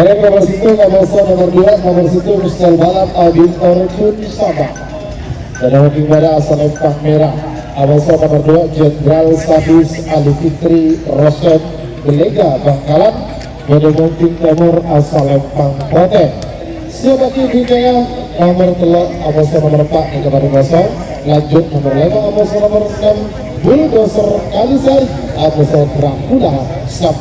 Dari nomor situ, nomor 2, nomor situ Mustal Balap Abid Orkun Sabah. Dan hoki pada asal Lempang Merah. Abasa nomor 2 Jenderal Sadis Ali Fitri Roset Belega Bangkalan. Menemukan Timur asal Lempang Prote. Siapa di tengah nomor telok abasa nomor 4 di kepada kosong. Lanjut nomor 5 abasa nomor 6 Bulldozer Kalisari abasa Dracula Sap.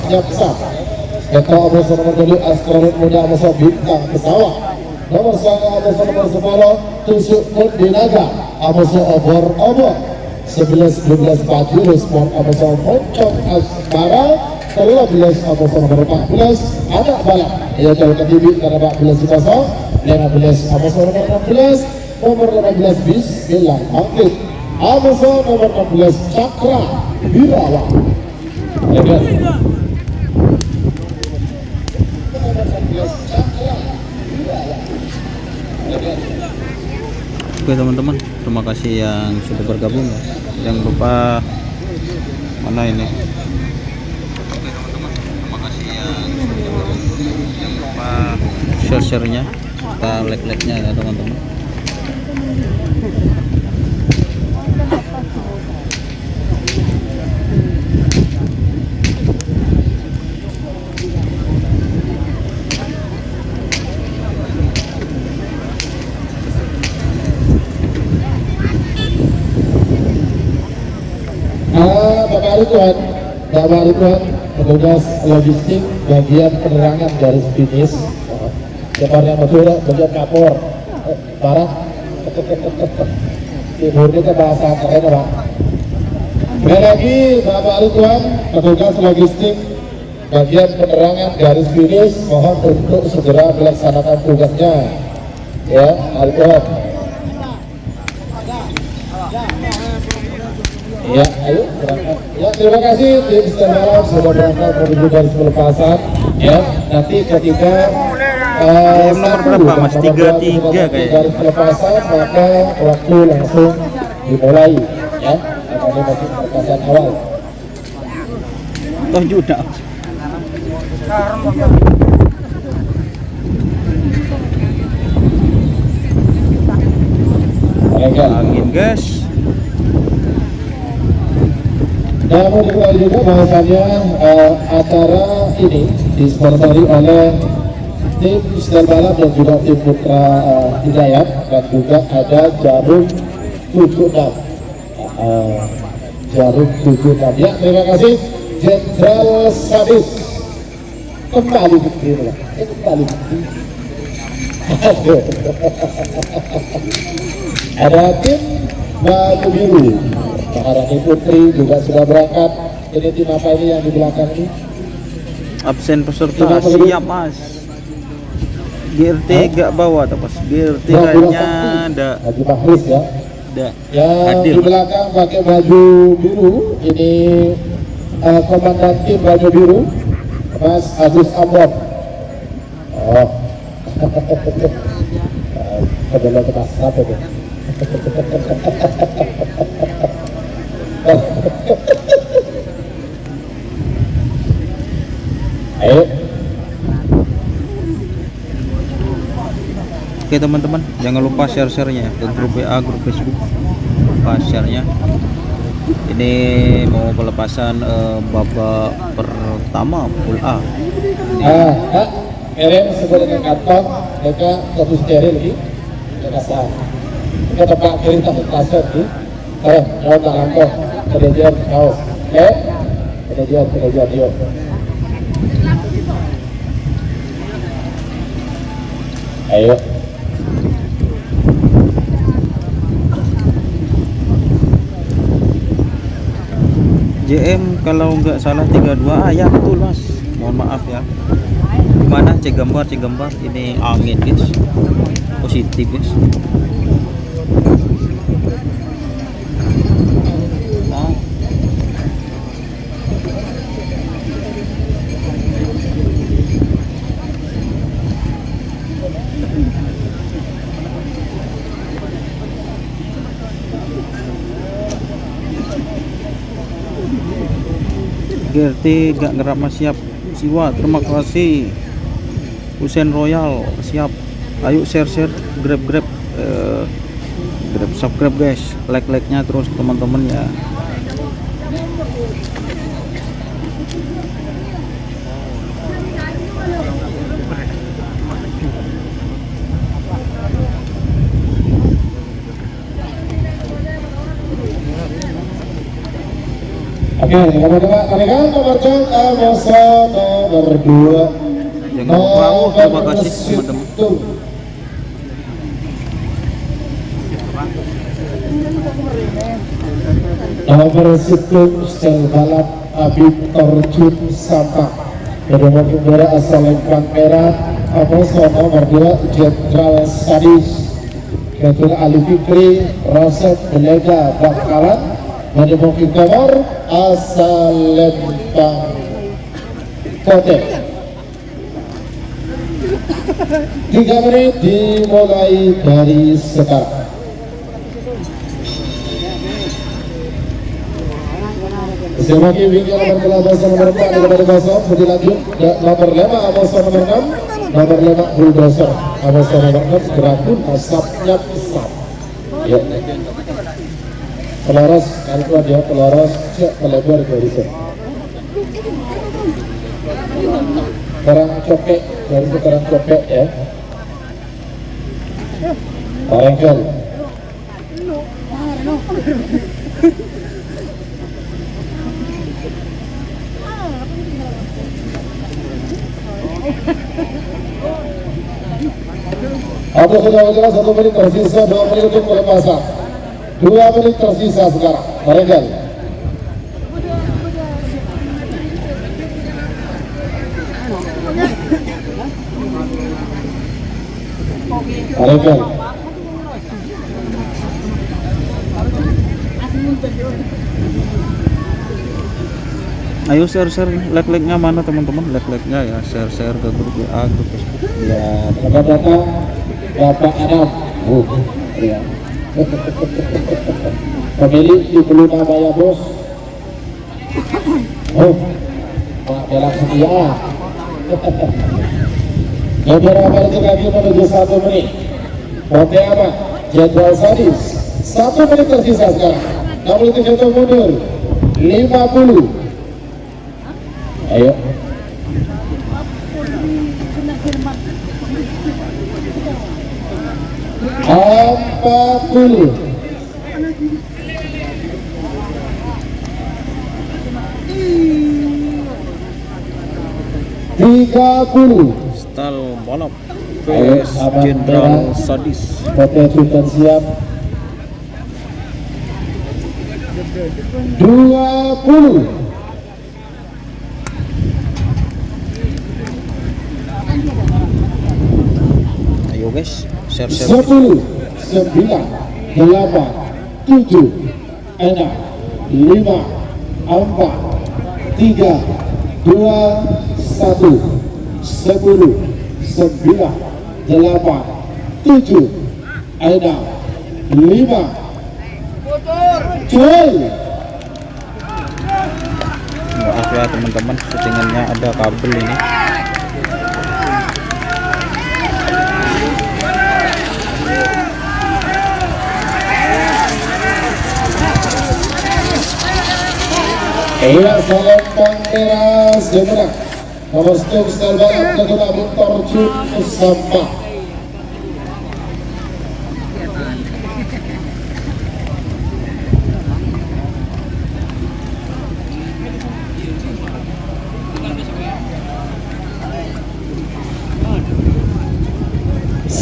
Kata abasa nomor 7 Astronot Muda abasa Bintang Pesawat. Nomor 1 abasa nomor 10 Tusuk Mundinaga abasa Obor 11-12 baju respon abasa Poncong Asmara. 13 abasa nomor 14 anak balap ia jauh ke TV karena 14 kosong. 15 abasa nomor 16 nomor 15 Bismillah Angkit abasa nomor 16 Cakra Birawa. Oke teman-teman, terima kasih yang sudah bergabung ya. Jangan lupa mana ini. Oke teman-teman, terima kasih yang sudah bergabung. Jangan lupa share-nya, kita like-nya ya teman-teman. Bapak Ridwan, petugas logistik bagian penerangan garis finish. Depannya Madura, bagian kapor, barat. Timur kita bahasa keren Pak. Sekali lagi Bapak Ridwan, petugas logistik bagian penerangan garis finish, mohon untuk segera melaksanakan tugasnya. Ya, Ridwan. Ya, ayo berangkat. Ya, terima kasih tim Sterbalap sudah berangkat menuju garis pelepasan. Ya, nanti ketika nomor berapa Mas? 33 kayaknya. Garis pelepasan maka waktu langsung dimulai. Ya, karena ini masih pelepasan awal. Toh juga. Angin guys. Namun diketahui juga bahwasannya acara ini disponsori oleh tim Stel Balap dan juga tim Putra Hidayat dan juga ada Jarum 76. Jarum 76. Ya, terima kasih Jenderal Sadis. Kembali begini lah. Kembali begini. Ada tim Baju Biru. Maharani Putri juga sudah berangkat. Ini tim apa ini yang di belakang ini? Absen peserta siap Mas. Gear 3 bawa atau Mas? Gear 3-nya ada. Haji Mahris ya. Ada. Yang di belakang pakai baju biru ini komandan tim baju biru Mas Agus Ambon. Oh. Kebetulan kita satu deh. Ayo. Oke teman-teman, jangan lupa share-nya ke grup WA, grup Facebook. Lupa share-nya. Ini mau pelepasan babak pertama pool A. Kirim sebenarnya kantong, mereka fokus steril lagi. Kasar. Kita tempat kirim tak kasar lagi. Mau tak langkah. Kemudian kaos, kemudian yuk. Ayo. JM kalau nggak salah 32 ya betul Mas. Mohon maaf ya. Gimana cek gambar ini angin guys. Positif guys. GRT gak ngerap Mas siap siwa, terima kasih. Husein Royal siap. Ayo share grab grab subscribe guys, like nya terus teman-teman ya. Oke, teman-teman, nomor jam Amosa nomor 2. Jangan lupa, terima kasih teman-teman. Nomor situng sel balap Habib Terjun Sampah dari negara asal Lempang Merah. Amosa nomor 2 Jenderal Sadis Ketua Ali Fikri Rosep Belega Bakalan dari nomor asal Lempang Kote. 3 menit dimulai dari sekarang. Semakin tinggi nomor 18 nomor 4 nomor 0 dilanjut nomor 5 Amosa nomor 6 nomor 5 Bulldozer Amosa nomor 6 Gerabun asapnya besar ya peloros kali itu dia peloros cek melebar dari sini terang copek dari terang copek ya parengkel. Atau sudah jelas 1 menit tersisa, 2 menit untuk pelepasan. 2 menit tersisa sekarang. Merengkel. Merengkel. Ayo share like-nya mana teman-teman, like-nya ya, share ke grup WA, grup Facebook. Ya, selamat datang Bapak Adam. Ya. Pemilik di belum nama ya bos. Pak Belak setia. Beberapa detik lagi menuju 1 menit. Pote apa? Jenderal Sadis. 1 menit tersisa sekarang. 6 menit jatuh mundur. 50. Ayo. 40. 30. Style balap vs Jenderal Sadis. Pote sudah siap. 20. Ayo guys, share 10, 9, 8, 7, 6, 5, 4, 3, 2, 1. 10, 9, 8, 7, 6, 5. Cuy. Maaf ya teman-teman, settingannya ada kabel ini. Iya, Selempang Merah Semarang. Nomor stok style balap Ketua Habib Terjun Sampah.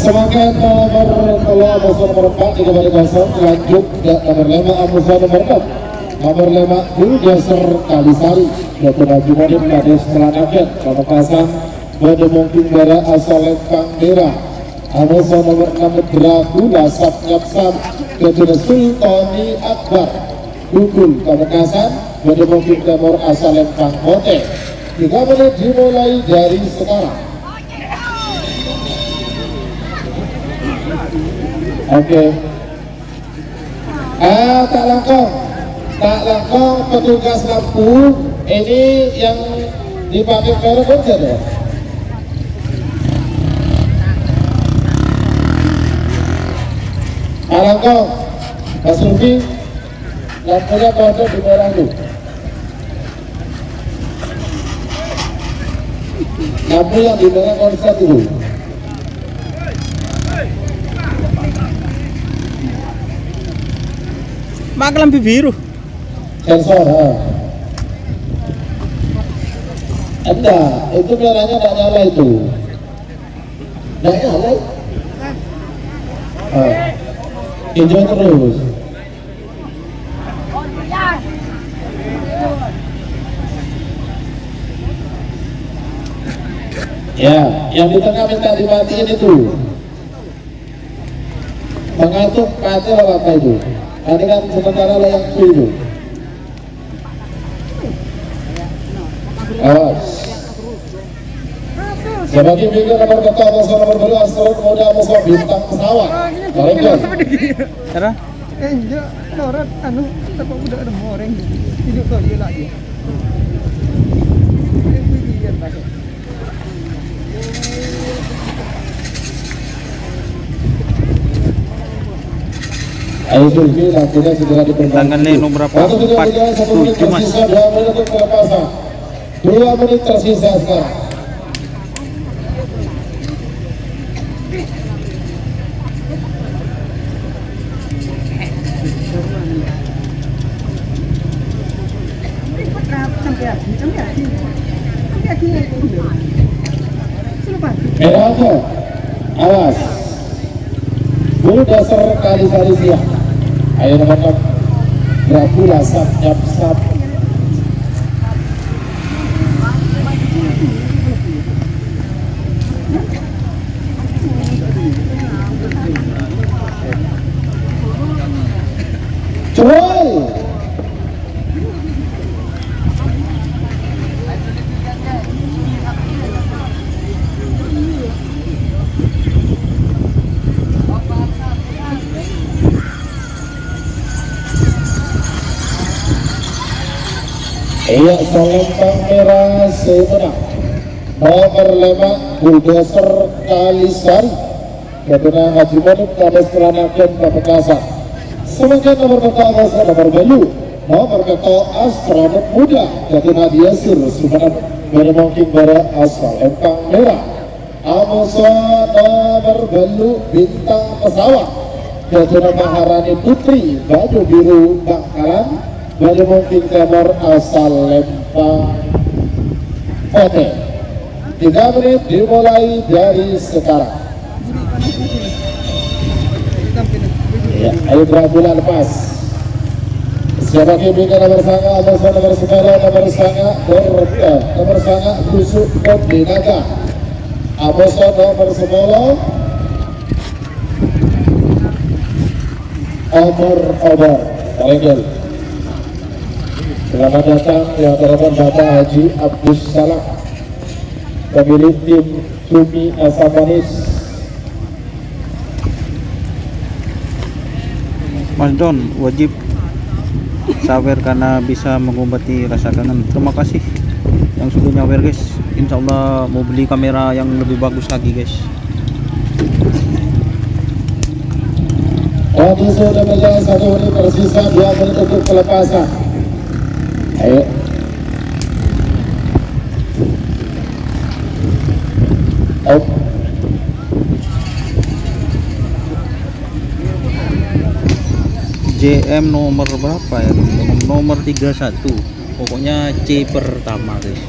Semangat nomor 4 di kembali kosong lanjut nomor 5 Amusa nomor 6 nomor 5 Bulldozer Kalisari Dr. Haji Modin Kades Kelanaken Pamekasan Bode Mungkin Bara asal Lempang Merah Amusa nomor 6 Dracula Sapnyapsam Dr. Sultani Akbar Dukul Pamekasan Bode Mungkin Timur asal Lempang Kote. 3 menit dimulai dari sekarang. Oke. Tak langkong petugas lampu ini yang dipakai merek kan ya? Alangkong, Mas Rufi, lampunya kode di merah itu. Lampu yang di merah konsep itu. Mak lampu biru. Sensor, enggak, itu merahnya enggak nyala itu. Enggak nyala. Hijau terus. Ya, yang di tengah minta dimatiin itu. Mengantuk mati apa itu? Tadi kan sementara yang itu. Awas. Sebagai pinggir nomor ketua pasal nomor 2 Astro kemudian musuh bintang pesawat. Baiklah. Cara? Enggak, orang anu apa udah ada orang hidup kau dia lagi. Ayo Sulfi, lampunya segera diperbaiki. Tangannya nomor berapa? 1 menit 47 mas. tersisa, 2 menit untuk pelepasan. 2 menit tersisa sekarang. Merah aja, awas. Dulu dasar kali siang. Ayo nomor 6 Dracula sap. Cuy. Iya, selempang merah semenang nomor 5 Bulldozer Kalisari Ketua Haji Manuk Kabes Kelanakan Pamekasan. Sementara nomor pertama nomor Belu nomor ketua astronot muda Ketua Diasir Sumenang Bermongking Bara asal empang merah Amusa nomor Belu bintang pesawat Ketua Maharani Putri baju biru Bangkalan dari mungkin kamar asal Lempang. Oke, 3 menit dimulai dari sekarang. Ya, ayo Dracula lepas. Siapa yang bikin nomor sanga, nomor 9, nomor sanga, nomor sanga, busuk Kopi Naga. Amoso nomor 10, Omor, Renggel. Selamat datang yang terhormat Bapak Haji Abdus Salam, pemilik tim Cumi Asam Manis. Mas Don wajib sawer karena bisa mengobati rasa kangen. Terima kasih yang sudah nyawer guys. Insya Allah mau beli kamera yang lebih bagus lagi guys. Waktu sudah berjalan 1 menit tersisa, 2 menit untuk pelepasan. Ayo. Out. JM nomor berapa ya? Nomor 31. Pokoknya C pertama guys.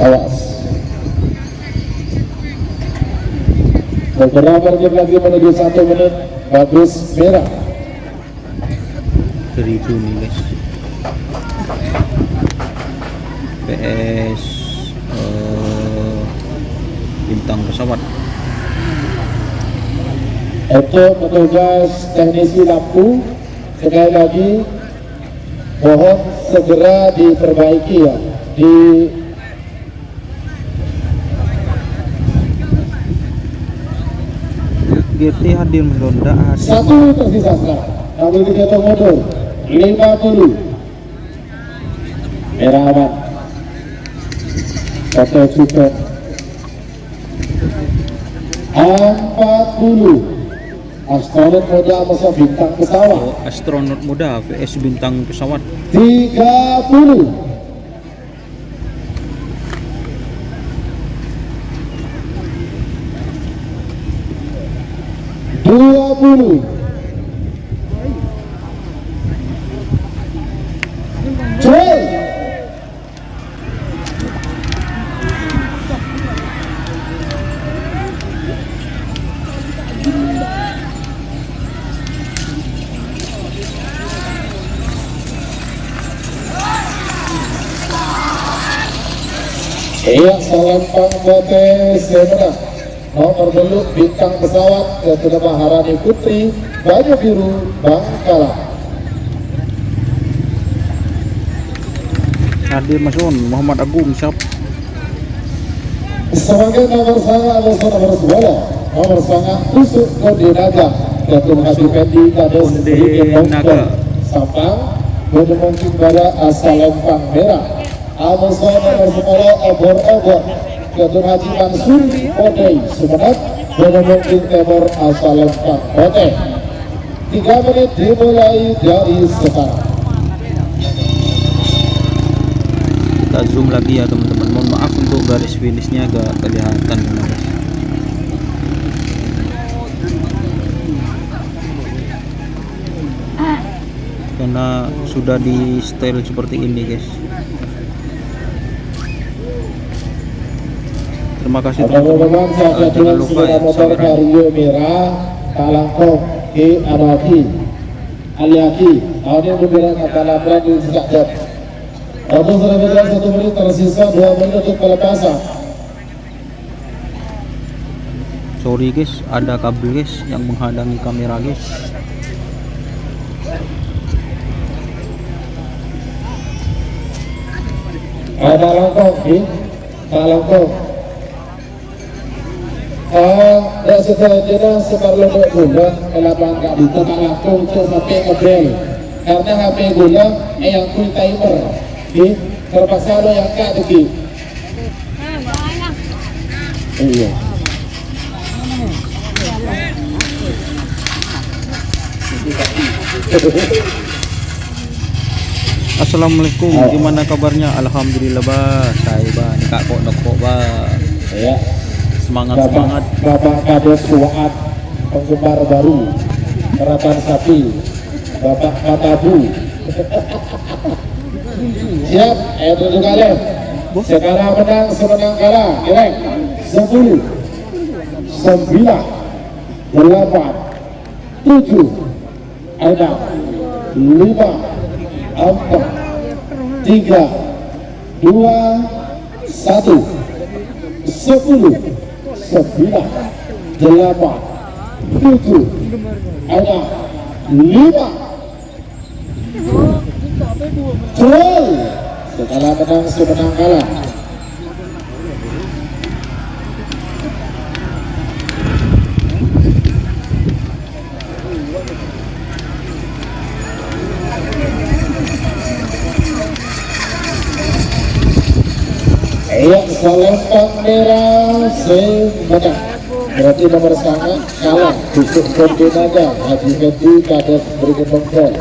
Awas. Beberapa menit lagi menuju 1 menit. Bagus merah. 1000 nih guys. PS bintang pesawat. Itu petugas teknisi lampu sekali lagi mohon segera diperbaiki ya di GT hadir melonda hadir. 1 tersisa sekarang. Kami dihitung mundur 50 merah aman. Foto super 40 astronot muda masa bintang pesawat. Astronot muda vs bintang pesawat. 30 20 12 Iya, Salempang Bote Semena nomor beluk bintang pesawat yaitu Maharani Putri baju biru Bangkalan. Hadir Masun Muhammad Agung siap. Sebagai nomor sangat atau nomor 10 nomor sangat tusuk Kodinaga yaitu Habib Fendi Kades Kodinaga. Sampang mungkin pada Salempang Merah. Amusan nomor 10 obor-obor Ketua Haji Mansur Kodai Sumenep mungkin Timur Salempang Kodai. 3 menit dimulai dari sekarang. Kita zoom lagi ya teman-teman. Mohon maaf untuk garis finishnya agak kelihatan guys. Karena sudah di style seperti ini guys. Terima kasih teman-teman. Saya jangan lupa ya motor Vario merah Kalangkong Ke Abadi Aliaki tahun yang berbeda kata labrak di sejak jam. Waktu sudah berjalan 1 menit tersisa 2 menit untuk pelepasan. Sorry guys, ada kabel guys yang menghalangi kamera guys. Ada Langkong Kalangkong. Dan setelah jelas sekarang lebih gula kelabang kak dito kalangkong untuk HP model karena HP gula yang full timer terpaksa lo yang kak tuki. Iya. Assalamualaikum, gimana kabarnya? Alhamdulillah bah, saya bah, kak kok nokok bah. Ya. Semangat. Bapak Kades Suat penggemar baru Keraton Sapi Bapak Matabu. Siap, duduk kalian. Sekarang menang semenang kalah. Kirek 10 9 8 7 6 5 4 3 2 1 10 9 8 7 6 5 4 3 2 1 setelah menang semenang kalah. Salempang Merah Semenang berarti nomor sangat kalah tusuk Kodinaga Haji Fendi Kades berikut kontrol.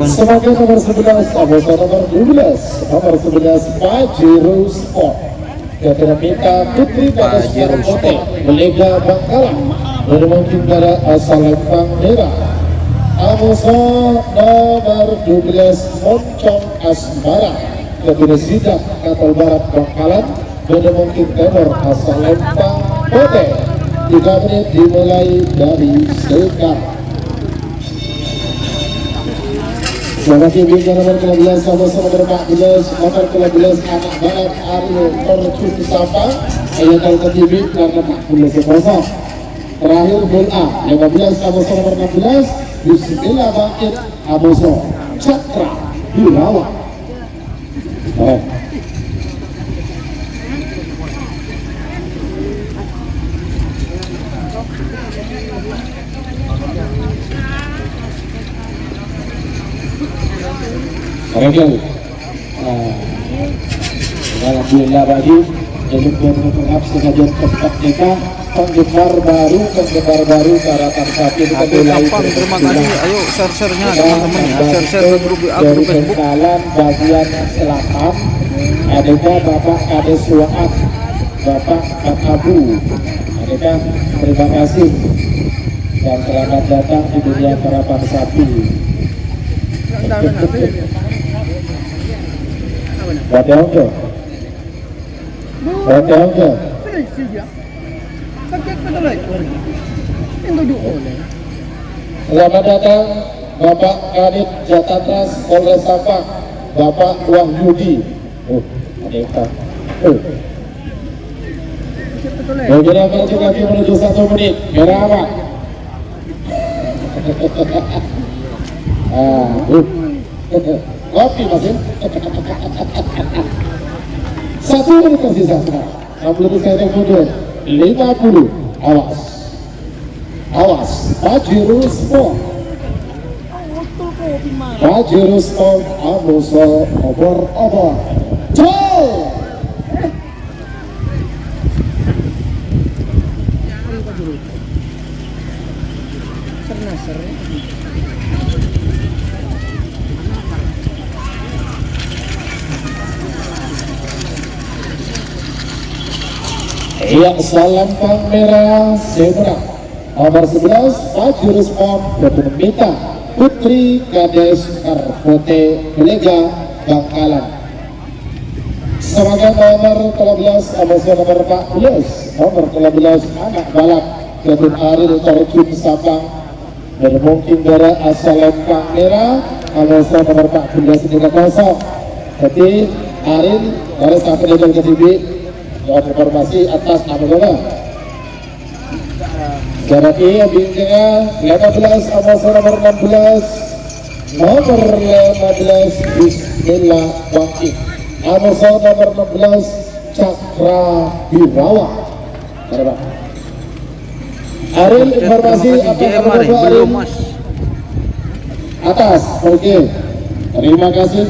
Sebagai nomor 11 Abosa nomor 12 nomor 11 Pajero Sport Ketua Minta Putri Kades Kote Melega Bangkalan mungkin pada Salempang Merah. Abosa nomor 12 Moncong Asmara Ketua Sidak Kapal Barat Bangkalan mungkin Timur Salempang Kote. 3 menit dimulai dari sekarang. Selamat tinggi nomor 13 sama-sama nomor 14 nomor 13 anak barat Aryo Korcu Sapa ayat al-Katibi karena 40 kosong. Terakhir gol A 15 sama-sama nomor 16 Bismillah Bangkit Aboso Cakra Birawa. Regel. Alhamdulillah bagi jalur pengap sengaja tempat kita penggemar baru karatan sapi kita mulai Terima kasih. Ayo share-share-nya teman-teman ya. Share-share ke grup WA, dari grup Facebook. Bengkalan bagian selatan adanya Bapak Kades Suat, Bapak Kak Abu. Adanya terima kasih dan selamat datang di dunia karapan sapi. Oke. Selamat datang Bapak Kadit Jatatras Polres Sampang, Bapak Wahyudi. Adeka. Bergerak maju kaki menuju 1 menit. Merah apa? Kopi masih. 1 menit tersisa sekarang. 60 cm mundur. 50. Awas. Pajero Sport. Pajero Sport. Amosol obor. Jol. Iya, salam Kang Merah Zebra nomor 11 Pajero Sport Mita Putri Kades Karpote Belega Bangkalan. Sebagai nomor 13 Amosol nomor 14 nomor 13 anak balap Ketun Aril Torjun Sabang dan mungkin dari Asalem Kang Merah Amosol nomor 14 tidak kosong. Jadi Aril dari sampai di jalan TV informasi atas nama Jaraki bingkingnya 15 Amosol nomor 16 Bismillah Bangkit Amosol nomor 16 Cakra Birawa. Aril informasi atas nama Aril atas. Oke, terima kasih.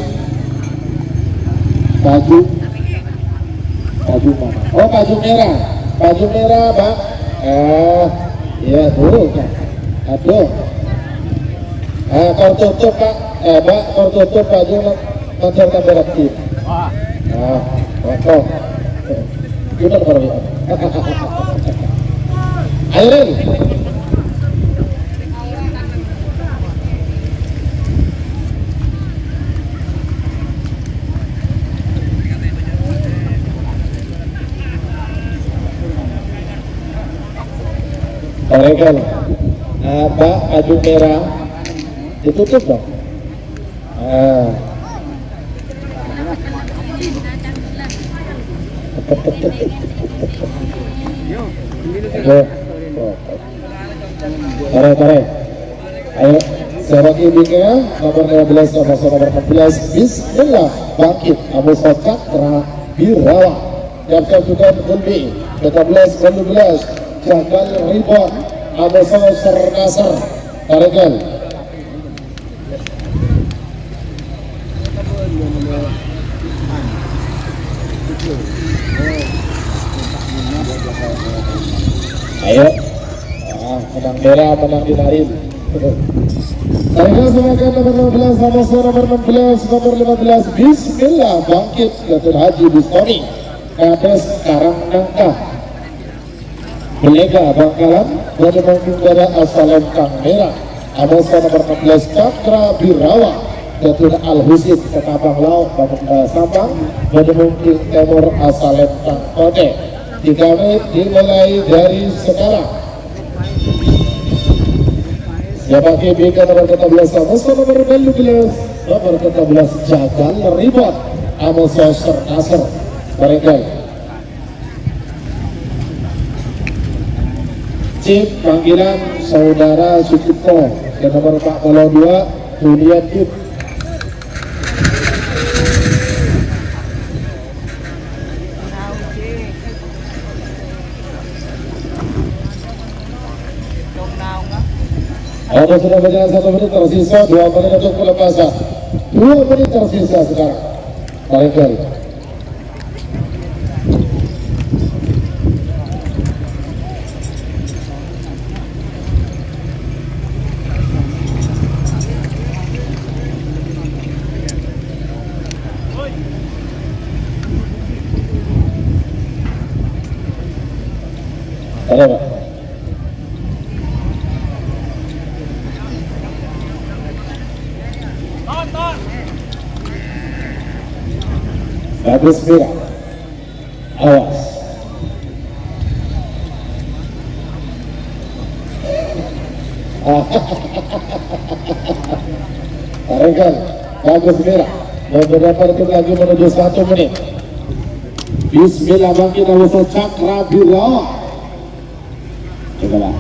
Baju mana? Oh, baju merah, Pak. Iya tuh. Aduh. Kau tutup, Pak. Pak, kau tutup baju motor kamera tim. Foto. Gimana kalau ini? Ayo, Ren. Regel, Pak, baju merah ditutup dong. Tare. Ayo, Seraki bingkingnya nomor 15 nomor 14 Bismillah Bangkit Amosol Cakra Birawa. Siap juga Gulbi 13 Jagal Ribon Amosol Sernasar Tarekel. Ayo, menang merah, menang dinarin. Tarekel sebagai nomor 15 Amosol nomor 16 nomor 15 Bismillah Bangkit Ketun Haji Bustoni Kades Karangnangka Belega Bangkalan dan mungkin dari Asalem Kang Merah Amosol nomor 16 Cakra Birawa Ketun Al-Husin Ketapang Laut Sampang dan mungkin Timur Asalem Kang Kote. 3 menit dimulai dari sekarang. Siapa KBK nomor 14 Amosol nomor 15 nomor 14 Jagal Ribon Amosol Sernasar Tarekel. Cip panggilan Saudara Sucipto dan nomor 42 Julian Cip. Ada sudah berjalan 1 menit tersisa 2 menit untuk pelepasan. 2 menit tersisa sekarang. Barangkali. Ada Pak? Bagus Mira. Awas. Barangkali. Bagus Mira. Beberapa detik lagi menuju 1 menit. Bismillah bangkit awal Cakra Birawa. Coba lah.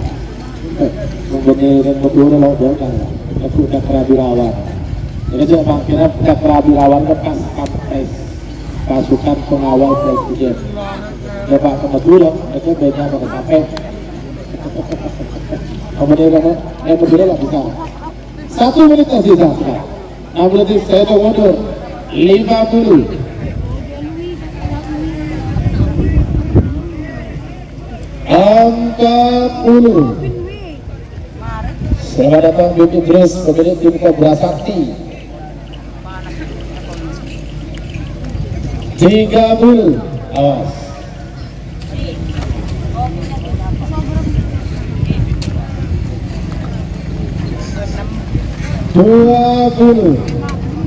Kemudian berdua lawan belakang. Aku Cakra Birawa. Jadi coba bangkit Cakra Birawa ke pas kapten pasukan pengawal presiden. Coba kebetulan mereka banyak pada sampai. Kemudian yang berdua lah bisa. 1 menit tersisa sekarang. 6 detik saya mundur. 50. Angka 10. Selamat datang di Idris, pemilik tim Kobra Sakti. 30. Awas. 20.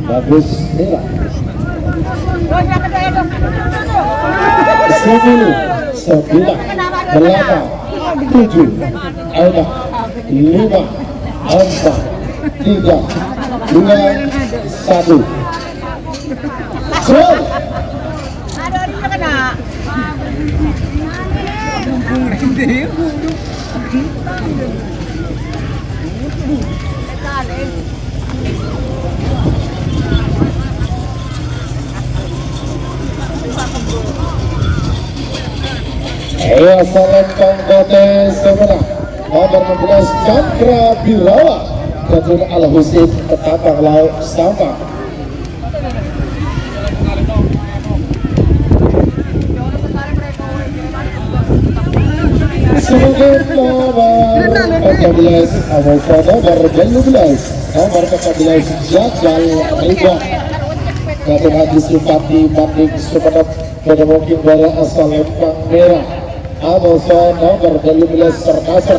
Bagus Mira. 10. 9. 8. 7. 6. 5. 4. 3. 2. 1. Sol. Ada dia kena. Ayo salam Pangkote Semarang nomor 16 Cakra Birawa Ketua Al-Husin Ketapang Laut Sabang. Sebagai nomor 14 Amofa nomor 12 nomor 14 Jagal Ridwan Ketua Haji Supati Manik Sumenep pada mungkin dari asal Lempang Merah. Amofa nomor 12 Sernasar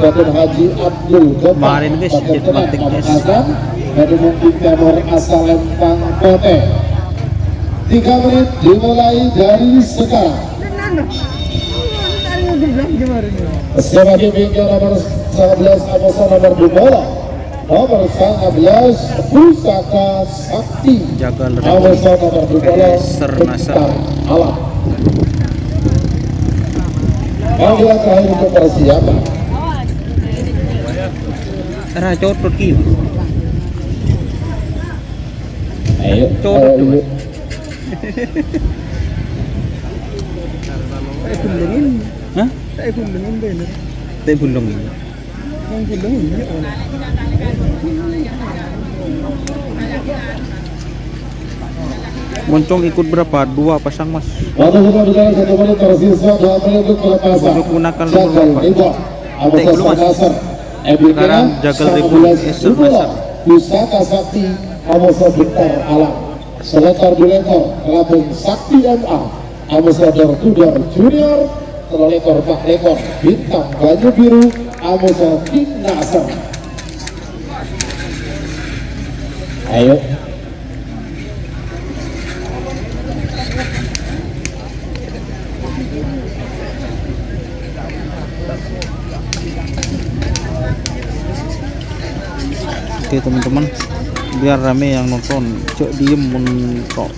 Ketua Haji Abdul Kemarin guys, di Matik guys. pada mungkin timur asal Lempang Kote. 3 menit dimulai dari sekarang. Sebagai bingkai nomor 11 Amofa nomor 12 nomor 11 Pusaka Sakti Jagal Amofa nomor 12 Sernasar. Alam. Panggilan terakhir untuk persiapan. Racot pergi. Ayo, Codot. Hah? Saya kundangin deh. Tay bulong. Yang kundangin dia orang. Moncong ikut berapa? 2 pasang mas. Waktu kita bicara 1 menit tersisa 2 menit untuk pelepasan. Gunakan Jagal dulu, Pak. Ridwan Amofa Belum, Mas. Sernasar Sekarang Jagal Ridwan, Sernasar. Pusaka Sakti Amofa Bintar Alam Seletar Bilekor Kelabing Sakti MA Amofa Dortudor Junior Telekor Pak Lekor Bintang Banyu Biru Amofa King Nasar. Ayo Oke teman-teman, biar rame yang nonton. Cok diem mentok.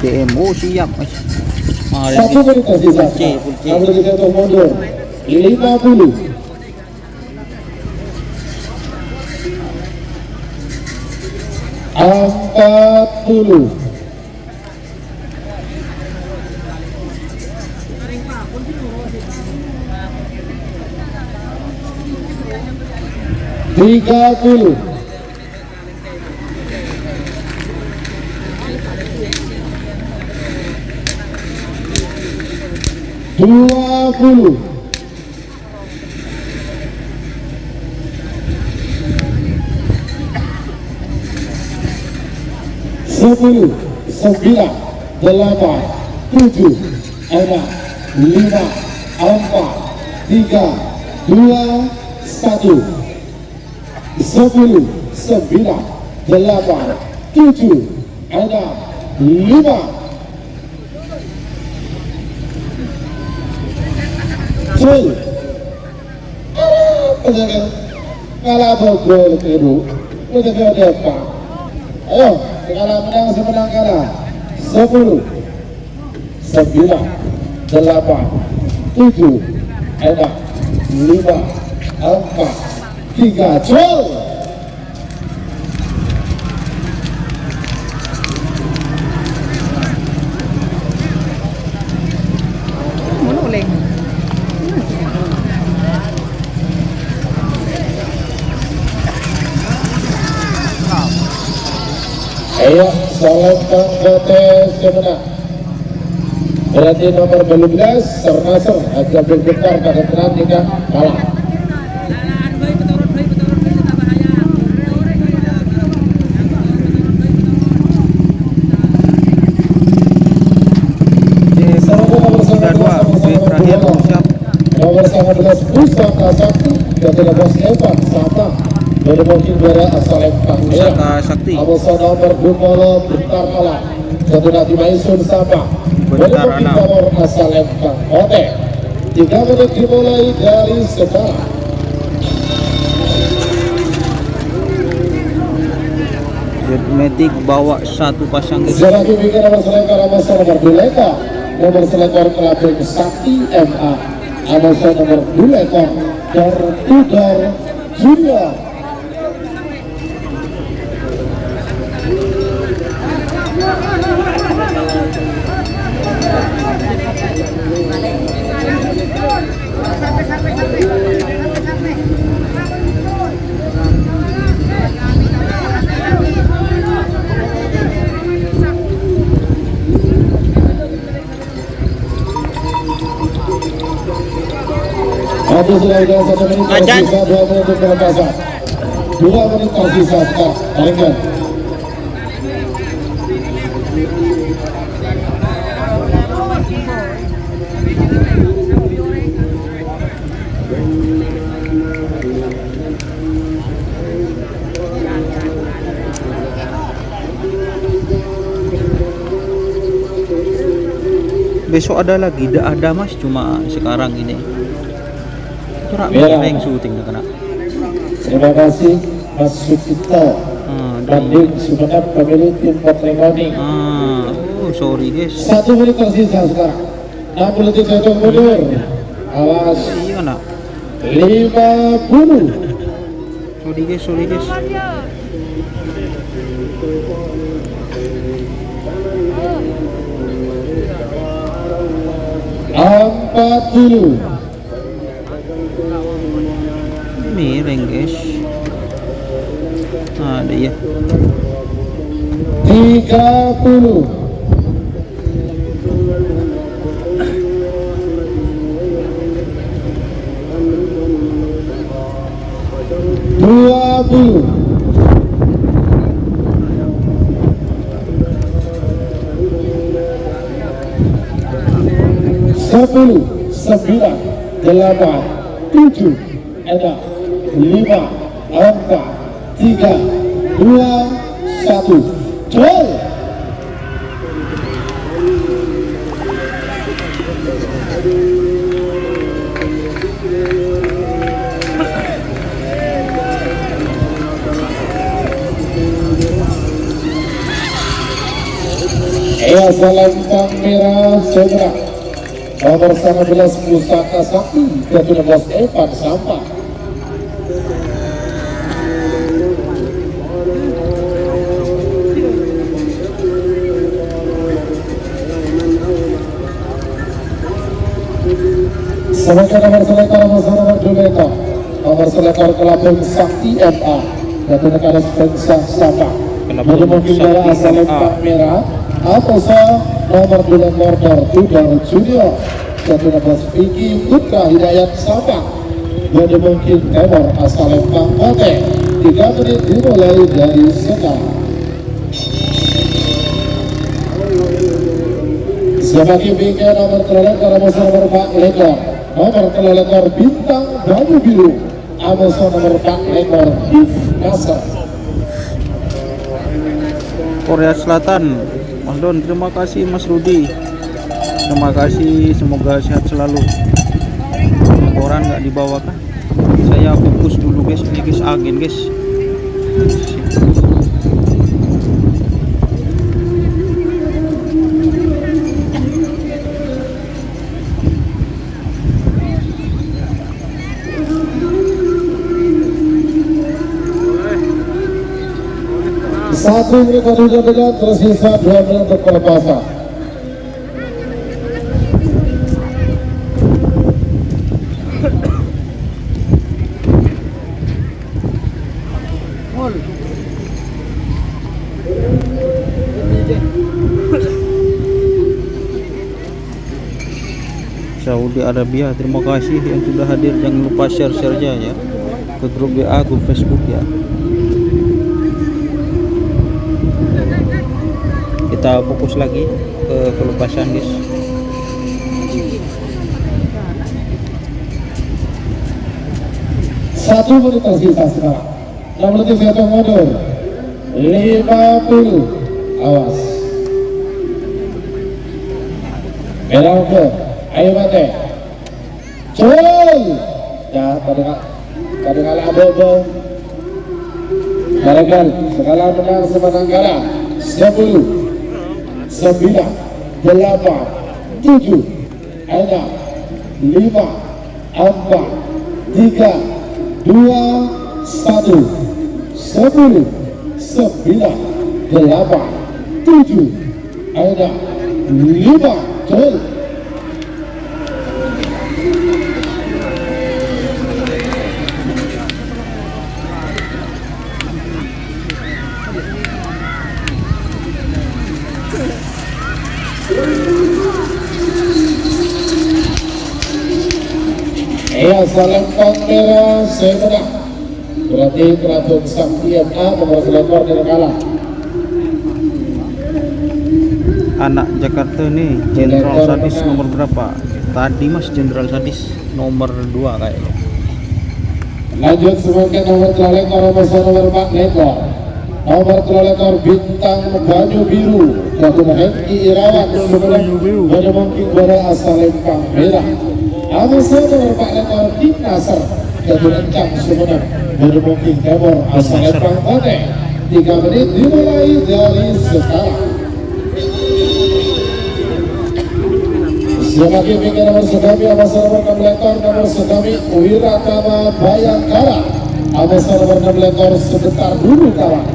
CMO siap mas. Mari 1 menit tersisa. Full C. Lalu kita untuk mundur 50. Angka 40. Tiga 30. 20. Sepuluh, 9, 8, 7, 6, 5, 4, 3, 2, 1. 10, 9, 8, 7, 6, 5. Full. Kalah gol kedua. Kita kena apa? Ayo, kalah menang semenang kalah. 10, 9, 8, 7, 6, 5, 4, 3, gol. Mana oleng? Ayo, Salembang Kotes kemenang. Berarti nomor 12, Sernasar, agak bergetar pada pertandingan kalah. Sudah dua, terakhir siap. Nomor 19, Pusaka Sakti, ketika Bos Evan Sabah. Bermungkin juara Salembang Pusaka Sakti. Abasa nomor 20, Bentar Kalah. Satu Nadi Maisun Sabah. Bentar Bermungkin Alam. nomor Salembang Kote. 3 menit dimulai dari sekarang. Jetmatic bawa satu pasang gitu. Selagi bikin nomor selekor Abasa nomor Duleka. Nomor selekor Kelabing Sakti MA. Abasa nomor Duleka. Tertudar Junior. Waktu sudah ada 1 menit tersisa, 2 menit untuk pelepasan. 2 menit tersisa sekarang. Palingan. Besok ada lagi, ada mas, cuma sekarang ini. Corak Merah. yang syuting dah kena. Terima kasih Mas Sukito. Banding Sumenep pemilik tim Potrengoning. Oh sorry guys. 1 menit tersisa sekarang. 6 detik satu mundur. Awas. Iya nak. 50. Sorry guys, sorry guys. Empat puluh. Miring guys. Ada ya. 30. Dua puluh. 10, 9, 8, 7, 6, 5, 4, 3, 2, 1. Gol. Salembang Merah Seberang. Nomor 19 Pusaka Sakti, ke-17 Evan Sampah. Sebagai nomor selekor nomor Duleka, nomor selekor Kelabing Sakti MA, ke-17 Bangsa Sampah. Kelabon Menjemput bola Sakti asal MA. Lempang Merah Aposo nomor 2 Mortar Tudor Junior 16 Vicky Putra Hidayat Sabang. Menjemput Timur asal Lempang Kote 3 menit dimulai dari sekarang. Sebagai bingkai nomor terlekor Amoso nomor 4 lekor nomor terlekor Bintang Baju Biru Amoso nomor 4 lekor If Nasr. Korea Selatan, Mas Don, terima kasih Mas Rudi, terima kasih, semoga sehat selalu. Laporan nggak dibawa kah? Saya fokus dulu guys, ini guys agen guys. Satu menit tadi dengan tersisa 2 menit untuk pelepasan. Saudi Arabia, terima kasih yang sudah hadir, jangan lupa share-share-nya ya ke grup WA, grup Facebook ya. Kita fokus lagi ke pelepasan guys. Satu menit tersisa sekarang. 6 menit hitung mundur. 50. Awas. Merah ke. Ayo mate. Cuy. Ya, tadi kalah bobo. Barakan. Sekarang menang semenang kalah. 10. 9, 8, 7, 6, 5, 4, 3, 2, 1, 10, 9, 8, 7, 6, 5, jol. Lempang Merah Semenang berarti Keraton Sakti MA nomor selekor dan kalah. Anak Jakarta nih, Jenderal Sadis nomor berapa? Tadi Mas Jenderal Sadis nomor 2 kayaknya. Lanjut sebagai nomor telekor nomor 4 lekor nomor telekor Bintang Baju Biru Kapten Hengki Irawan sebelum menyemangking bola asal Lempang Merah Amoso nomor 4 lekor Tim Nasr Kapten Encang sebelum menyemangking Timur asal Lempang Kote 3 menit dimulai dari sekarang. Sebagai bingkai nomor Sedami Amoso nomor 6 lekor nomor Sedami Wiratama Bayangkara Amoso nomor 6 lekor sebentar dulu kawan.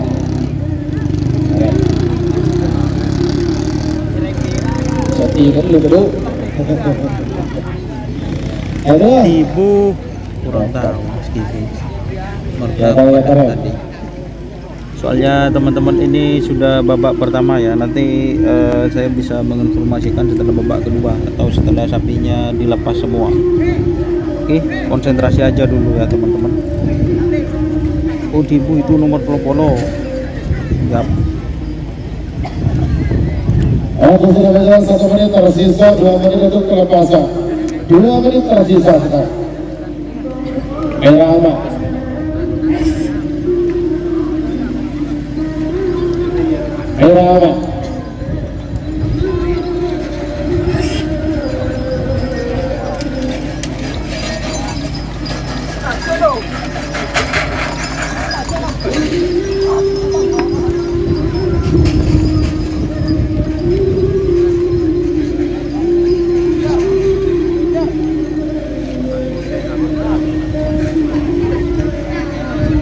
Jadi kan lu dulu. Ada Ibu kurang tahu Mas Kivi. Tadi. Soalnya teman-teman ini sudah babak pertama ya. Nanti saya bisa menginformasikan setelah babak kedua atau setelah sapinya dilepas semua. Oke, konsentrasi aja dulu ya teman-teman. Oh, Ibu itu nomor polo. Siap. Sudah berjalan 1 menit tersisa 2 menit untuk pelepasan. 2 menit tersisa sekarang. Merah amat. Merah amat.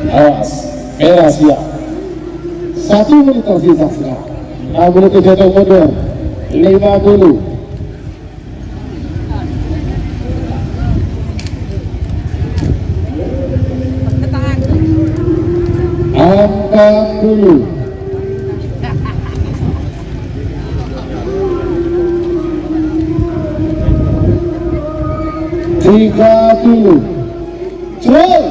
Awas, merah siap. 1 menit tersisa sekarang. 6 menit hitung mundur. 50. Angkat dulu. 30 Jual.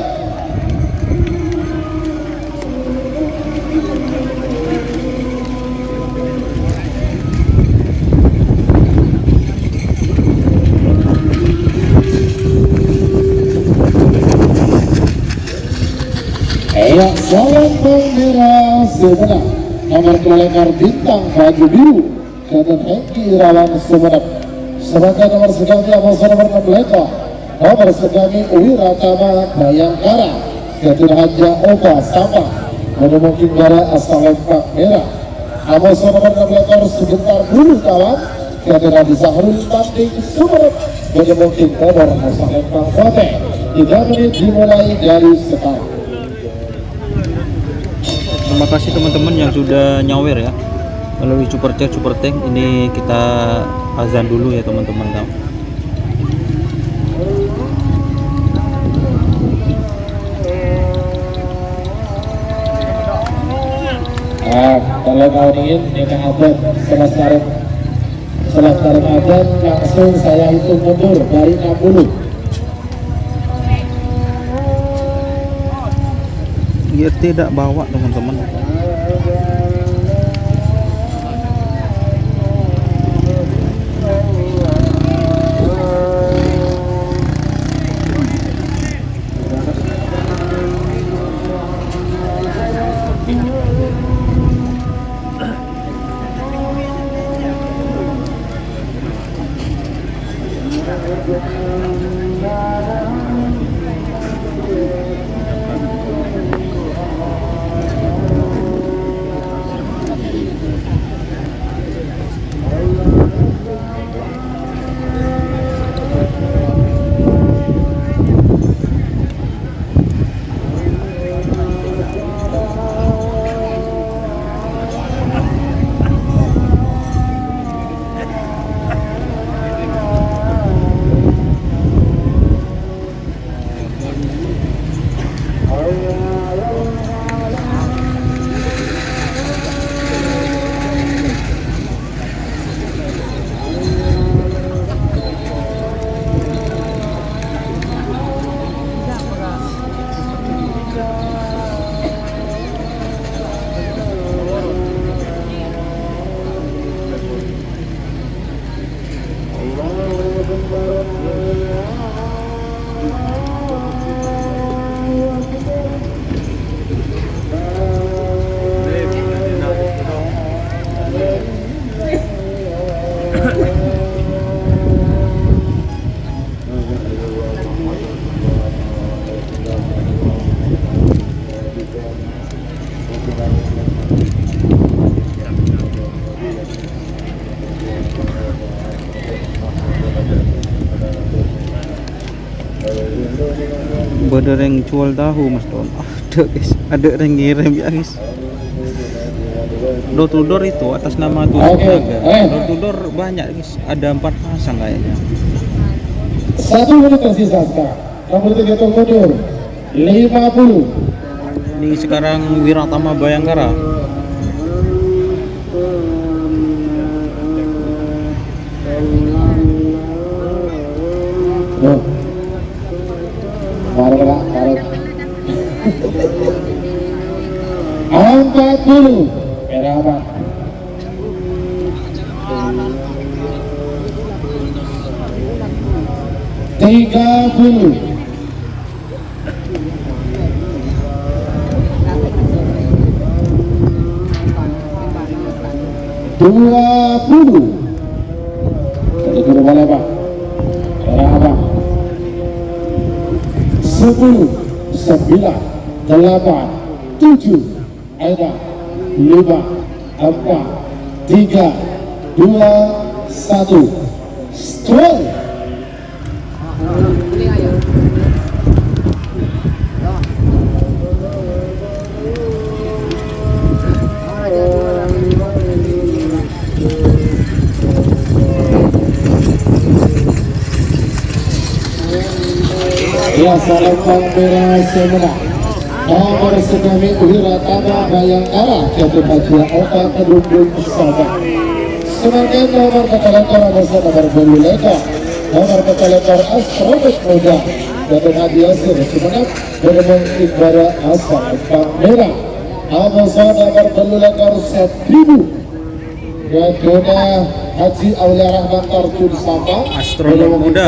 Ayo salam merah Sumenep nomor kelengkar bintang baju biru Kaden Hengki Irawan Sumenep. Sebagai nomor segami Amasya nomor 6 nomor segami Wiratama Bayangkara Kaden Haja Ova Sama menemukan Kinggara asal Lempak Merah. Amasya nomor 6 sebentar dulu kawan Kaden Adi Sahrul tanding Sumenep menemukan nomor asal Lempak Bote. 3 menit dimulai dari sekarang. Terima kasih teman-teman yang sudah nyawer ya melalui super chat super tank. Ini kita azan dulu ya teman-teman. Kalau kau ingin nikah adat setelah adat langsung saya hitung mundur dari 60. Dia tidak bawa teman-teman. Ada yang jual tahu mas Don. Ada guys, ada yang ngirim ya guys. Door to door itu atas nama Tusuk Naga. Door to door banyak guys, ada 4 pasang kayaknya. 1 menit tersisa sekarang. Nomor 3 mundur 50. Ini sekarang Wiratama Bayangkara. Oh. Marah, 40 merah apa? 30 20 Tadi guru bola Pak merah apa? 10 9 8 7 ada 5 4 3 2 1 stop. Ya salam merah semua. Nomor segami Wiratama Bayangkara Jatuh Haji Ova Kedundung Sabah. Sebagai nomor kepala nomor 2 nomor 2 nomor kolektor Astronot Muda Jatuh Hadi Yasir Sumenep bermain Iqbara asal Lempang Merah. Amosa nomor kolektor 1000 Jatuhnya Haji Aulia Rahman Tarjun Sama Astronot Muda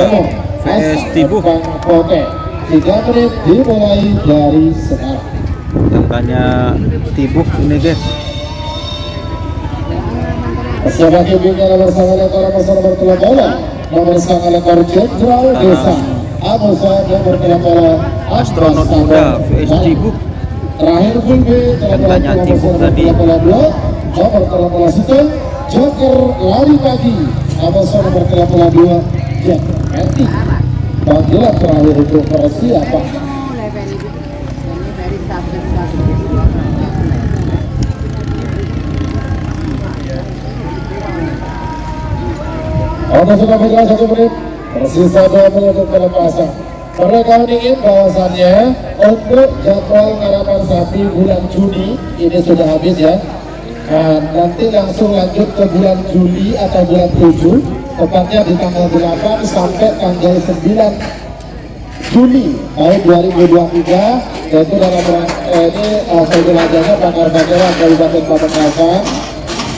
VS Tibuh. 3 menit dimulai dari sekarang. Angkanya Tibuh ini guys. Sebagai bintang nomor sang lekor nomor telah bola nomor sang lekor Jenderal Desa Amosa nomor telah bola Astronot Muda VS Tibuh. terakhir full B Angkanya Tibuh tadi. Nomor telah bola Sutton Joker lari pagi Amosa nomor telah bola 2 Jack Eti. Panggilan terakhir untuk persiapan. Oke, sudah berjalan 1 menit, tersisa 2 menit untuk pelepasan. Mereka ingin bahwasannya untuk jadwal karapan sapi bulan Juni ini sudah habis ya. Nah, nanti langsung lanjut ke bulan Juli atau bulan 7, tepatnya di tanggal 8 sampai tanggal 9 Juni tahun 2023, yaitu dalam ini jelajahnya Bakar Bakara Kabupaten Pamekasan.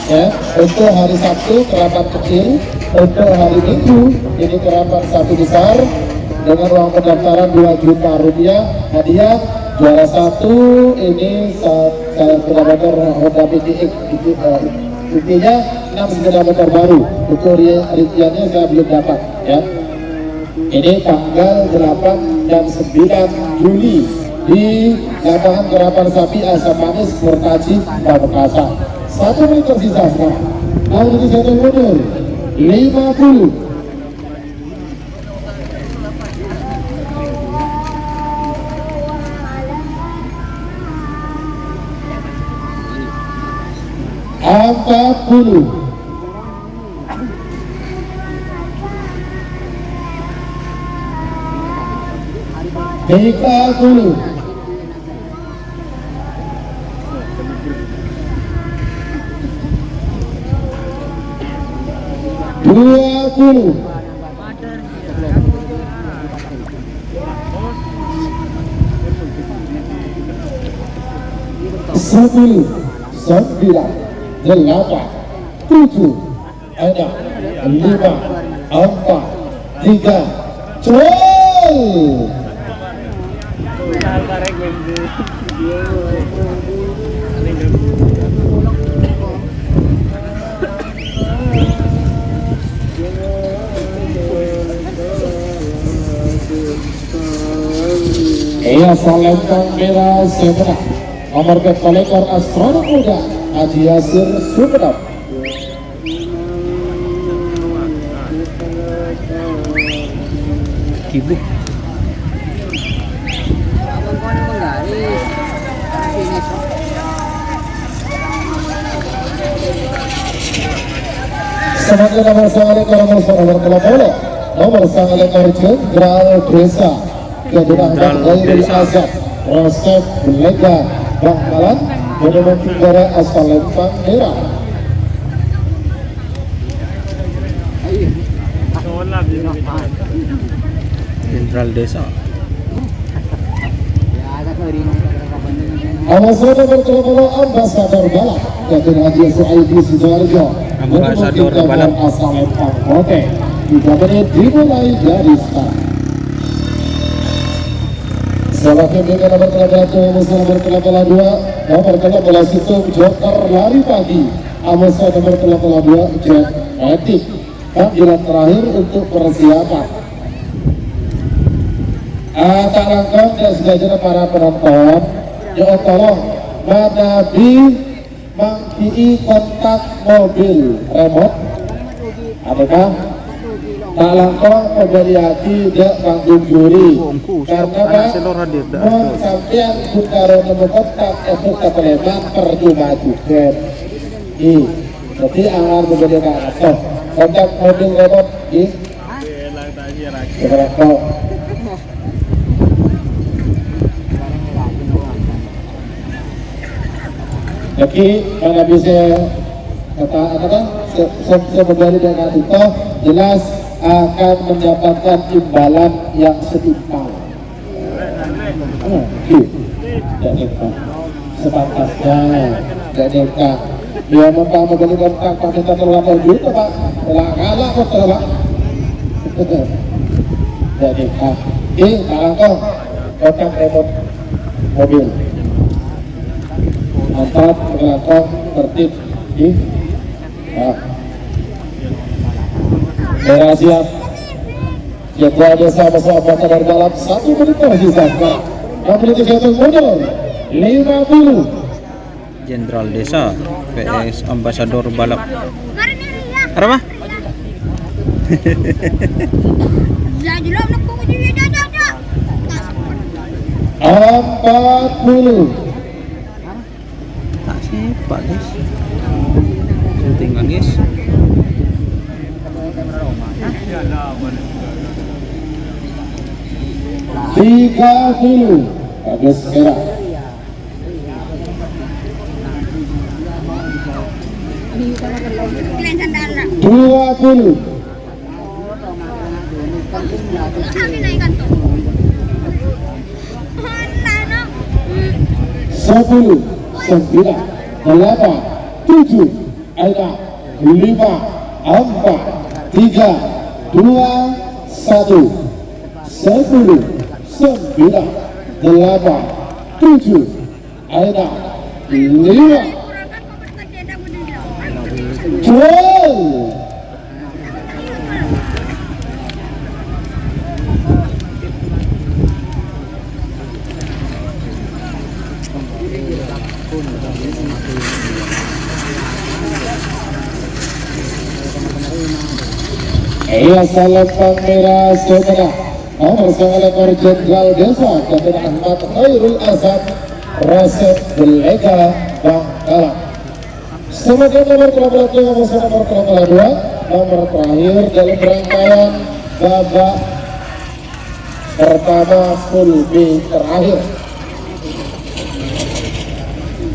Ya, untuk hari Sabtu kerapat kecil, untuk hari Minggu ini kerapat sapi besar dengan uang pendaftaran 2 juta rupiah. Hadiah juara 1 ini saya sepeda motor Honda PTX, intinya 6 sepeda motor baru. Untuk rinciannya saya belum dapat ya. Ini tanggal 8 dan 9 Juli di lapangan kerapan sapi Asam Manis Murtaji Pamekasan. 1 menit tersisa sekarang. Lalu di satu mundur 50. Empat puluh. Tiga puluh. 20. 10, 9, 8, 7, 6, 5, 4, 3, cuy. Iya, Lempang Merah Semenep nomor kolektor Astronot Muda Haji Yasir Sumenep. Tibuh. Sebagai nomor sang lekor nomor bola nomor sang lekor Jenderal Desa Kedunangan Gairul Azab Resep Belega Bangkalan menemukan negara asal Lempang Merah. Jenderal Desa. Ambasador berkelapa Ambasador Balap Jatuh Haji Suhaidi Sidoarjo Ambasador Balap asal Lempang Kote. 3 menit dimulai dari sekarang. Sebagai bintang nomor 13 nomor 2 nomor 13 Situng Joker lari pagi Amosa nomor 2 Jet Etik. Panggilan terakhir untuk persiapan. Tak langkah dan sejajar para penonton, ya tolong manabi mangkii kontak mobil remote. Adakah tak langkah memberi hati dek panggung juri karena pak sampean bukaro nemu kontak efek kepeleman percuma juga. Jadi angan memberi atau kontak mobil remote berapa? Jadi mana bisa kata apa? Sebenarnya dengan itu jelas akan mendapatkan imbalan yang setimpal. Tidak sepantasnya, tidak dia mau membelikan kak pakai 8 juta pak, kalah kok pak. Jadi kalangkong kotak remote mobil. Mantap, kalangkong tertib. Merah siap. Jadwal desa bersama dari dalam 1 menit tersisa. Yang menit hitung mundur 50. Jenderal Desa PS Ambasador Balap. Apa? Empat puluh. Tak sepak guys. Tinggal guys. Tiga puluh. Bagus merah. 20. 10, 9, 8, 7, 6, 5, 4, 3, 2, 1. 10, 9, 8, 7, 6, 5. Jual. Iya salam merah saudara. Nomor 9 Jenderal Desa Kapten Ahmad Khairul Asad Rasid Belega Bangkalan. Semoga nomor 12 nomor 2 nomor terakhir dalam rangkaian babak pertama full B terakhir.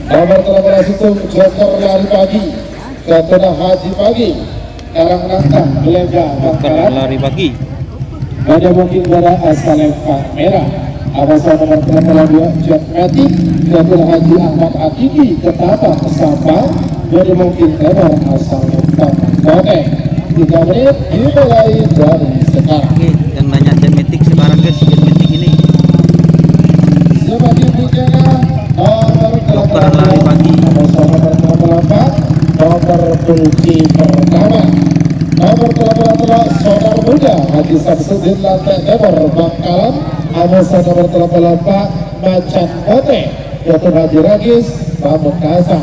Nomor 13 itu Joker lari pagi, Ketua Haji pagi, Karang Nangka Belega Bangkalan. Lari pagi. Pada mungkin pada asal Pak Merah. Awasan nomor 32 Jet Matic, Ketua Haji Ahmad Akiki Ketapa Kesapa. Pada mungkin nomor asal Pak Kote. 3 menit dimulai dari sekarang. Oke, yang nanya Genmetik sekarang guys, Genmetik ini. Sebagai berikutnya nomor Joker lari pagi. nomor 4 nomor kunci pertama. Nomor 18 saudara muda Haji Samsudin Lantai Timur Bangkalan. Amusan nomor 34 Macan Kote Dr. Haji Ragis Pamekasan.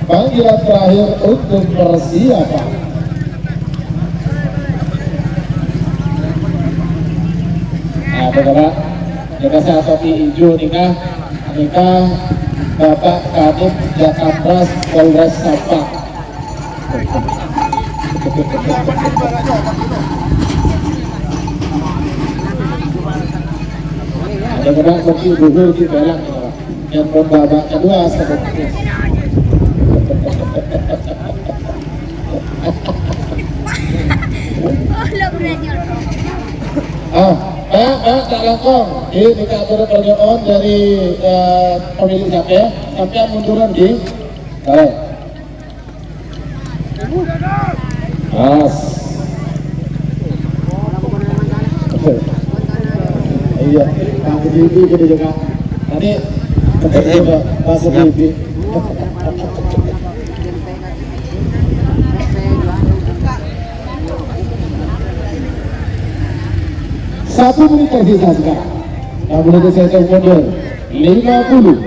Panggilan terakhir untuk persiapan. Nah, saudara, kita saat topi hijau nikah Bapak Kadip Jakapras Polres Sabang. Ada benar bagi dulu di belakang yang babak kedua seperti tak langkong ini kabar perjalanan dari pemilik siapa sampai munduran di Mas. Iya, Pak Bibi kita juga. Tadi ketemu Pak Bibi. Satu menit tersisa sekarang. Yang boleh saya mundur 50.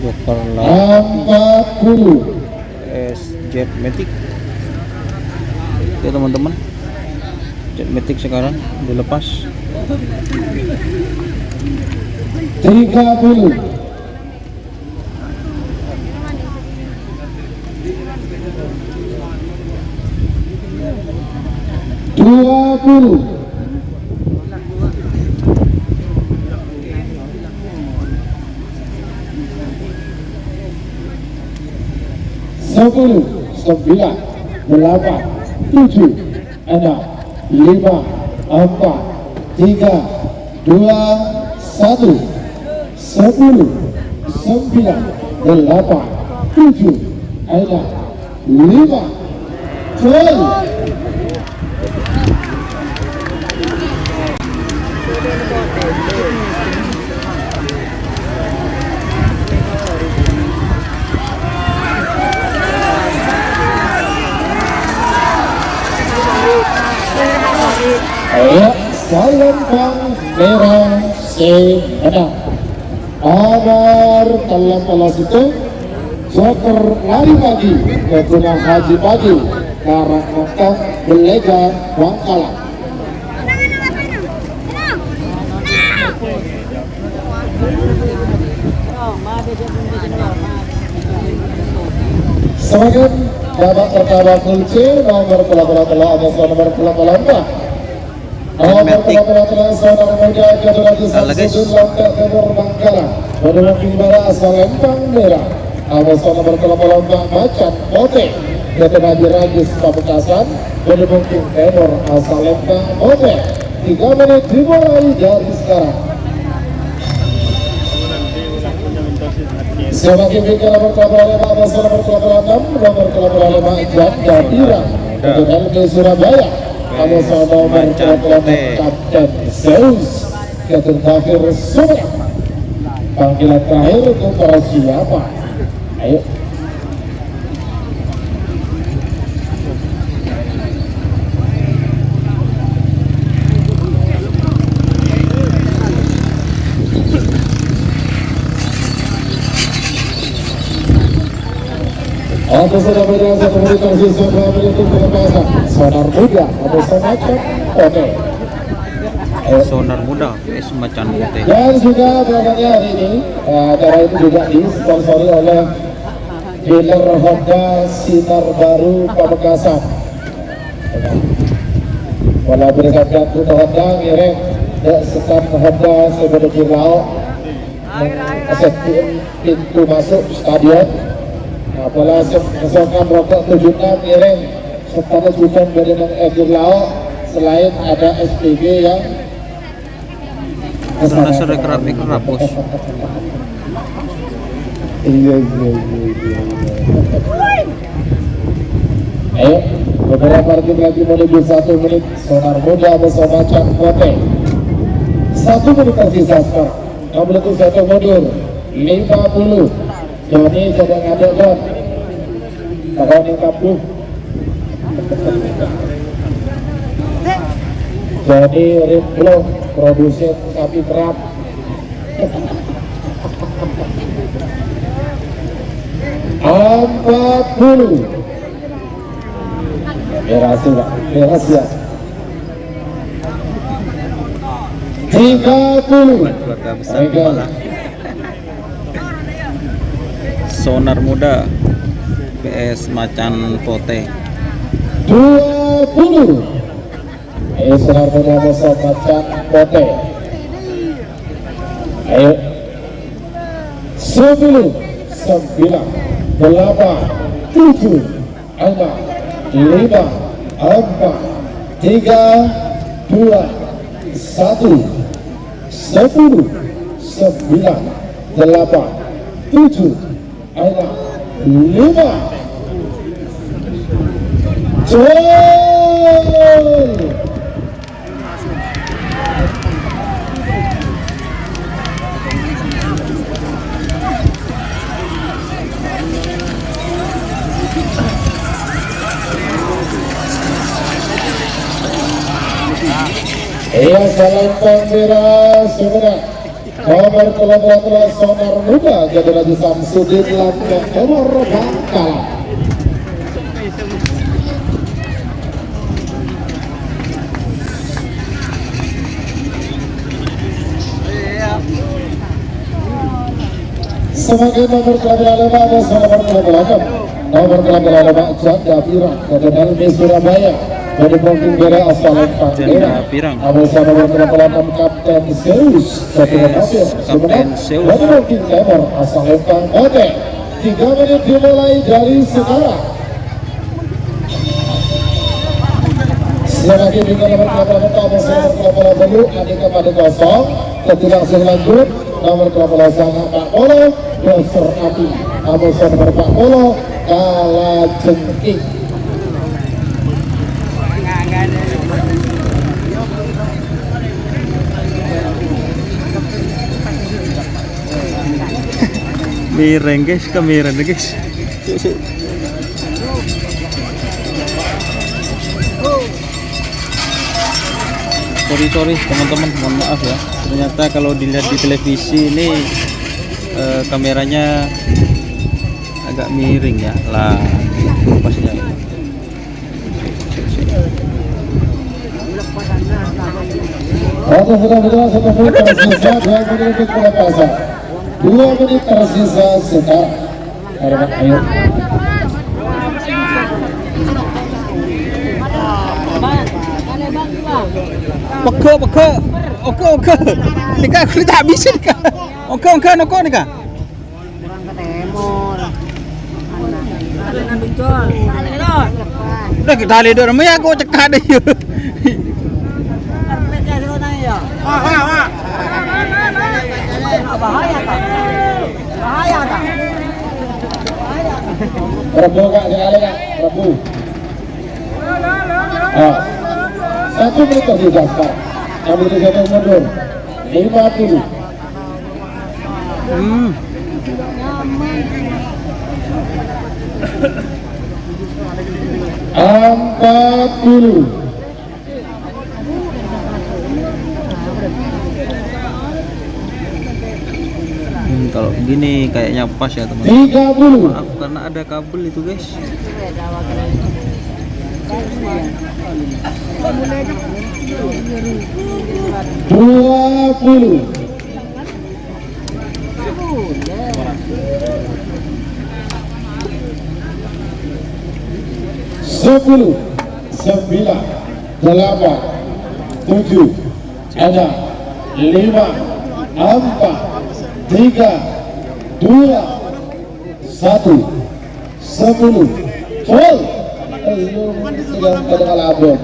Joker lari 40. Jet Matic. Oke teman-teman, Jet Matic sekarang dilepas. 30. 20. 10, 9, 8, 7, 6, 5, 4, 3, 2, 1, 10, 9, 8, 7, 6, 5, 12. Ayo, Salempang Merah C6 Amar dalam kelas itu Joker lari pagi Ketuna Haji Pagi Karangkang Belega Bangkalan. Semakin babak pertama kunci nomor telah atas nomor telah nomor telah saudara muda Generasi Samsudin Langkah Timur Bangkalan Menuju Bara asal Lempang Merah atas nomor telah Macan Pote Ketua Diragis Pamekasan Menuju Timur asal Lempang Pote 3 menit dimulai dari sekarang. Semakin pikir nomor telah atas nomor telah 6 nomor telah Janda Irang LB Surabaya atas nomor telah Kapten Zeus Kapten Kafir Sumer. Panggilan terakhir untuk para siapa? Ayo. Atau sudah berjasa memberikan siswa untuk pelepasan Sonar Muda atau semacam oke. Sonar Muda semacam putih. Dan juga belakangnya hari ini acara itu juga disponsori oleh dealer Honda Sinar Baru Pamekasan. Walau berikan kartu Honda ngirim sekat Honda sebagai Kirlau mengasetkan pintu masuk stadion. Apalah kesokan rokok 76 ngirim sekat hujan badan Kirlau. Selain ada SPG yang Karena sering kerapik kerapus. Iya. Ayo, beberapa parkir lagi menuju 1 menit. Sonar Muda bersama Cak Kote 1 menit tersisa sekarang. Kamu itu 1 mundur 50. Joni sedang ada John Takau yang kapuh Joni Riplo produsen sapi terap 40. Beras ya 30. Keluarga besar gimana? Sonar Muda PS Macan Pote 20. Ayo Sonar Muda bersama Macan Pote. Ayo 10, 9, 8, 7, 6, 5, 4, 3, 2, 1, 10, 9, 8, 7, 5. Iya, Salempang Merah Sumeneb nomor telah Sonar Muda Generasi Samsudin Langkah Timur Bangkalan. Semakin nomor telah ada nomor telah Janda Pirang Generasi Surabaya dari Pongking Bera asal Lempang Merah. Atas nomor telah Kapten Zeus Kapten Zeus dari Pongking Timur asal Lempang Oke. 3 menit dimulai dari sekarang. Selagi di nomor 88 bola belu Andika pada kosong. Ketidak selanjut nomor 88 sangat Pak Polo Doser Api. Abosor nomor Pak Polo Kala Jengking. Miring guys, kamera nih guys. Sorry teman-teman, mohon maaf ya. Ternyata kalau dilihat di televisi ini kameranya agak miring ya. Lah, pasnya. Waktu sudah berjalan 1 menit tersisa 2 menit untuk pelepasan. 2 menit tersisa sekarang. Ayo. Oke. Nika aku tak habisin kah? Oke nika. Udah kita lihat orang ya aku cekak deh. Rebu kak, sekali kak, rebu. 1 menit tersisa sekarang. Ambil kesehatan mundur 50. Empat puluh. Kalau gini kayaknya pas ya teman. 30. Maaf karena ada kabel itu guys. 20. 10, 9, 8, 7, 6, 5, 4, 3, 2, 1, 10. Full. Yang kalah abon.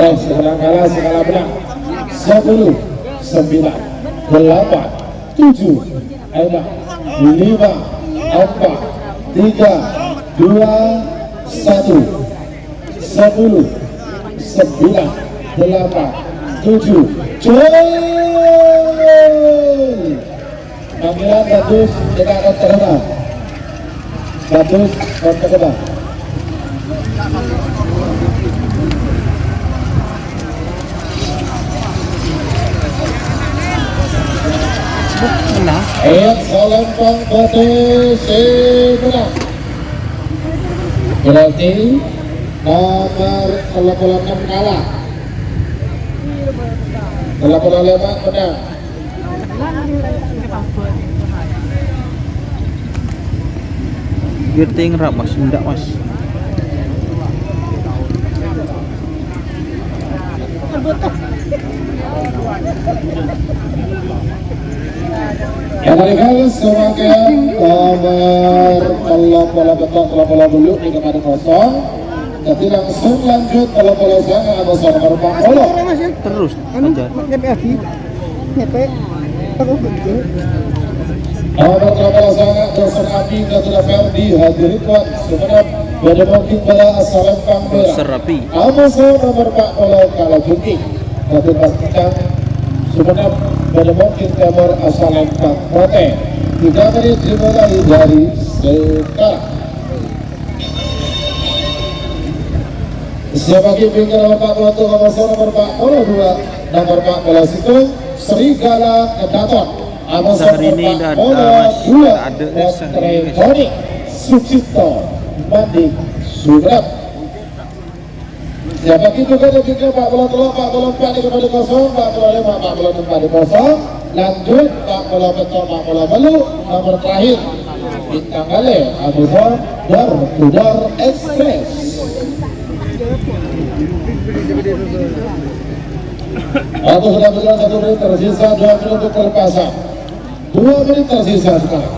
Sekarang kalah skala menang. 10, 9, 8, 7, 6, 5, 4, 3, 2, 1, 10, 9, 8, 7. Panggilan Bagus tidak akan terkenal. Bagus terkenal. Menang. Selempang batu menang. Berarti nomor 86 kalah. 85 menang. Gerti ngerap mas, enggak mas. Kembalikan sebagai nomor bola bulu di kepada kosong. Jadi langsung lanjut bola sangat atau nomor 40. Terus Anu, aja. nyampe lagi. Nyampe. Aku gede. Nomor bola sangat Dosen Api Datura Ferdi hadiri kuat sebenarnya pada mungkin pada Selempang merah. Serapi. Abosor nomor 40 Kala Jengking. Datur pastikan sebenarnya pada mungkin nomor Selempang Prote. 3 menit dimulai dari sekarang. Sebagai pinggir nomor 41 Abosor nomor 42 nomor 40 itu Serigala Kedaton. Abosor Sehari ini nomor ada 42 ada sehari ini. Tony Sucipto Mandi Surat. Siapa itu kan juga 43, 44 di kepada kosong, 45, 46 di kosong. Lanjut 40 betul 40 belu nomor terakhir bintang kali Abosor Dar Express. Waktu sudah berjalan 1 menit tersisa 2 menit untuk pelepasan. 2 menit tersisa sekarang.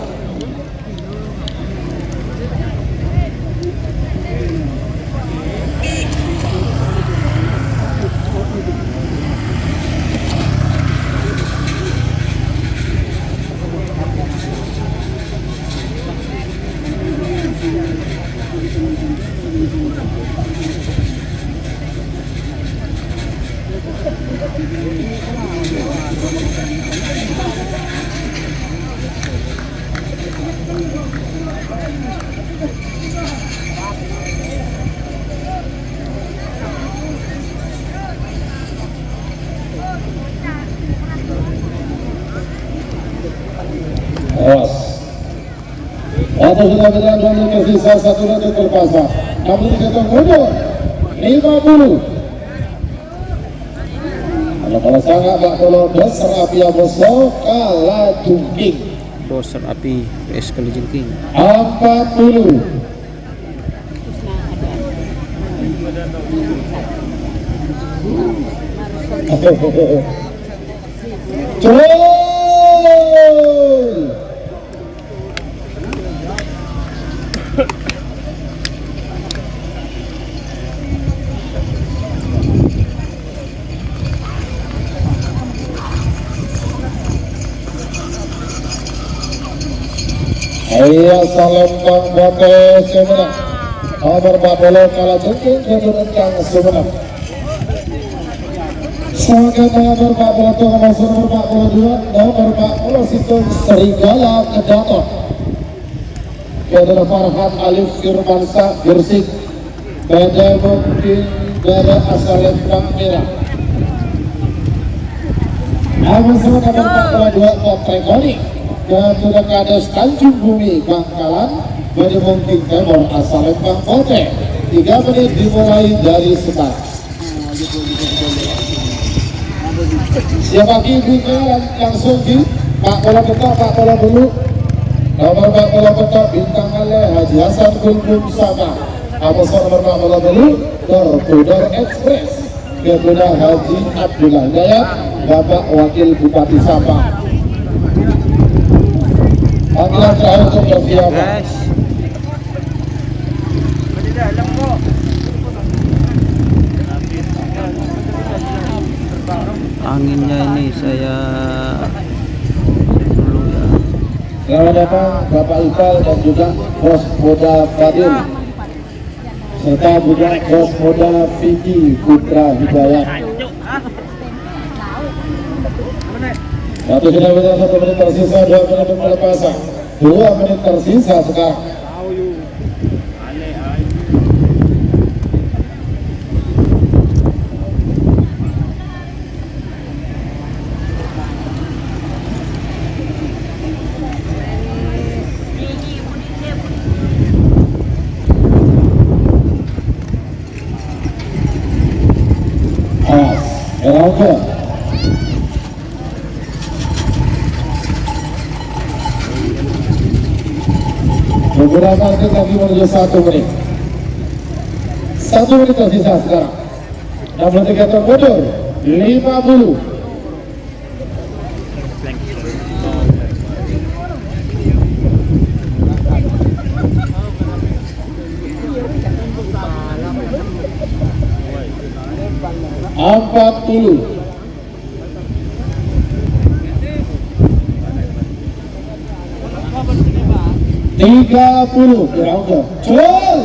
Awas. Atau sudah berjalan dua ke sisa 1 detik terpasang. Namun dihitung mundur 50. Kalau sangat Pak Polo Doser Api Aboso kalah jungking Doser Api PS Kalajengking 40. Cul. Iya salam Bang Bote Sumenep. Nomor 40 kalah jengking keturunkan Sumenep. Sebagai nomor 40 nomor 42 nomor 40 Situng Serigala Kedaton. Kedua Farhat Alif Firmansa Gersik. Pada mungkin dari asal Lembang Merah. Nomor 42 Potrekoni. Kedua Kades Tanjung Bumi Bangkalan. Pada mungkin Timur asal Lembang Bote. 3 menit dimulai dari start. Siapa ibunya langsung di Pak Bola Betok, Pak Bola dulu. Nomor Pak Bola Betok bintang Ale Haji Hasan Gulbum Sabah. Amasor nomor Pak Bola dulu Door Express. Kedua Haji Abdullah Hidayat, Bapak Wakil Bupati Sabah. Panggilan terakhir untuk persiapan. guys. Anginnya ini saya dulu ya. Selamat datang Bapak Iqbal dan juga Bos Moda Fadil serta juga Bos Moda Vicky Putra Hidayat. Waktu sudah berjalan 1 menit tersisa, 2 menit pelepasan, 2 menit tersisa sekarang. Oke. Beberapa detik lagi menuju 1 menit. 1 menit tersisa sekarang. 63 termundur 50. Empat puluh. Tiga puluh. Jual.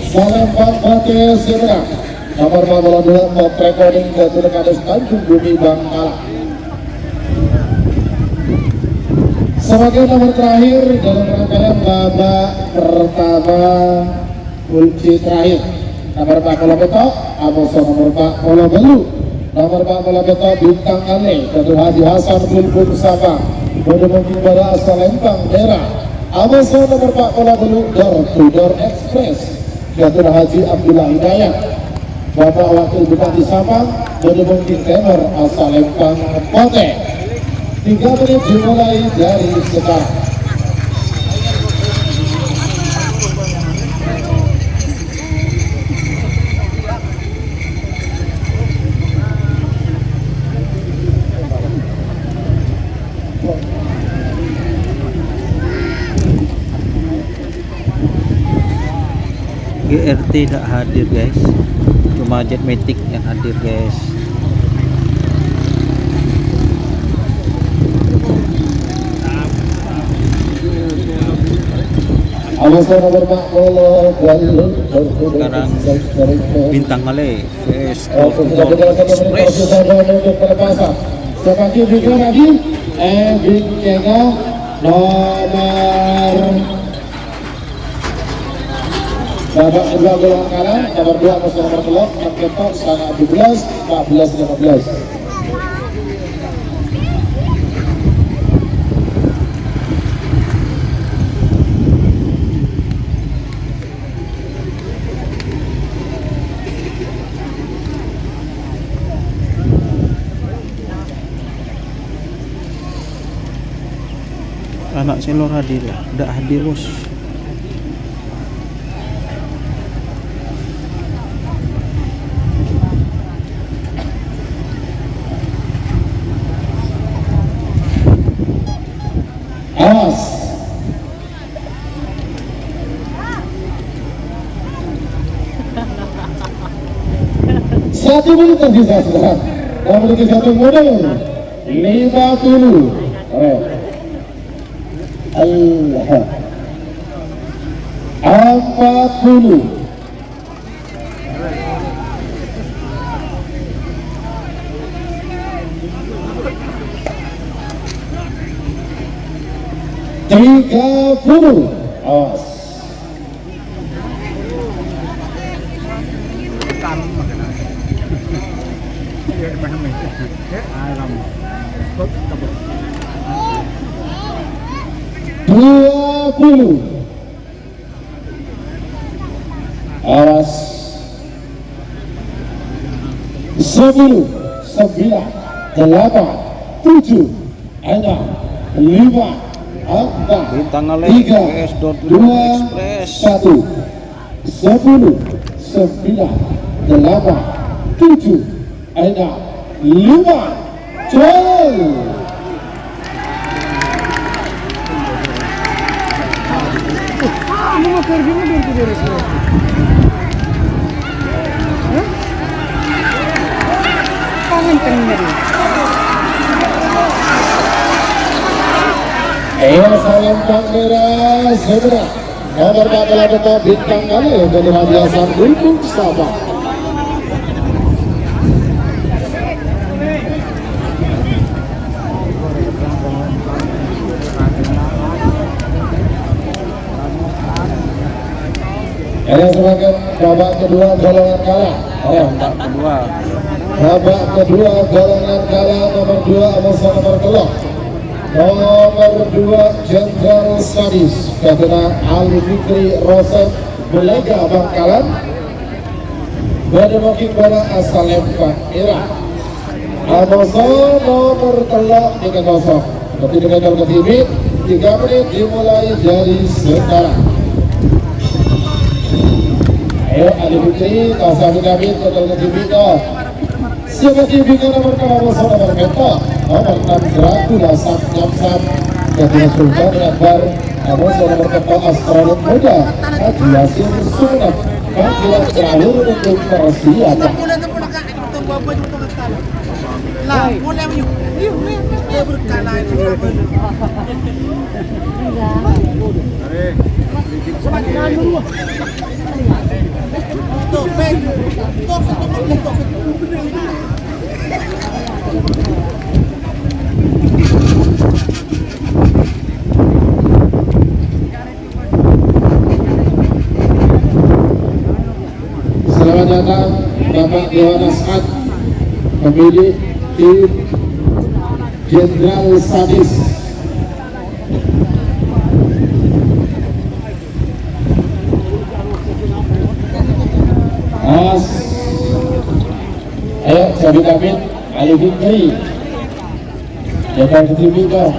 Salam Pak Bote Sumenep. Nomor 42 Top Recording Kedua Kades Tanjung Bumi Bangkalan. Sebagai nomor terakhir dalam rangkaian babak pertama kunci terakhir, nomor 40 Betok Amoso, nomor 40 Belu, nomor 40 Betok Bintang Ale, Kedua Haji Hasan Gulbum Sabah, Bodoh Mungkin Bara asal Lembang Merah. Amoso nomor 40 Belu Door Express. Kedua Haji Abdullah Hidayat, Bapak Wakil Bupati Sabang, Bodoh Mungkin Timur asal Lembang Bote. 3 menit dimulai dari sekarang. GRT tidak hadir guys, sama Jet Matic yang hadir guys. Sekarang Bintang Malay vs Express. Seperti video lagi, Bing Kenga nomor babak kedua golongan kalah, nomor 2 atas nomor telok, Ketok sangat 12, 14, 15. Anak Selor hadir, tidak hadir bos. Awas. Satu menit tersisa sudah. Memiliki satu model 50. Allah 40. Tiga puluh. Awas. Dua puluh. Awas. 10, 9, 8, 7, 6, 5, 4, Bintang Malay 3, vs 2, Express. 1. 10, 9, 8, 7, 6, 5, jual. Ano mo pergi mo din ko beres. Pangan kanina rin. Salam Merah Zebra nomor 48 Bintang Malay dari Radiasan Rukun Sabah. Ini sebagai babak kedua golongan kalah. Babak kedua. Babak kedua golongan kalah nomor 2 Amusa nomor telok. Nomor 2 Jenderal Sadis Kadena Ali Fikri Roset Belega Bangkalan Bademokin pada asal Lempang Iraq. Amusa nomor telok 3-0. Ketika gagal ke TV 3 menit dimulai dari sekarang. Ayo Ali Fikri, Tasawuf David, total ke TV sebagai bingkai nomor Amusa nomor ketok nomor 6 Dracula Sam Ketua Sultan Akbar Amusa nomor ketok Astronom Muda Haji Yasin Sunat panggilan terakhir untuk persiapan. Lah, boleh yuk. Yuk, berkala ini. Tuh, Ben. Tuh. Selamat datang Bapak Dewan As'ad, pemilik tim Jenderal Sadis. Ayo Jabi David, Ali Fikri, Jabar Ketimika.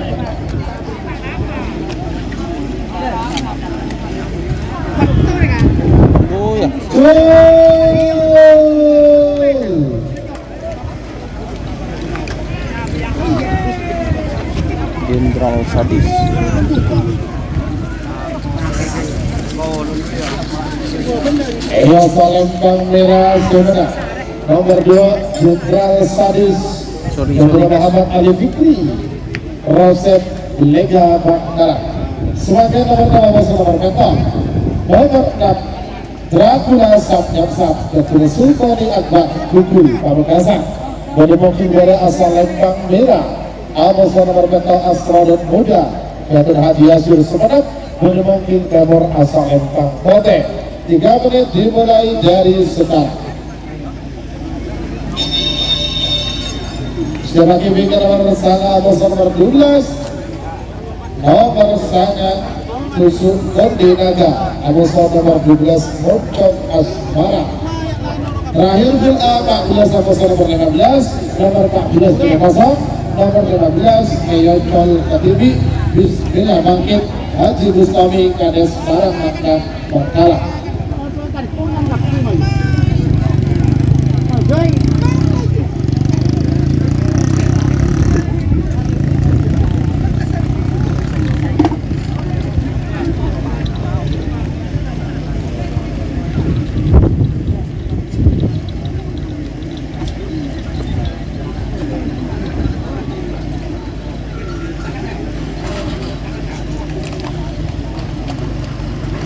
Oh ya. Jenderal Sadis. asal Lempang Merah Sumena. Nomor 2 Jenderal Sadis Sorry. Muhammad Ali Fikri Rosep Lega Bangkala. Sebagai nomor 2 nomor mental nomor 6 Dracula Sabnyap Sab Ketua Sultani Akbar Kukul Pamekasan. Mungkin dari asal Lempang Merah Amos nomor mental astronot muda Gatot Hadi Yasir Semenap. Mungkin Timur asal Lempang Pote. 3 menit dimulai dari sekarang. Sudah bagi bingkai nomor sana atau nomor 12 nomor sana Tusuk Kondinaga atau nomor 12 Mocok Asmara. Terakhir fil A 14 atau nomor 15 nomor 14 di kosong nomor 15 Ayotol Katibi Bismillah Bangkit Haji Bustami Kades Barang Makna Bangkala.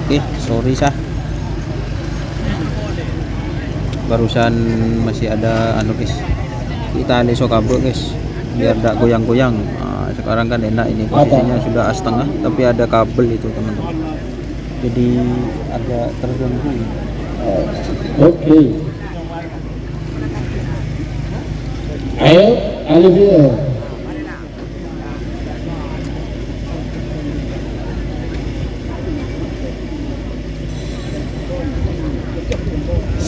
Oke, sorry sah. Barusan masih ada anu guys. Kita iso kabel guys. Biar tidak goyang-goyang. Nah, sekarang kan enak ini posisinya sudah setengah tapi ada kabel itu teman-teman. Jadi agak terganggu. Oke. Ayo, Alivia.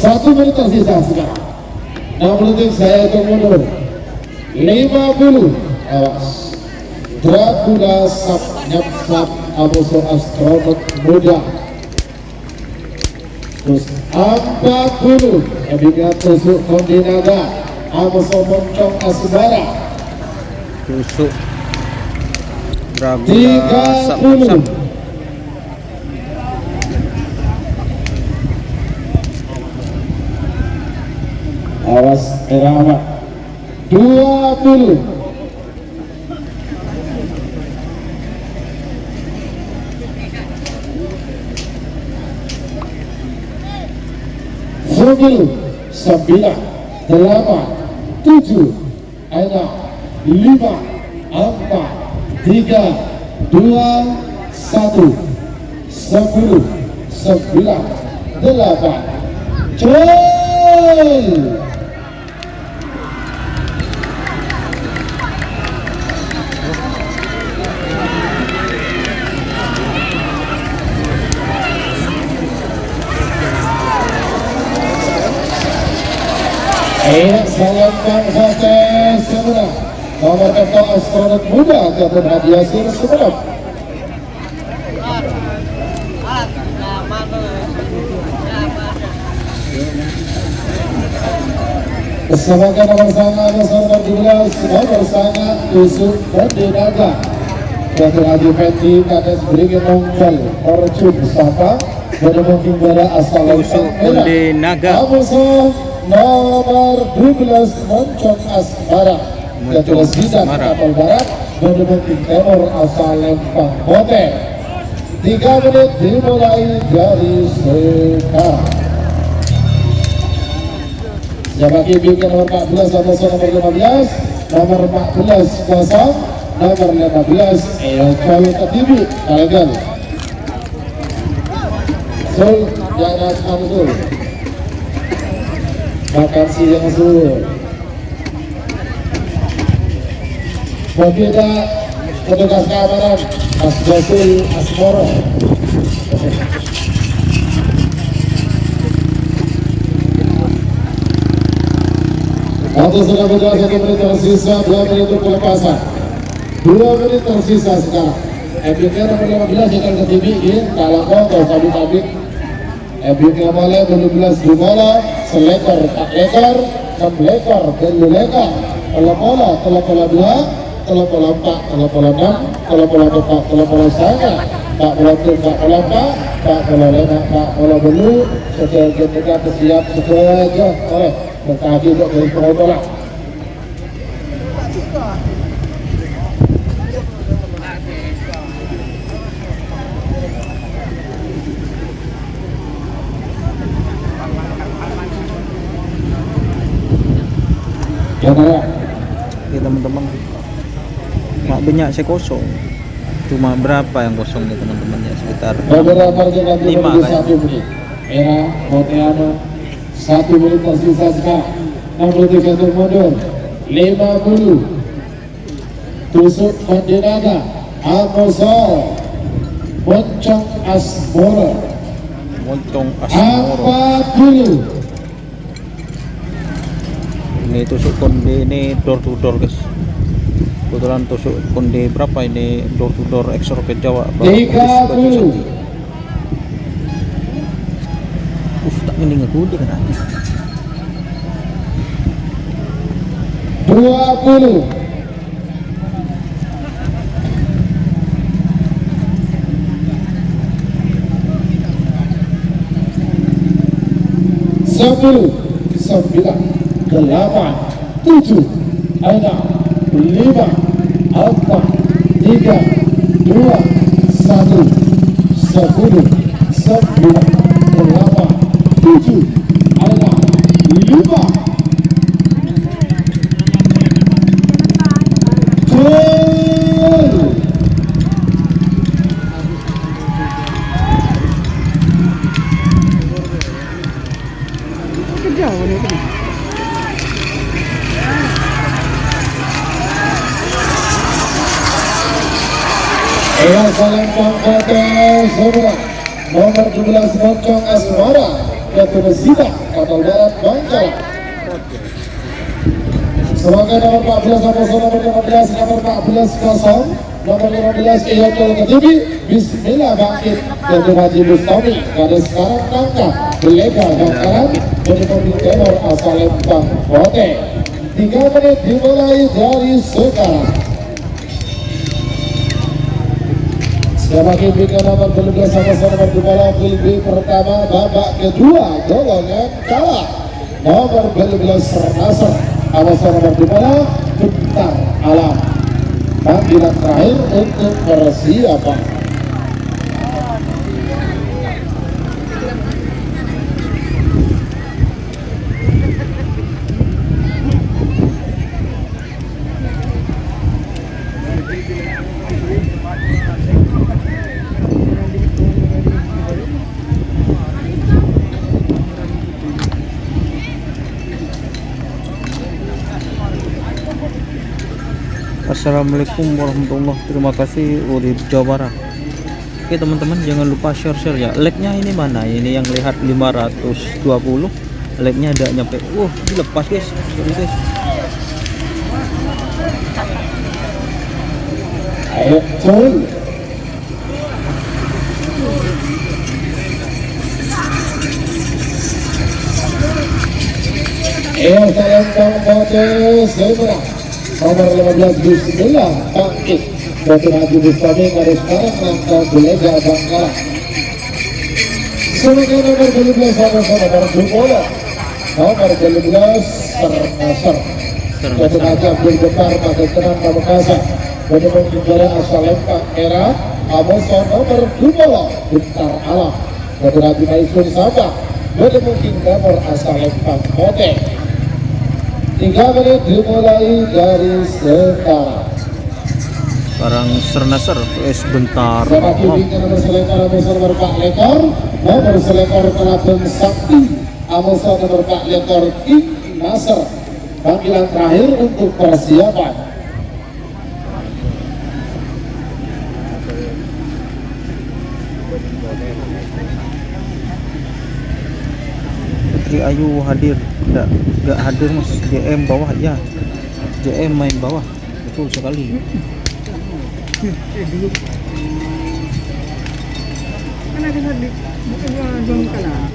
Satu menit tersisa sekarang. 60 detik saya hitung mundur. 50. Awas. Dracula Sabnyap Sab Abuso astronot muda. Terus 40. Ebika Tusuk Kondinaga Abuso Moncong Asmara. Tusuk Dracula 30. Awas Erama 20. Sepuluh, 9, 8, 7, 6, 5, 4, 3, 2, 1, 10, 9, 8, Joy! Selempang Hotel Semenap nomor kapal astronot muda Gatot Hadi Yasir Semenap. Kesempatan nomor sana nomor 12 nomor sana Tusuk Kondinaga Gatot Hadi Fendi Kades Brigjen Nongkel Orchun Sapa mungkin pada asal Tusuk Kondinaga. Nomor 12 Moncong Asmara Gatot Sidang Kapal Barat mungkin Timur asal Lempang Pote. 3 menit dimulai dari sekarang. Jabaki bingkai nomor 14 atau nomor 15 nomor 14 kosong nomor 15 Ayotol Katibi Kalegal. Sul jangan anggur makan siang sul. Berbeda petugas keamanan Mas Josul Asmoro. Waktu sudah berjalan 1 menit tersisa, 2 menit untuk pelepasan. 2 menit tersisa sekarang. FBK nomor 15 akan ketinggiin kalau kau sabit-sabit. FBK mulai 12 dimana selekor 4 lekor 6 lekor 7 lekor pola-pola 2 pola 4 pola 6 pola 4 pola 5 Pak Pelatih, Pak Pelampak, Pak Pelolena, Pak Pelobelu, sesuai dengan siap sesuai aja oleh berkaki untuk dari pengotoran. Ya, Oke teman-teman, mak banyak saya kosong, cuma berapa yang kosong nih teman-teman ya, sekitar beberapa jam 5 menuju kan. 1 menit. Era Moteano 1 menit tersisa sekarang. 63 untuk mundur. 50. Tusuk Mandinaga. Amosol. Moncong Asmoro. Moncong Asmoro. 40. Ini tusuk konde, ini door to door guys. Kebetulan tusuk konde berapa ini, door to door eksor ke Jawa. 30. Tak ini ngegudi kan. 20. 10, 9, 8, 7, 6, 5, 4, 3, 2, 1, 10, 9, 8, 7, 6, 5, Gol! Kejauhan itu. Selempang kota Semarang nomor 12 Moncong Asmara Ketua Zita Kapal Darat Bangkal. Sebagai nomor 14 nomor 15 nomor 14 kosong nomor 15 Iyakil Ketibi Bismillah Bangkit Ketua Haji Bustami pada sekarang tangkap Belega Bangkalan menemui tenor asal Lempang Kota. 3 menit dimulai dari sekarang. Sebagai bingkai nomor 12 sama-sama nomor 2 Filbi pertama babak kedua golongan kalah nomor 12 Nasr awasan nomor 2 Bintang Alam. Panggilan terakhir untuk persiapan. Assalamualaikum warahmatullahi wabarakatuh. Terima kasih Urip Jawa Barat. Oke teman-teman, jangan lupa share ya. Like-nya ini mana? Ini yang lihat 520. Like-nya ada nyampe. Dilepas guys. Sorry guys. Ayo coy. Selempang kota Semarang nomor 15 Bismillah Bangkit Ketua Haji Bustami pada sekarang langkah Belega Bangkalan. Sebagai nomor 12 sama-sama nomor 2 nomor 12 Nasr Ketua Haji Abdul Bekar pada tenang Pamekasan menemui negara asal Lempang era Amoson nomor 2 Bintang Alam Ketua Haji Maisun Sabah menemui nomor asal Lempang Kota. 3 menit dimulai dari sekarang. Sekarang Sernaser PS bentar. Semakin tinggi nomor selekor nomor Pak Lekor, nomor selekor Kelaten Sakti, Amosa nomor Pak Lekor King Nasr. Panggilan terakhir untuk persiapan. Putri Ayu hadir. Enggak hadir mas. JM bawah ya. JM main bawah. Betul sekali. Kan ada di bukan jual kalah.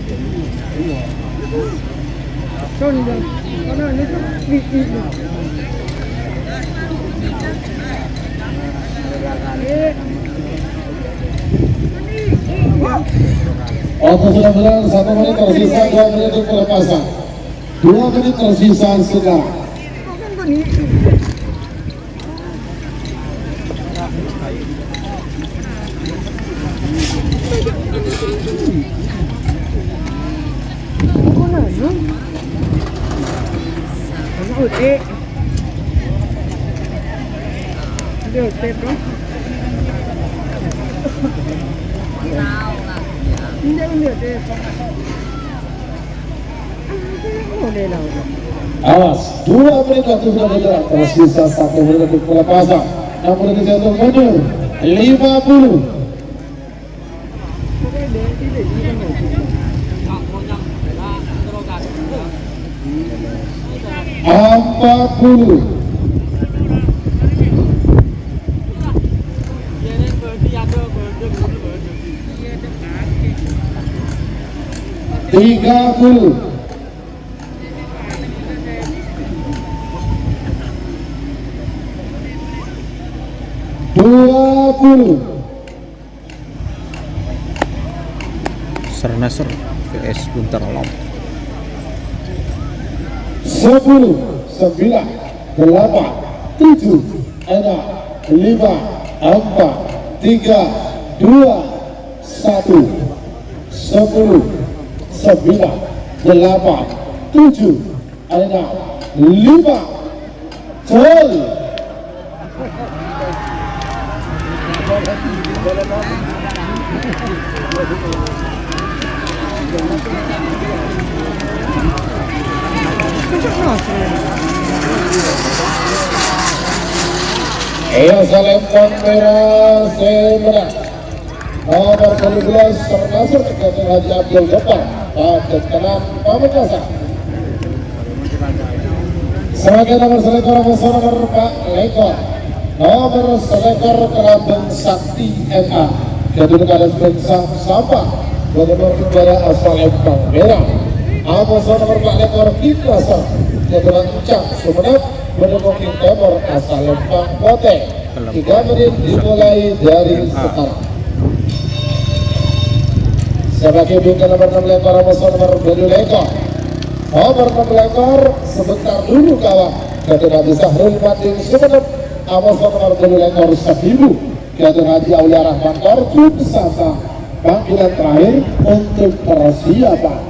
Soalnya karena itu di Waktu sudah berjalan 1 menit tersisa, 2 menit untuk pelepasan. 2 menit tersisa sekarang. Kan kau ni. Kau nak no? Nak utek. Ada utek bro. Hindi utek. Boleh lah. Awas, 2 menit waktu sudah berjalan tersisa 1 menit untuk pelepasan. 6 menit untuk mundur. 50. 40. 30. 20. Nasr PS Buntar Alam. 10, 9, 8, 7, 6, 5, 4, 3, 2, 1. 10, 9, 8, 7, 6, 5. Gol. Selempang merah semenang. Nomor 12 termasuk Kapten Haji Abdul Ghaffar, Kapten Kenan Pamekasan. Sebagai nomor selekor nomor Pak Lekor. Nomor selekor Kelabang Sakti MA. Kedudukan Bensang Sampah. Gubernur Negara asal Lempang Merah. Amoso nomor Pak Lekor Kinasa. Kedudukan Ucap Sumenep. Pendukung Tim Timur asal Lempang Kote. 3 menit dimulai dari sekarang. Sebagai bintang nomor 6 Lekor Amoso nomor 7 Lekor. Nomor 6 Lekor sebentar dulu kawan. Kedudukan Haji Sahrul Madin Sumenep. Amoso nomor 7 Lekor Sahibu. Kedudukan Haji Aulia Rahman Korjun Sasa. Panggilan terakhir untuk persiapan.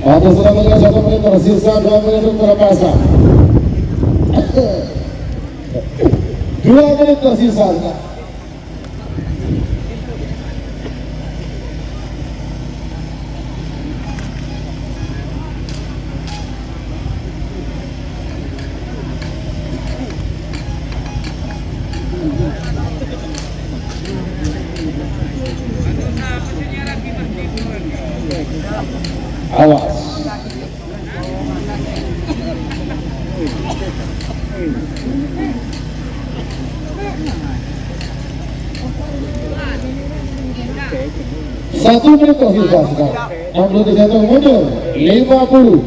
Waktu sudah berjalan 1 menit tersisa, 2 menit untuk pelepasan. 2 menit tersisa. Awas. Satu menit tersisa sekarang. 63 mundur. 50.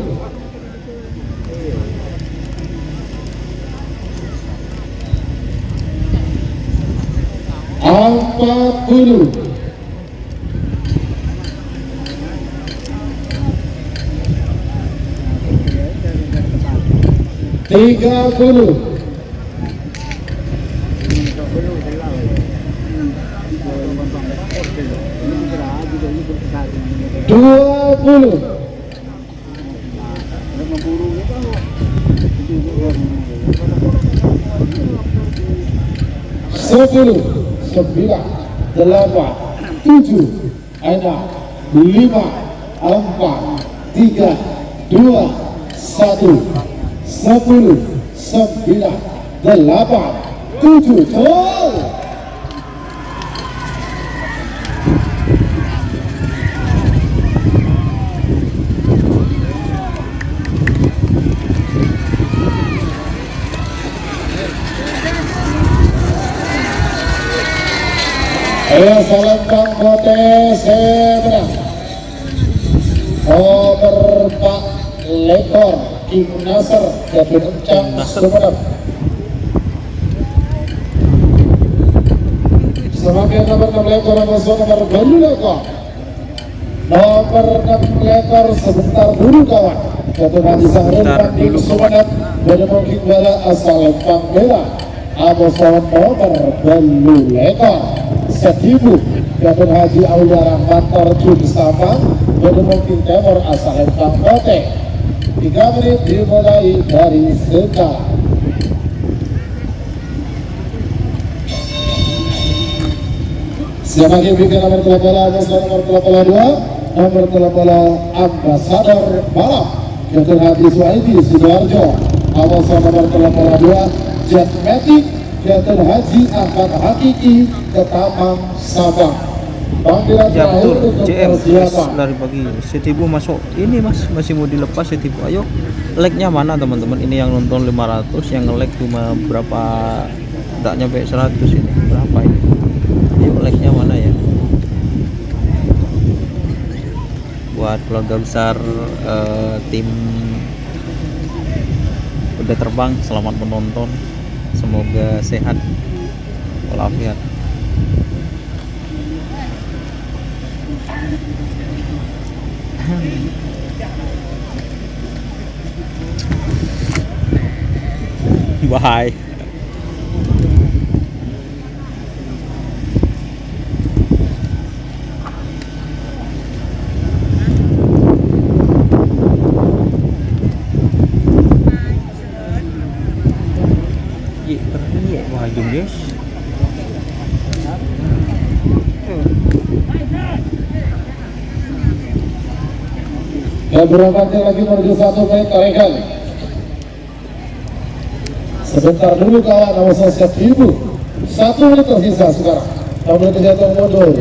40. 30. 20. 10, 9, 8, 7, 6, 5, 4, 3, 2, 1. 10, 9, 8, 7. Gol. Ayo Salembang Bote Sebra nomor 4 Lekor Kim Nasr Jatuh Encang Sumeneb. Sebagai nomor 6 Lekor nomor Balu Lekor nomor 6 Lekor sebentar dulu kawan Jatuh Haji Sahrul Panding Sumeneb dari mungkin bala asal Lempang Merah Abosan nomor Balu Lekor Setibu Jatuh Haji Aulia Rahmat Jun Sabang dari mungkin Timur asal Lempang Bote. 3 menit dimulai dari sekarang. Siapa yang bikin nomor bola nomor bola 2 nomor bola Ambasador Balap Jatuh Hati Suhaidi Sidoarjo Awas nomor bola 2 Jet Matic Jatuh Haji Ahmad Hakiki Ketapang Sabang. Panggilan Ya terakhir betul, untuk JM persiapan. dari pagi Setibu masuk ini mas, masih mau dilepas Setibu. Ayo like-nya mana teman-teman? Ini yang nonton 500, yang nge-like cuma berapa, tidak nyampe 100 ini, berapa ini? Ayo like-nya mana ya? Buat keluarga besar tim udah terbang, selamat menonton, semoga sehat walafiat. Bye. Wah, jom guys. Dan berobatnya lagi menuju 1 menit tarekan. Sebentar dulu kawan, nama saya Setibu. 1 menit tersisa sekarang. Nomor kejatuhan mundur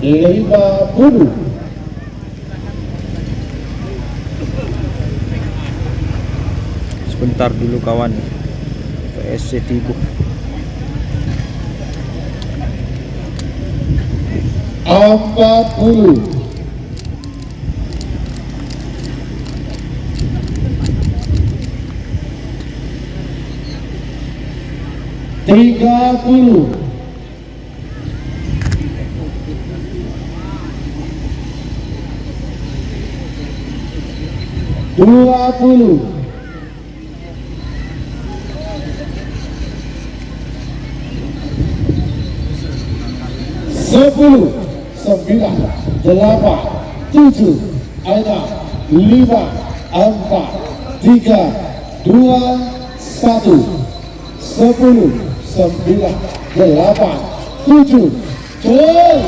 50. Sebentar dulu kawan. PS Setibu. 40. 30. 20. 10. 9. 8. 7. 6. 5. 4. 3. 2. 1. 10, 9, 8, 7, jol.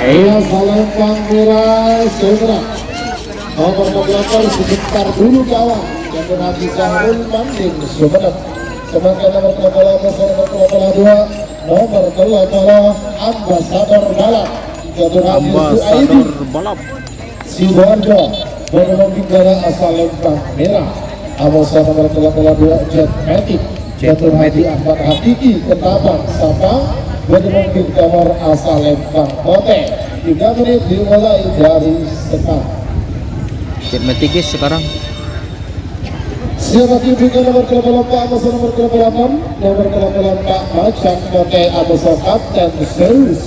Ayo Salembang Merah Sebra nomor 18 sebentar dulu kawan. Jatuh Haji Sahrul Panding Sumeneb. Sebagai nomor bola nomor 2 nomor bola Ambasador Balap Jatuh Haji Suhaidi Balap Sidoarjo dari Manggara asal Lempang Merah. Awas nomor bola 2 Jet Matic Jatuh Haji Ahmad Hakiki Ketapang Sabang dari Manggara asal Lempang Bote. 3 menit dimulai dari sekarang. Jet Matic sekarang. Siapa yang bukan nomor bola 4 atau nomor bola 6 nomor bola 4 Macan Bote Abosan Kapten Zeus.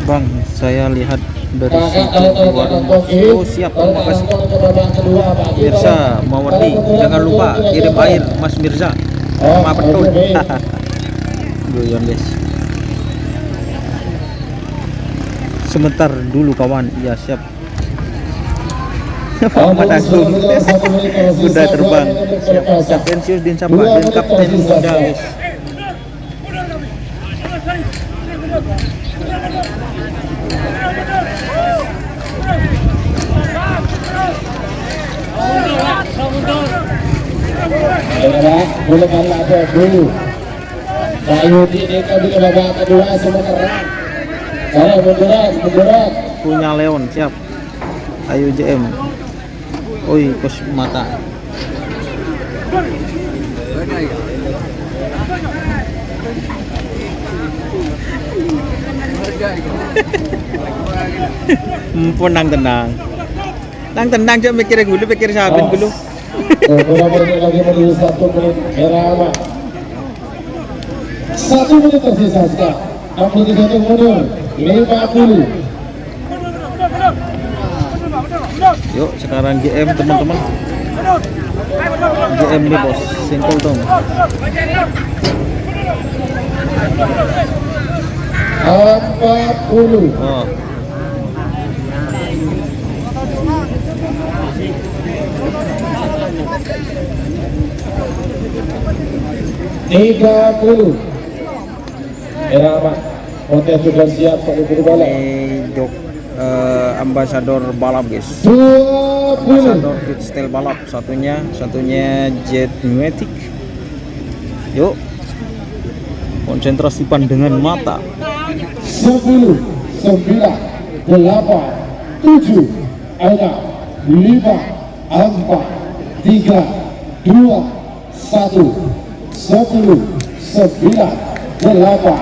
Bang, saya lihat dari situ oh siap, terima kasih Mirza Mawardi. Jangan lupa kirim air Mas Mirza sama betul. Guyon guys. Sebentar dulu kawan. Iya siap. Muhammad Agung sudah terbang. Siap. Kapten Sius Din Sapa dan Kapten Muda guys. Belum ada dulu. Bayu ini kami ke babak kedua semua terang. Saya munduran. Punya Leon siap. Ayo JM. Oi, kos mata. Nang tenang. Nang tenang coba pikir sabin dulu. Beberapa menit lagi menuju 1 menit merah. 1 menit tersisa sekarang. 61 mundur. 50. Yuk sekarang GM teman-teman. GM nih bos, simpel dong. 40. Oh. Tiga puluh. Merah. Hotel sudah siap untuk bola. Ini jok ambasador balap guys. 20. Ambasador freestyle balap satunya Jet Pneumatic. Yuk. Konsentrasi pandangan mata. 10, 9, 8, 7, 6, 5, 4, 3, 2, 1. 10, 9, 8,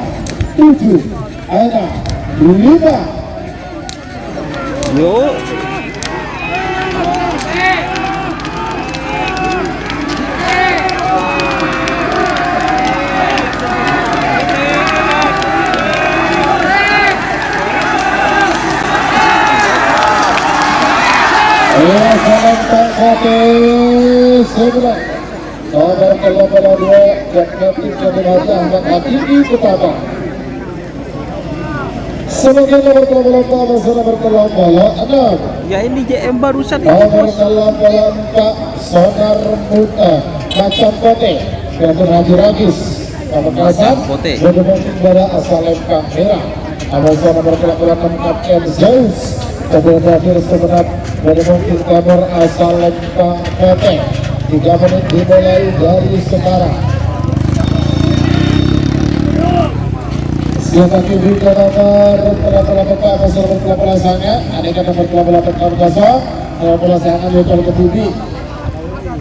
7, 6, 5. Yuk. Salam tangkap sebelah. Nomor ke-82 Jakmati Jakarta angkat tinggi pertama. Sebagai nomor ke-84 bersama nomor ke-86. Ya ini JM barusan itu Nomor bos. ke-84 Sonar Muta Macan Pote Gator Haji Ragis. Nomor ke-8 Pote. Berdemokrasi pada asal lempang merah. Abang nomor ke-86 Kapten Zeus. Kemudian terakhir sebenarnya berdemokrasi nomor asal lempang Pote. 3 menit dimulai dari sekarang. Siapa kiri ke nomor 88 masuk nomor pelaksana, aneka nomor 88 kosong, nomor pelaksana level ketiga.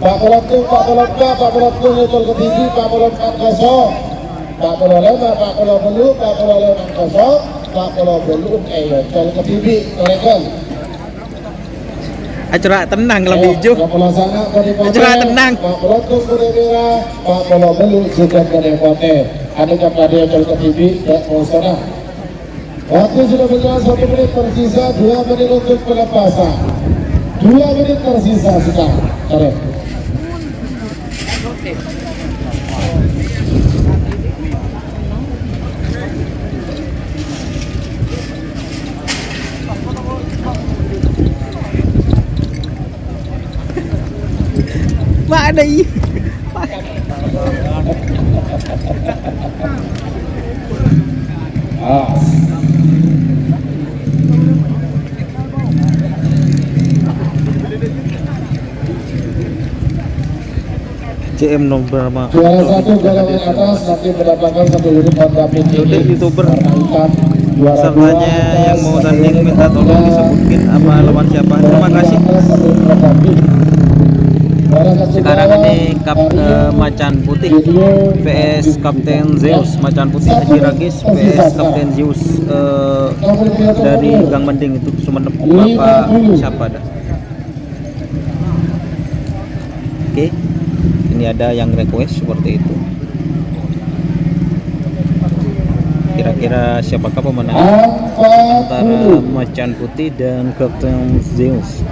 40 level ketiga, 44 kosong, 45, 40 kosong, 40 level ketiga, mereka. Acara tenang lebih hijau. Acara tenang. 40 merah, 40 sudah kerepote. Ada kabarnya kalau ke TV dan Mosona. Waktu sudah berjalan 1 menit tersisa, 2 menit untuk pelepasan. 2 menit tersisa sekarang. Keren. Mak ada ini. CM nomor berapa? Juara 1 golongan atas nanti mendapatkan 1 unit Honda PCX. Udah YouTuber. Juara Pesertanya yang mau tanding minta tolong disebutin apa lawan siapa. Terima kasih. Sekarang ini Macan Putih vs Kapten Zeus. Macan Putih Haji Ragis vs Kapten Zeus dari Gang Mending itu Sumenep. Bapak siapa dah? Oke, ini ada yang request seperti itu. Kira-kira siapakah pemenang antara Macan Putih dan Kapten Zeus?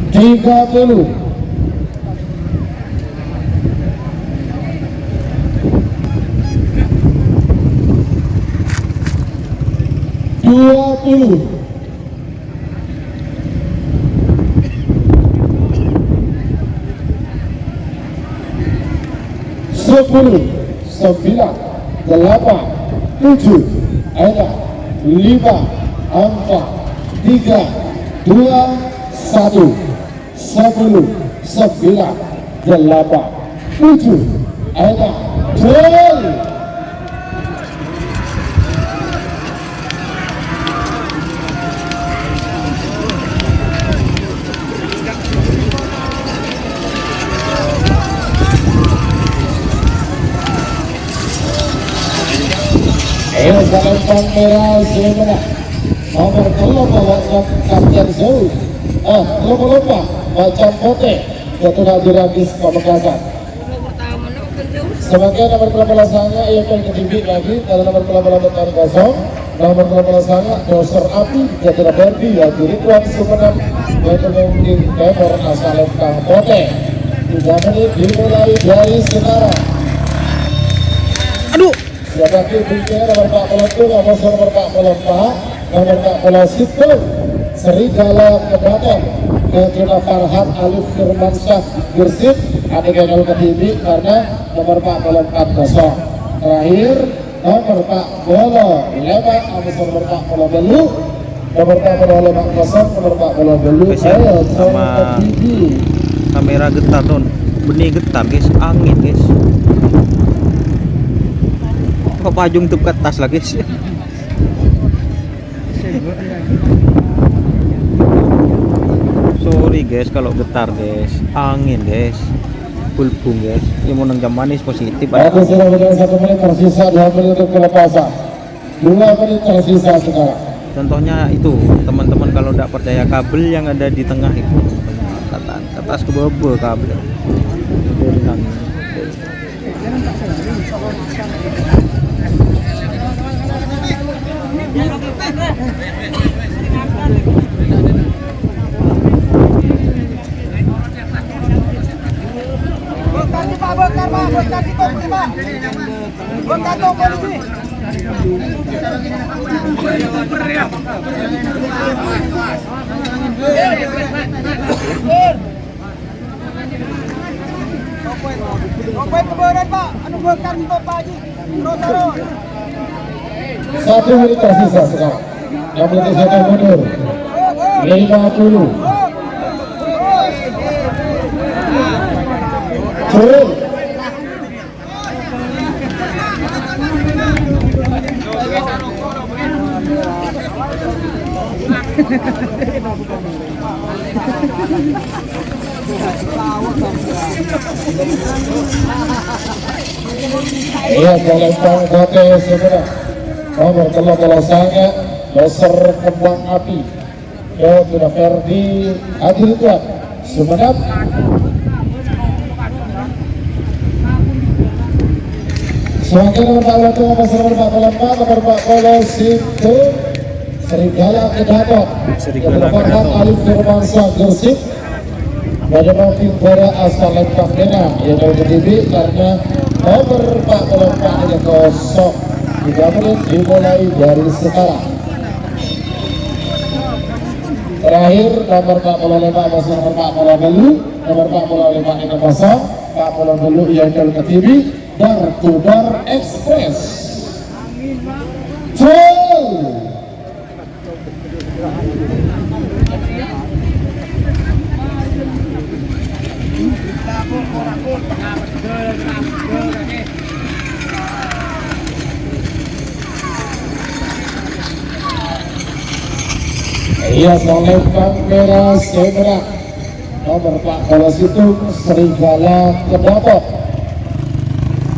Tiga puluh. Dua puluh. 10, 9, 8, 7, ada 5, 4, 3, 2, 1, 10, 9, 8, 7, ada gol. Salempang merah Selemena nomor 13 Kapten Zeus lomba macam pote Ketua Diragis Pamekasan. Sebagai nomor 13 hanya ia akan ketimbi lagi dari nomor 13 tahun kosong nomor 13 hanya Doser Api Ketua Berdi ya Rituan Sumenep yaitu mungkin Temor Salempang pote 3 menit dimulai dari sekarang. Aduh, Sebagai berikutnya nomor 42 nomor 44 nomor 41 Serigala Kedaton Ketua Farhan Alif Firmansyah Gersik ada gagal ke TV karena nomor 44 kosong. Terakhir nomor 40 Lemak nomor 40 Belu nomor 40 Lemak kosong nomor 40 Belu sama kamera getar tuh, benih getar guys, angin guys. Kok pajung tuh ke atas lagi sih? Sorry guys kalau getar guys, angin guys, pulpung guys. Ini mau nang jam manis positif. Aku sudah menjadi 1 menit tersisa 2 menit untuk kelepasan 2 menit tersisa sekarang. Contohnya itu teman-teman kalau tidak percaya kabel yang ada di tengah itu, ke atas ke bawah kabel. Dari angin. Satu menit tersisa sekarang. Yang menit satu mundur 50 turun. Iya, Salempang Kote Sebenarnya nomor 13 Doser Kembang Api Ketua Ferdi Adiltuan Sumenep. Sebagai nomor 41 nomor 44 nomor 40 Sintu Serigala Kedaton Ketua Alif Firmansyah Gersik pada mobil pada asal Lempang Merah yang berdiri karena nomor 44 ini kosong. 3 menit dimulai dari sekarang. Terakhir nomor 45 masih nomor 40 Belu nomor 45 ini kosong 40 Belu yang ke TV Dar to Dar Express Gol. Iya, Salempang Merah Semerah nomor 14 itu Serigala Kedaton.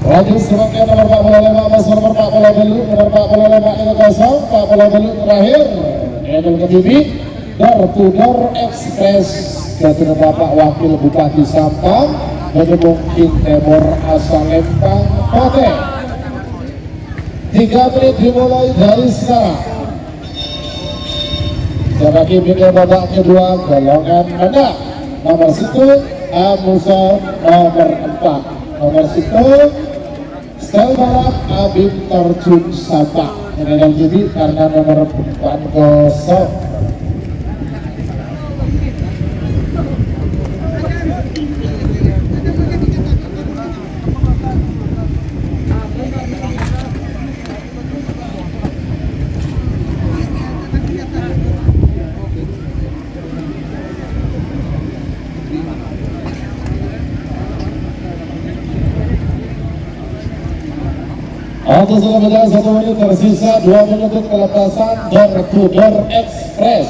Lagi sebagai nomor 45 masih nomor 40 Belu nomor 45 ini kosong 40 Belu terakhir Edel ke TV Dar to Dar Express Ketua Bapak Wakil Bupati Sampang dari mungkin Temor asal Lempang Kote. 3 menit dimulai dari sekarang. Sebagai video babak kedua golongan menang nomor 1 Amusa nomor 4 nomor 1 Stel Barat Abim Terjun Sabak dengan jadi karena nomor 4 kosong. Waktu sudah berjalan 1 menit, tersisa 2 menit kelepasan door to door express.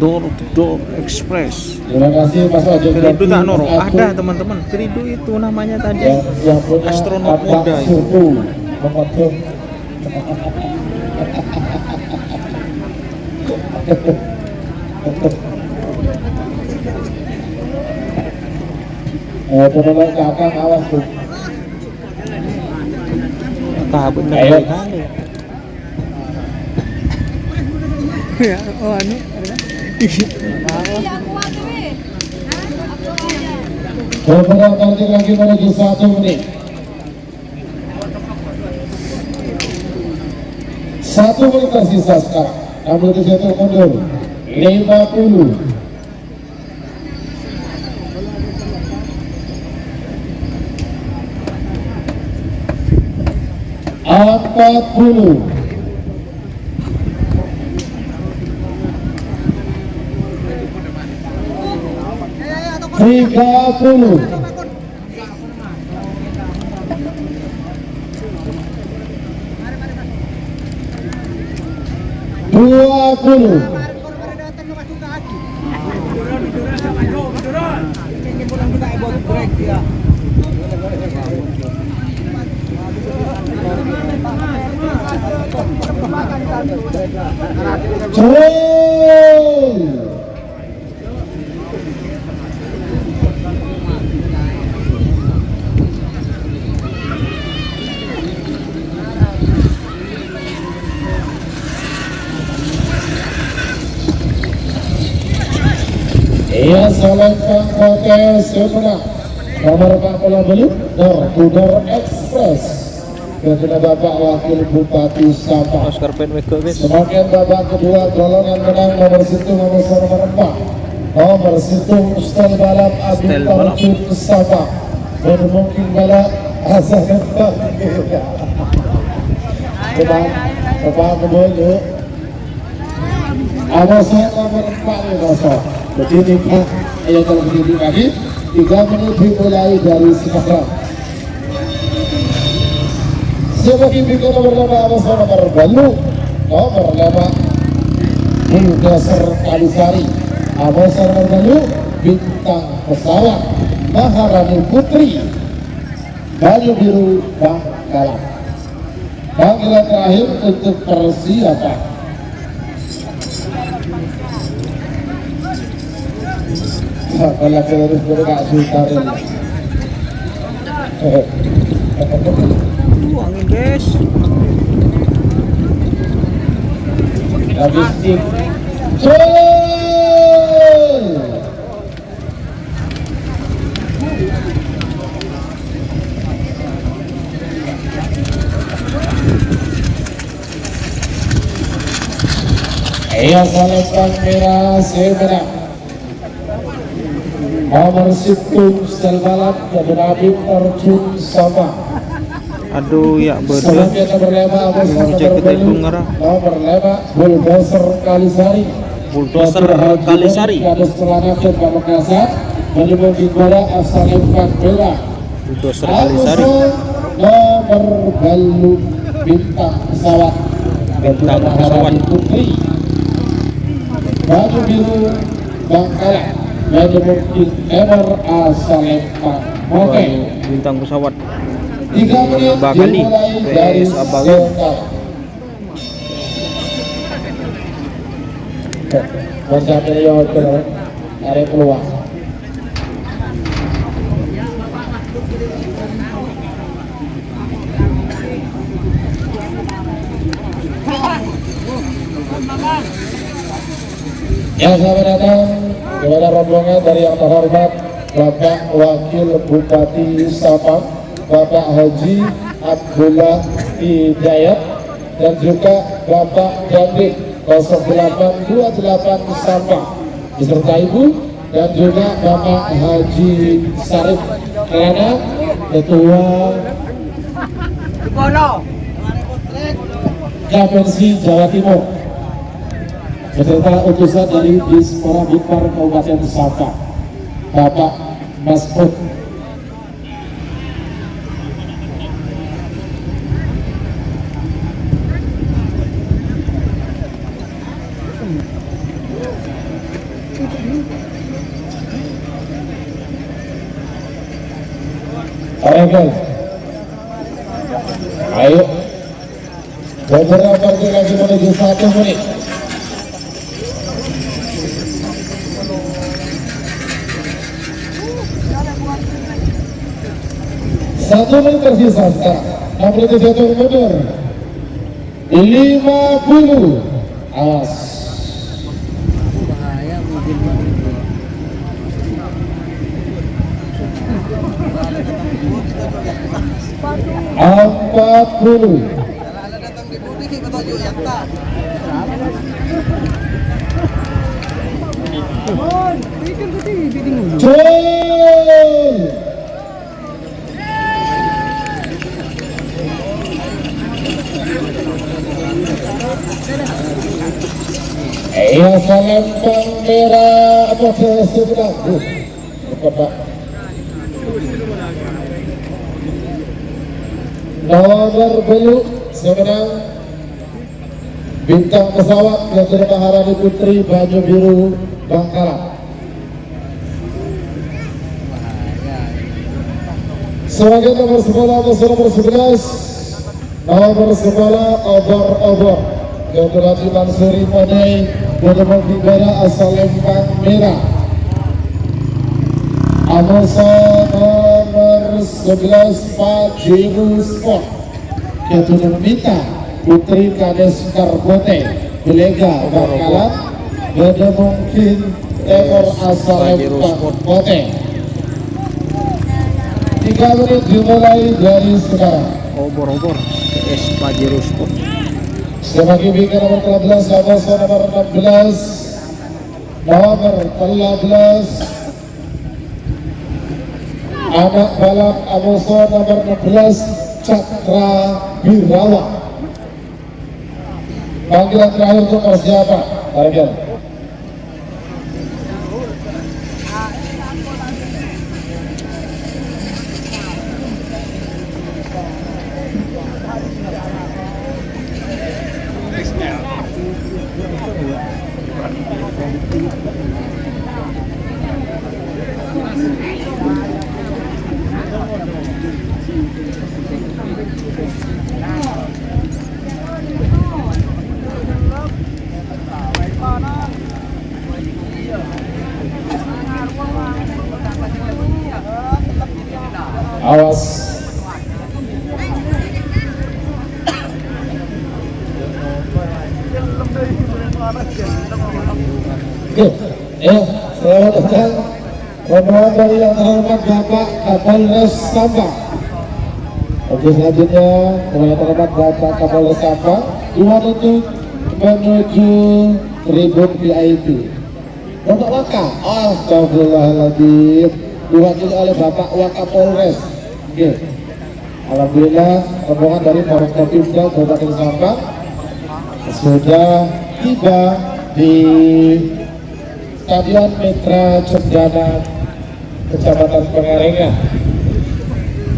Door to door express. Terima kasih Mas Ojek. Keridu tak Noro? Ada teman-teman. Keridu itu namanya tadi. yang punya Astronot anak muda itu. suku mengetuk. Teman-teman kakak awas tuh. Tak benar Ayo. kali. Ya, oh anu. Beberapa kali lagi menuju 1 menit. 1 menit tersisa sekarang. Ambil ke jatuh mundur. 50. 40. 30. 20. 10. Ia Selatan Hotel Semenang nomor 40 door to door express kepada Bapak Wakil Bupati Sabah. Oscar Penweko guys. Semakin babak kedua golongan menang nomor 1 nomor 4 nomor 1 Stel Balap Abu Stel Balap. Tarjun Sabah dan mungkin balap Hasan Bapak kebolu Awasan nomor 4 ini Bapak. Begini Pak, ayo kalau begini lagi 3 menit dimulai dari sekarang. Sebagai pikir nomor 5 Awasan nomor balu nomor 5 Bulldozer Kalisari. Awasan nomor balu bintang pesawat Maharani Putri baju biru Bangkalan. Panggilan terakhir untuk persiapan. Kalau terus bergerak sultan. Angin guys. Habis tik. Ia Selatan Merah Seberang nomor 1 Stel Balap dan Habib Tarjun Sabah. Aduh ya betul. Selanjutnya nomor 5 Abbas Cek nomor kita balu Bungarah. nomor 5 Bulldozer Kalisari. Bulldozer Kalisari. Ada celana ke Pamekasan menyebut di bola asal 4 bola. Bulldozer Kalisari. Nomor balu bintang pesawat Bintang pesawat. Putri baju biru Bangkalan menyebut nomor asal 4. Oke, Bintang pesawat. 3 menit Bakali dimulai dari vs Abagan. sekarang. Bersama Yoter area peluang. Yang selamat datang kepada rombongan dari yang terhormat Bapak Wakil Bupati Sabah Bapak Haji Abdullah Hidayat dan juga Bapak Dandik 0828 Sabah beserta Ibu dan juga Bapak Haji Sarif Kelana Ketua KPRC Jawa Timur beserta utusan dari Dispora Bipar Kabupaten Sabah Bapak Mas Put. Oke, ayo beberapa menit lagi menuju 1 menit. Satu menit tersisa sekarang. 67 mundur. 50. Awas. Bahaya mungkin. 40. datang di budi kita tahu ya tak. Jol. Iya Salembang merah apa sebelah? Lupa. Nomor belu semenang bintang pesawat Garuda Maharani Putri baju biru Bangkalan. Sebagai nomor sekolah atau nomor 11 nomor sekolah obor-obor Garuda Mansuri Modai Garuda Bigara asal Lembang merah. Amosa nomor 11 Pajero Sport Garuda Mita Putri Kades Karbote Belega Bangkalan Garuda mungkin ekor asal Lembang Kote. 3 menit dimulai dari sekarang. Obor-obor PS Pajero Sport. Sebagai bingkai nomor 13 Amosa nomor 16 nomor 13 anak balap Amosa nomor 16 Cakra Birawa. Panggilan terakhir untuk siapa? Target. Awas. Oke, selamat datang rombongan dari yang terhormat Bapak Kapolres Sampang. Oke, selanjutnya yang terhormat Bapak Kapolres Sampang menuju tribun VIP. Bapak Waka, astagfirullahaladzim, diwakili oleh Bapak Wakapolres. Oke, alhamdulillah rombongan dari Forkopimda Kabupaten Sampang sudah tiba di Stadion Mitra Cendana Kecamatan Pengalengan.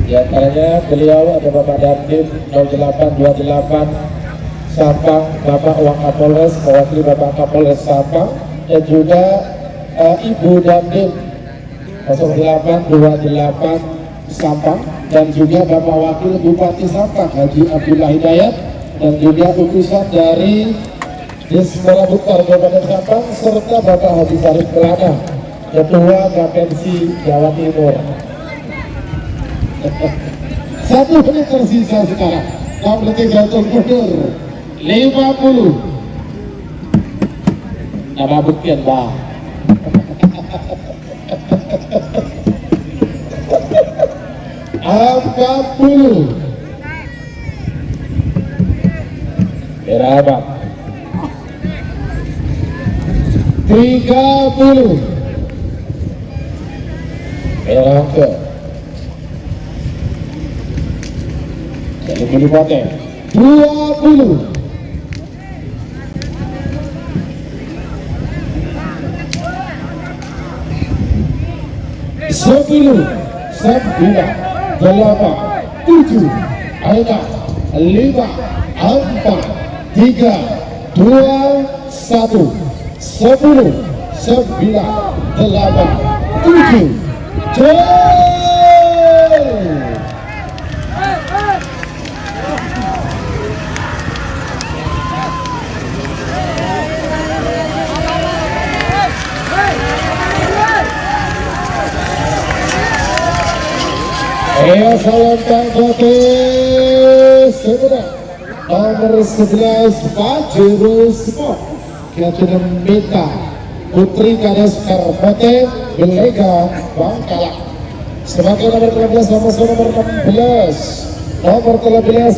Di antaranya beliau ada Bapak Dandim 0828 Sampang, Bapak Wakapolres, mewakili Bapak Kapolres Sampang, dan juga Ibu Dandim 0828 Sampang, dan juga Bapak Wakil Bupati Sampang Haji Abdullah Hidayat, dan juga utusan dari Dispora Bukar Kabupaten Sampang, serta Bapak Haji Sarif Kelana, Ketua Bapemsi Jawa Timur. 1 menit tersisa sekarang. 63 mundur. 50. Nama buktian Bang. Angka 10. Berabat 30. Berangkat jadi Kabupaten 20. Sepuluh, 9, 8, 7, 6, 5, 4, 3, 2, 1. 10, Salantang Kote sebenarnya nomor 11 Pajero Sport Captain Mita Putri Kades Karbote Belega Bangkalan. Sebagai nomor 13 nomor 16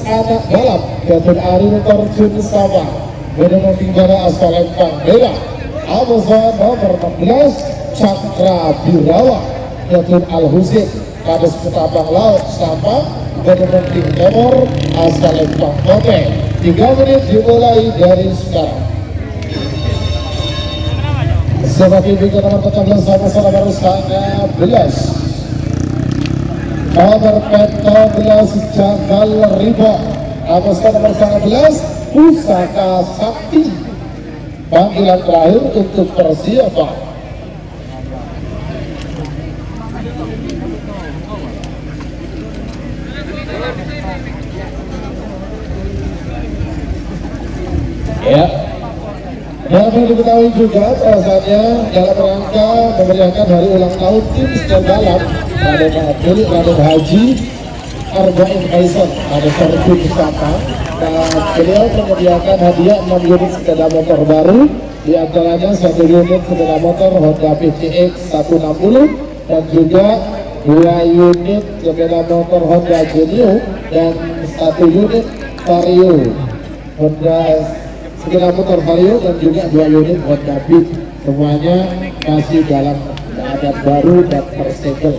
anak balap Captain Arin Torjun Sabah Beda Tinggara asal Lempang Merah Amazon nomor 16 Cakra Birawa Captain Al Husin Kades Ketabang Laut Sabah Beda Timur asal Lempang Kote. 3 menit dimulai dari sekarang. Sebagai bintang nomor 14 sama-sama baru sangat belas. Nomor 14 Jagal Riba. Amaskan nomor 11 Pusaka Sakti. Panggilan terakhir untuk persiapan. Ya, dapat diketahui juga bahwasannya dalam rangka memeriahkan hari ulang tahun tim sedang balap pada Abdul Raden Haji Arba'in Aisyah pada Sorghum Wisata, dan beliau menyediakan hadiah 6 unit sepeda motor baru, diantaranya 1 unit sepeda motor Honda PCX 160 dan juga 2 unit sepeda motor Honda Genio dan 1 unit Vario Honda sepeda motor Vario dan juga 2 unit Honda Beat. Semuanya masih dalam keadaan baru dan tersegel.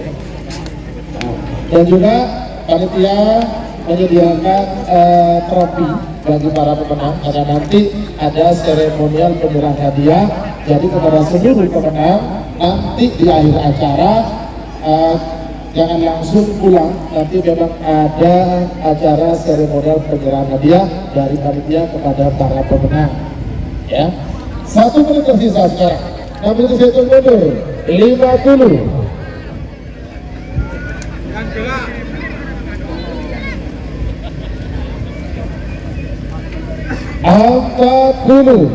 Dan juga panitia menyediakan trofi bagi para pemenang karena nanti ada seremonial penyerahan hadiah. Jadi kepada seluruh pemenang nanti di akhir acara jangan langsung pulang, nanti memang ada acara seremonial penyerahan hadiah dari panitia kepada para pemenang. Ya, 1 menit tersisa sekarang. 6 menit hitung mundur. 50. Angkat dulu.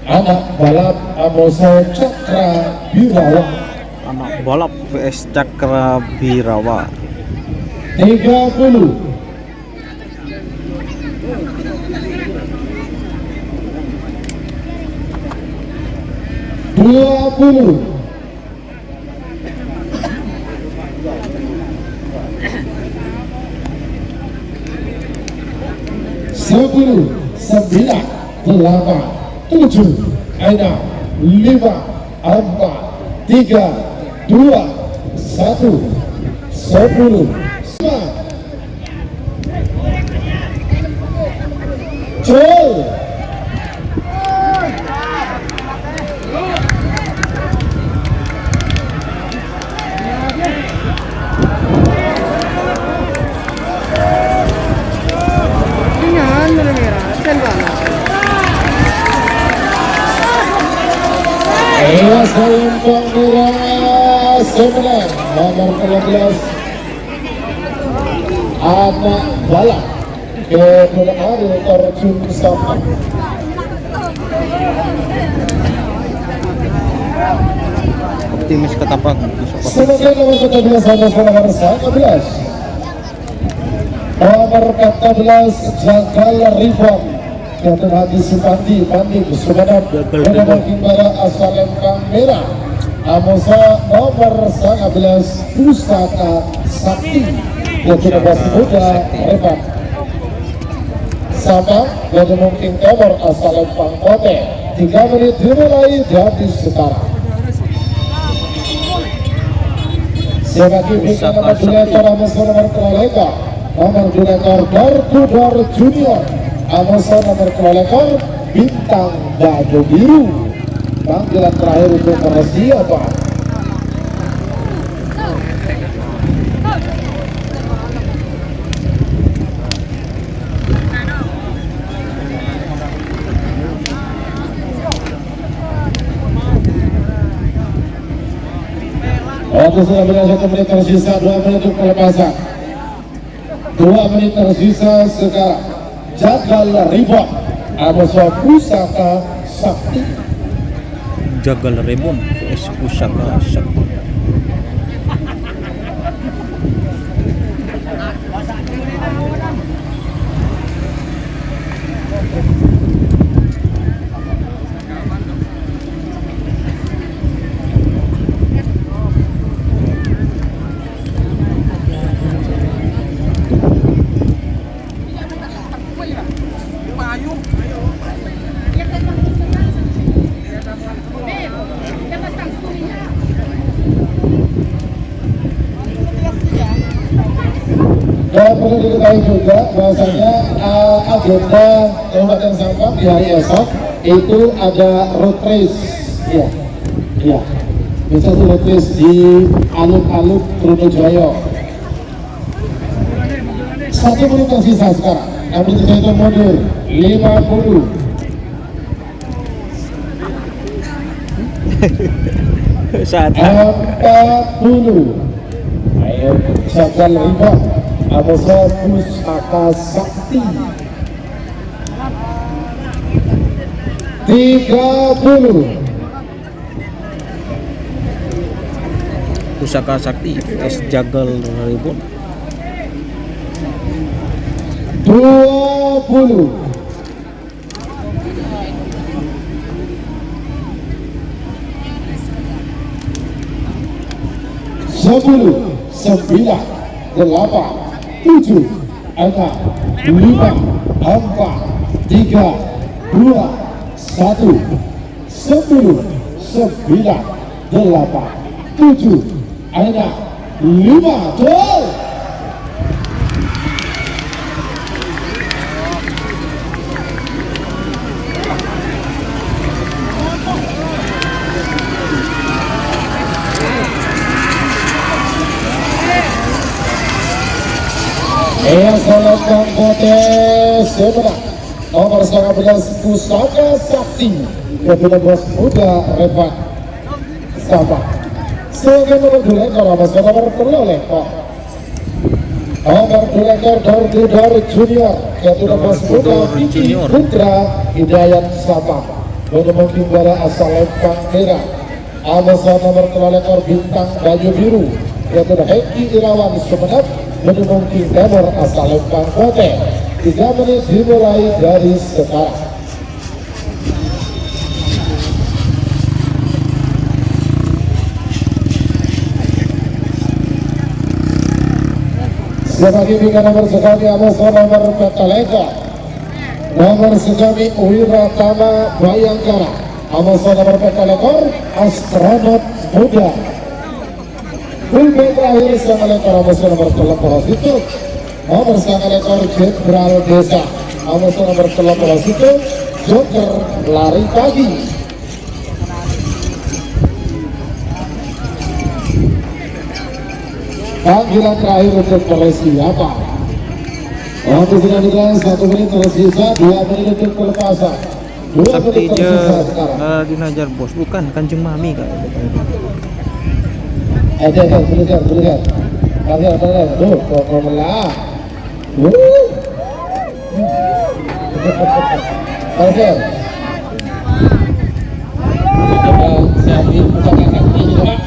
Anak balap Amoso Cakra Birawa. Anak balap VS Cakra Birawa. 30. 20. 10, 9, 8, 7, 6, 5, 4, 3, 2, 1, 10, 9. Col. Salempang Merah 9 nomor 13 anak balap Captain Arin Torjun Sabah. Optimis Ketapang. Sebagai nomor 14 nomor 11 nomor 14 Jagal Ribon Captain Haji Supandi Banding Sumeneb Beda Kimbara asal Lempang Merah. Amosa nomor 11 Pusaka Sakti Captain Basi Muda Revan Sabang Beda King Timur asal Lempang Kote. 3 menit dimulai dari sekarang. Sebagai bintang nomor direktor Amosa nomor Krolega nomor direktor Darkudar Junior Amosa nomor Krolega bintang baju biru. Panggilan terakhir untuk persiapan. Waktu sudah berada 1 menit tersisa, 2 menit untuk pelepasan. 2 menit tersisa sekarang. Jagal rebound Amoso Pusaka Sakti. Jagal rebound vs Pusaka Sakti. Dan perlu diketahui juga bahwasanya agenda Kabupaten Sampang di hari esok itu ada road race, ya, bisa road race di alun-alun Trunojoyo. 1 menit tersisa sekarang, ambil itu mundur 50. Saat 40. Ayo Jagal rebound Amoso Pusaka Sakti. 30. Pusaka Sakti vs Jagal rebound. 20. 10, 9, 8, 7, 6, 5, 4, 3, 2, 1, 10, 9, 8, 7, 6, 5, gol! Salam Potes sebenarnya nomor 19 Pusaka Sakti kepada bos muda Revan Sampang. Sebagai nomor 2 ekor masuk nomor 3 lekor. Nomor 2 ekor Dor Junior kepada bos muda Vicky Putra Hidayat Sampang. Menemui juara asal Lempang Merah. Amasan nomor 3 ekor Bintang Bayu Biru kepada Heki Irawan Sumeneb. Menemui Timur asal Lempang Kote. 3 menit dimulai dari sekarang. Sebagai bintang nomor sekali Amoso nomor Petaleka, nomor sekali Wiratama Bayangkara, Amoso nomor Petalekor astronot muda. Fullback terakhir sang lekor Amoso nomor 13 itu, nomor sang lekor Jenderal Desa, Amoso nomor 13 itu Joker lari pagi. Panggilan terakhir untuk siapa? Waktu sudah digelar 1 menit tersisa, 2 menit untuk pelepasan. 2 menit Sakti tersisa sekarang. dinajar bos, bukan Kanjeng Mami kak. Tuliskan. Kasih, tuh, kok melah. Kasih. Coba siapin pusaka sakti juga.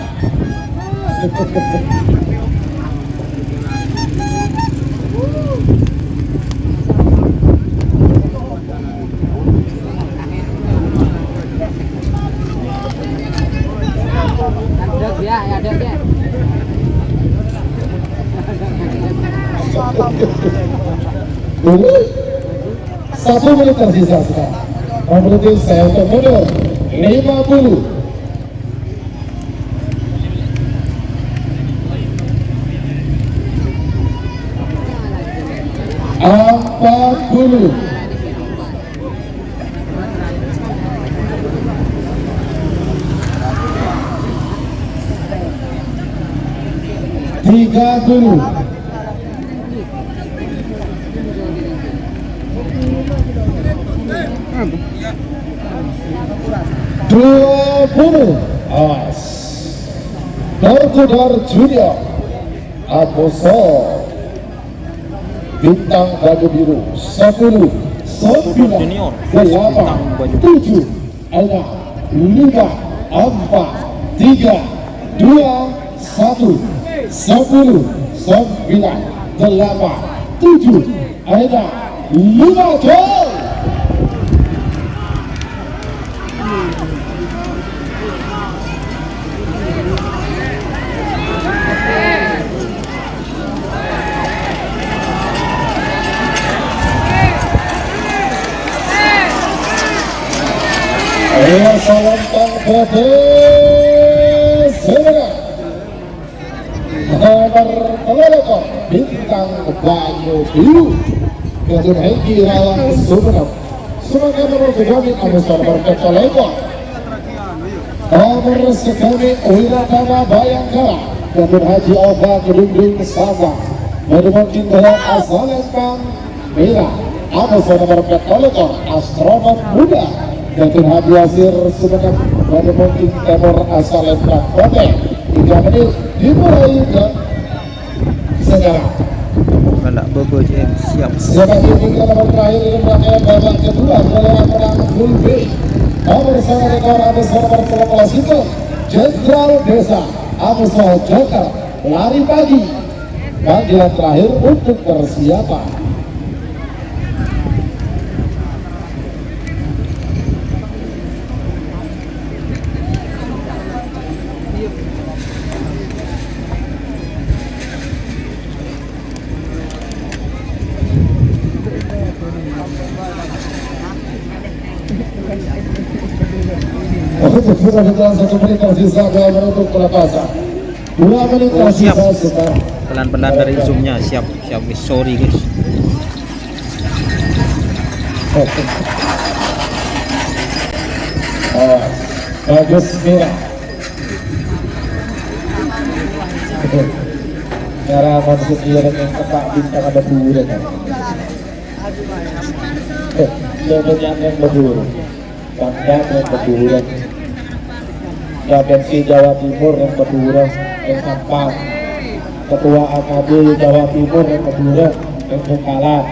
Dulu 1 menit tersisa sekarang. Berarti saya untuk mundur 50. 40. 30. 20. Awas. Door Junior Aposo bintang baju biru 10 9 Junior, 8 bintang baju 7 6 5 4 3 2 1 10 9 8 7 6 5 gol. Ayo Salantang PT Semarang nomor Telelokon bintang baju biru Gadun Hengki Rawan Sumenep sebagai nomor sekali Amusar Telelokon nomor sekali Wiratama Bayangkara Gadun Haji Ova Kedunding Sabang Gadun Cintalan Asalempang Merah Amusar Telelokon Astronot Muda Gadun Haji Wasir Sumenep Gadun Timur Asalempang Kote 3 menit dimulai dan sekarang Balak Bobo JM siap. siapa ini nomor terakhir ini rangkaian babak kedua menang full B nomor sana rekor Abis nomor kelas itu Jenderal Desa Abis Joker lari pagi panggilan terakhir untuk persiapan. Sudah berjalan 1 menit tersisa menutup pelepasan 2 menit tersisa sekarang. Pelan-pelan dari zoomnya siap guys. Sorry guys. Bagus merah. Merah maksud dia dengan ketak bintang ada bulan. Sebenarnya yang berdua. Bangga yang berdua. Provinsi Jawa Timur yang kedua yang keempat, Ketua AKB Jawa Timur yang kedua yang kalah.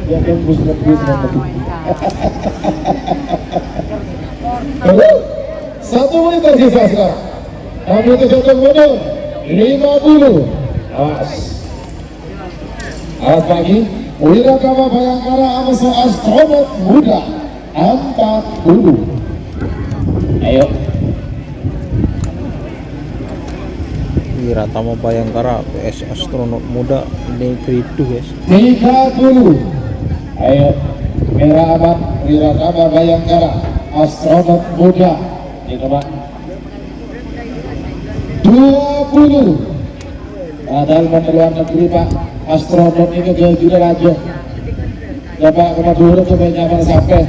Yang bus-bus yang 1 menit tersisa sekarang. Kami ke satu mundur 50. Awas pagi Wiratama Bayangkara Amas Astronot Muda 40. Ayo Wiratama Bayangkara PS Astronot Muda Negeri 2 guys. 30. Ayo merah aman Wiratama Bayangkara Astronot Muda ini Pak 20. Padahal luar negeri Pak astronot ini jauh juga aja Bapak kena dulu sampai nyaman sampai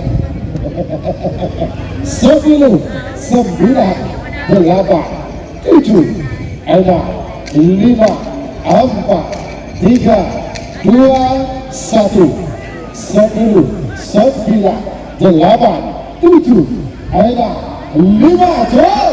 10 9 8 7 6 5 4 3 2 1 10 9 8 7 5 gol.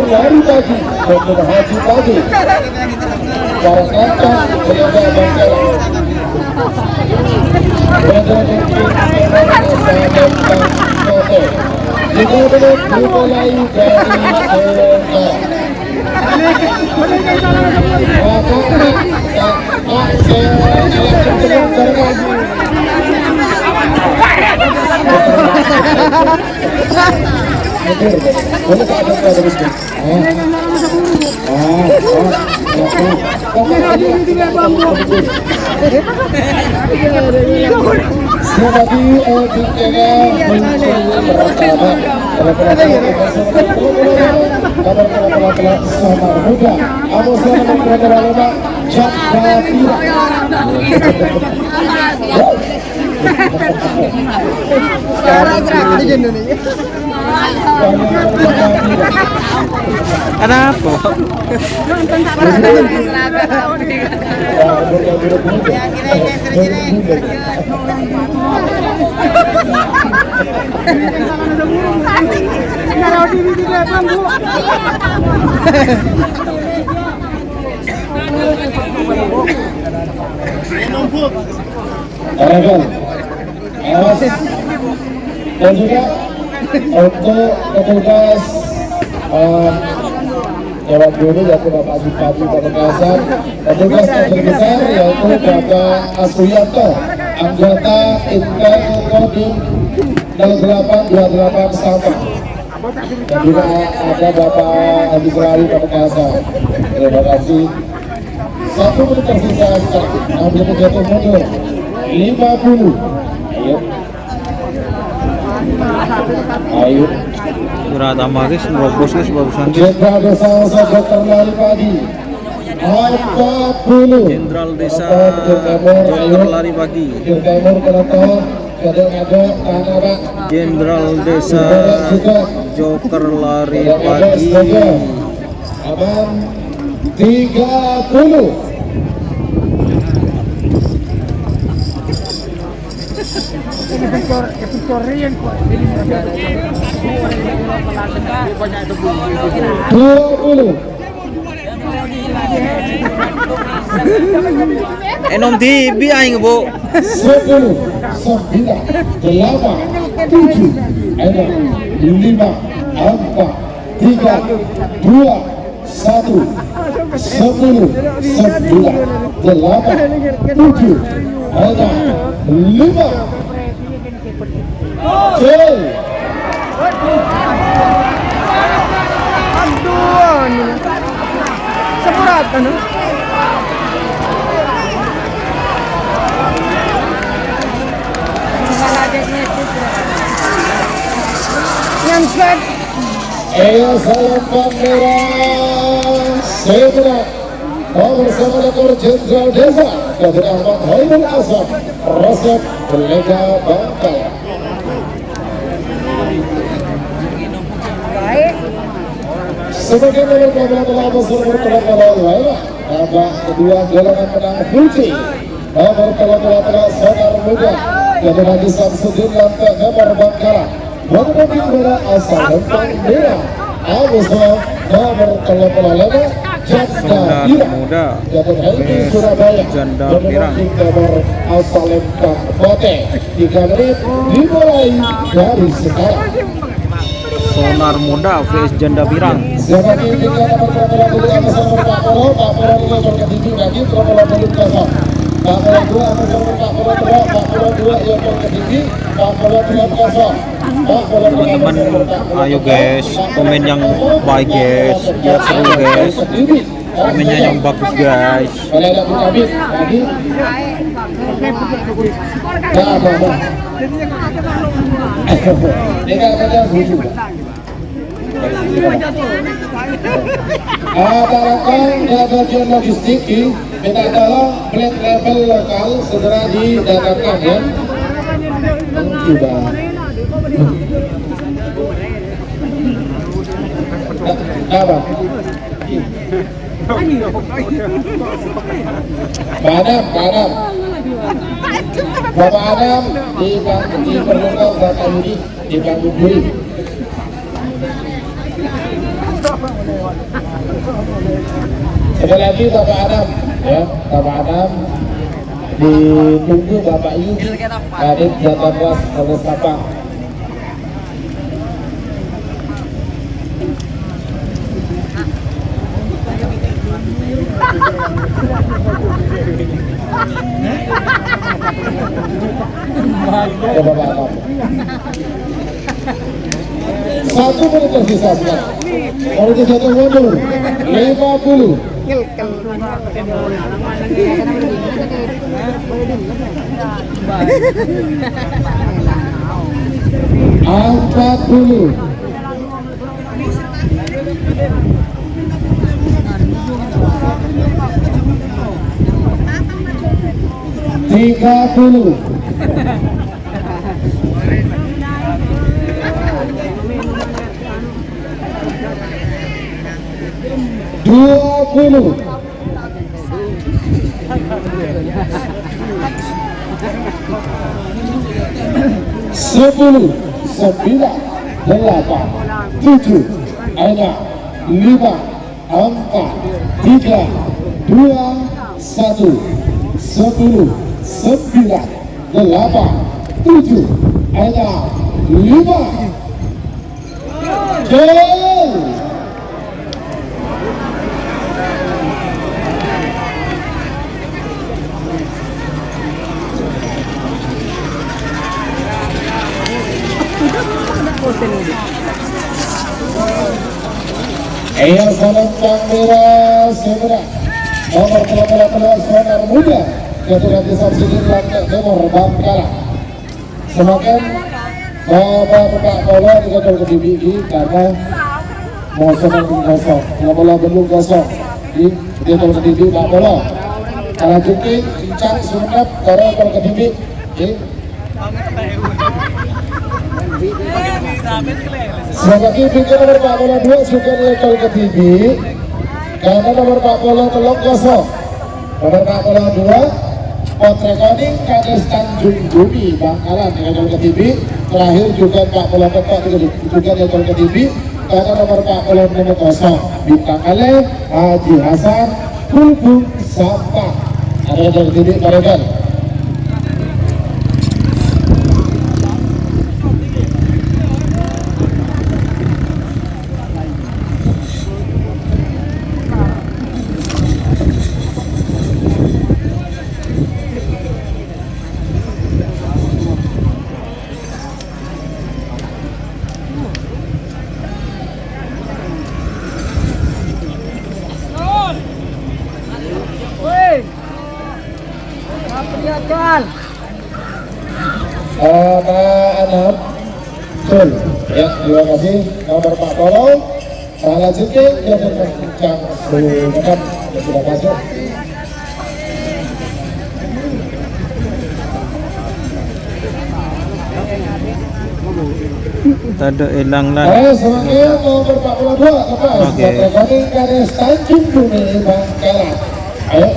Lari pagi, Dr. Haji pagi, para kantong penjaga Bangkala. Jika belum dimulai dari sekarang. Bibir. Boleh tak ada pada bibir? Sebagai di tengah bersama Sonar Muda, Amosana Mengkata Jatira. Ada apa? Aragon, awas. Dan juga untuk petugas jawab dulu yaitu Bapak Bupati Pamekasan, petugas yang terbesar yaitu Bapak Asuyanto, anggota Intel Kodim 0828 Sabah, dan juga ada Bapak Haji Selawi Pamekasan. Terima kasih. 1 menit tersisa sekarang, ambil jatuh mundur 50. Ayo. Berat tambah guys, merobos guys barusan guys. Jenderal Desa Dr. Lari Pagi 40. Jenderal Desa Dr. Lari Pagi. Timur penonton ada Tanara. Jenderal Desa Joker Lari Pagi. Aman 30. Enom TV aing bu. 10, 9, 8, 7, 6, 5, 4, 3, 2, 1, 10, 9, 8, 7, 5. Aduh, seberat anu. Yang set. Ayo salam pameran Sebra bersama Dr. Jenderal Desa Dr. Ahmad Hairul Asam Resep Belega Bangkal. Sebagai nomor kabar telah bersama telah lainnya, tambah kedua golongan menang Fuji. Nomor telah Sonar Muda yang menagi Samsudin lantai nomor Bangkala. Mengikuti pada asal lempang merah. Abusah nomor telah lainnya Janda Muda. Jatuh Helmi Surabaya. Janda Mengikuti nomor asal lempang Bote. 3 menit dimulai dari sekarang. Sonar Muda vs Janda Pirang. Siapa yang tinggal nomor nomor Pak Polo ini berketinggi lagi nomor kosong. Pak Polo 2 nomor Pak Polo 2 yang berketinggi, Pak Polo 2 kosong. Teman-teman, ayo guys, komen yang baik guys, biar seru guys. Komennya yang bagus guys. Ada rekan dan bagian logistik minta tolong plate level lokal segera didatangkan ya. Sudah. Apa? Padam. Bapak Adam diperlukan Bapak Yudi di panggung buri. Sekali lagi Bapak Adam, ya Bapak Adam ditunggu Bapak Yudi Kadif Jatapras Polres Tapang. Ya Bapak Adam. 1 menit tersisa sekarang. Polisi jatuh mundur 50. Angkat dulu. 30. 20. 10, 9, 8, 7, 6, 5, 4, 3, 2, 1. 10, 9, 8, 7, 6, 5. Gol! Ia Salempang Merah Semera nomor 18 Sonar Muda ketua Sini Lantai Timur Bangkala. Semakin bapak bola dikatakan ke DBI karena mau senang kosong, bola belum kosong di dikatakan ke DBI bapak bola. Kalau cuci cincang sunat kalau ke DBI sebagai pikir nomor 42 suka lekal ke TV karena nomor 40 telok kosong. Nomor 42 potrekoning Kades Tanjung Bumi Bangkalan lekal ke TV. Terakhir juga 40 ketok juga lekal ke TV karena nomor 40 nomor kosong bintang kale Haji Hasan Kulbung Sampah ada lekal ke TV barekan. Anak Sul ya, terima kasih nomor 40 salah sedikit yang kencang sudah masuk. Ada hilang lah. Semakin nomor 42 lepas Potrekoning Kades Tanjung Bumi Bangkalan. Ayo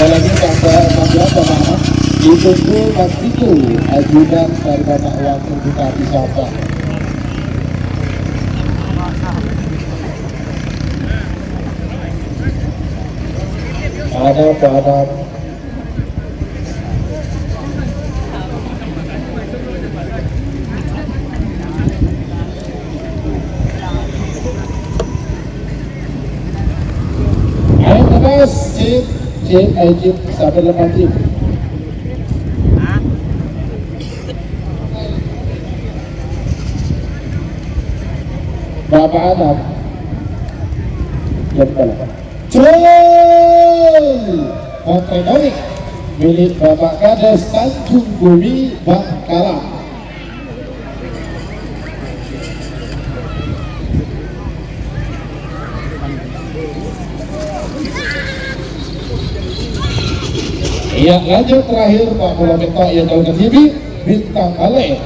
lagi tambah 16 teman ditunggu Mas Tito ajudan dari Bapak Wakil Bupati Sampang. Ada ayo tegas Cip sampai lepas Cip. Bapak anak Potrekoning milik Bapak Kades Tanjung Bumi Bangkalan. Ya lanjut terakhir Pak Bola Minta yang kalau ke TV bintang kale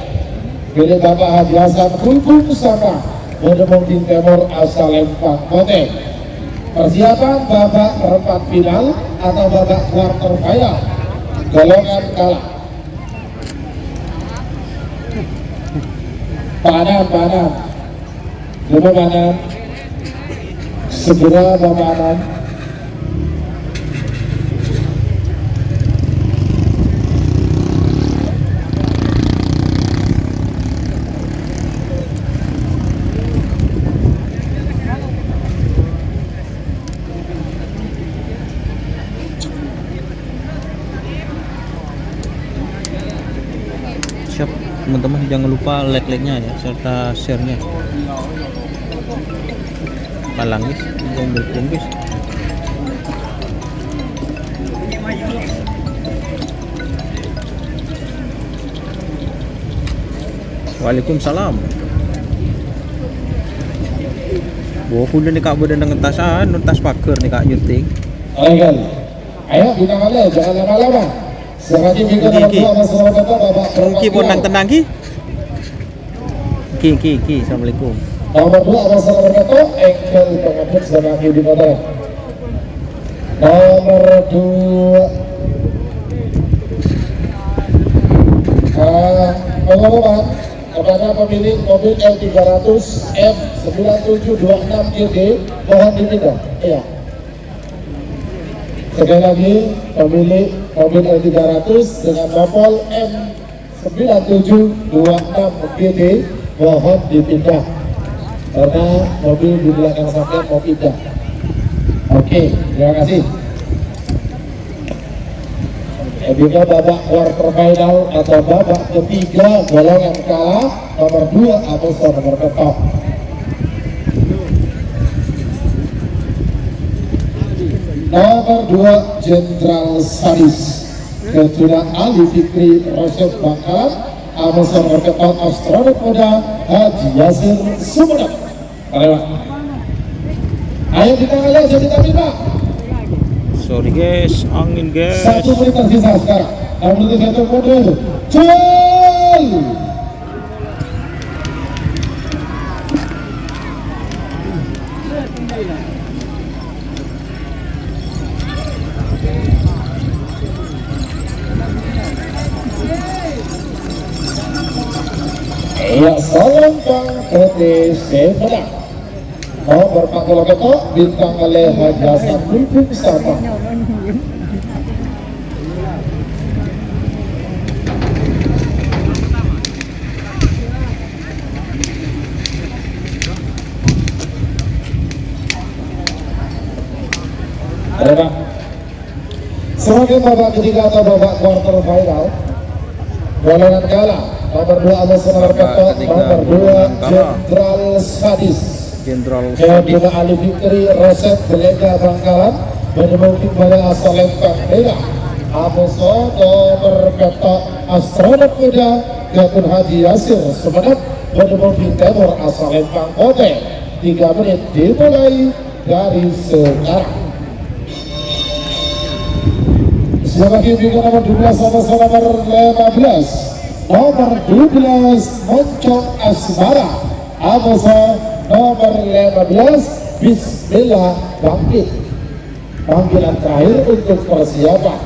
milik Bapak Haji Hasan Kulbung Sama Bodemong Tim Timur asal Lempang Kote. Persiapan babak perempat final atau babak quarter final golongan kalah. Panan Bapak Panan segera Bapak Panan. Siap. teman-teman, jangan lupa like-nya ya serta share-nya. Malang guys, jangan berpun guys. Waalaikumsalam. Wah, kuda nih kak dengan tasan, tas paker nih kak Yuting. Ayo bintang Ale, jangan lama-lama. Sengaja bintang nomor 2 masalah Bapak. Ki ponang tenang ki. Ki, assalamualaikum. Nomor 2 masalah Bapak, engkel pengadut sama Ki di motor. Nomor 2 pengumuman kepada pemilik mobil L300 M9726GD mohon dipindah. Iya. Sekali lagi, pemilik mobil L300 dengan nopol M9726GD mohon dipindah karena mobil di belakang sampai mau pindah. Oke, terima kasih. Juga babak quarter final atau babak ketiga golongan kalah nomor 2 atau nomor ketok. Nomor 2 Jenderal Sadis Ketua Ali Fikri Rosyad Bangkalan atau nomor ketok astronot muda Haji Yasir Sumeneb. Ayo kita lihat jadi tadi Pak. Sorry guys, angin guys. 1 menit tersisa sekarang. Nomor 3 mundur. Col. Iya, salam Bang PTC menang. Nomor 4 ketok bintang oleh Haji Hasan Pulpung Sama. Sebagai babak ketiga atau babak quarter final golongan kalah nomor 2 atas nomor ketok nomor 2 Jenderal Sadis Jenderal Ketua Ali Fikri Rosyad Delega Bangkalan menemukan pada asal lempang merah Amuso nomor ketok astronot muda Gatun Haji Yasir Sumeneb menemukan Timur asal lempang Kote. 3 menit dimulai dari sekarang. Siapa juga nomor 12 sama nomor 15 nomor 12 Moncong Asmara Amuso nomor 15 Bismillah Bangkit. Panggilan terakhir untuk persiapan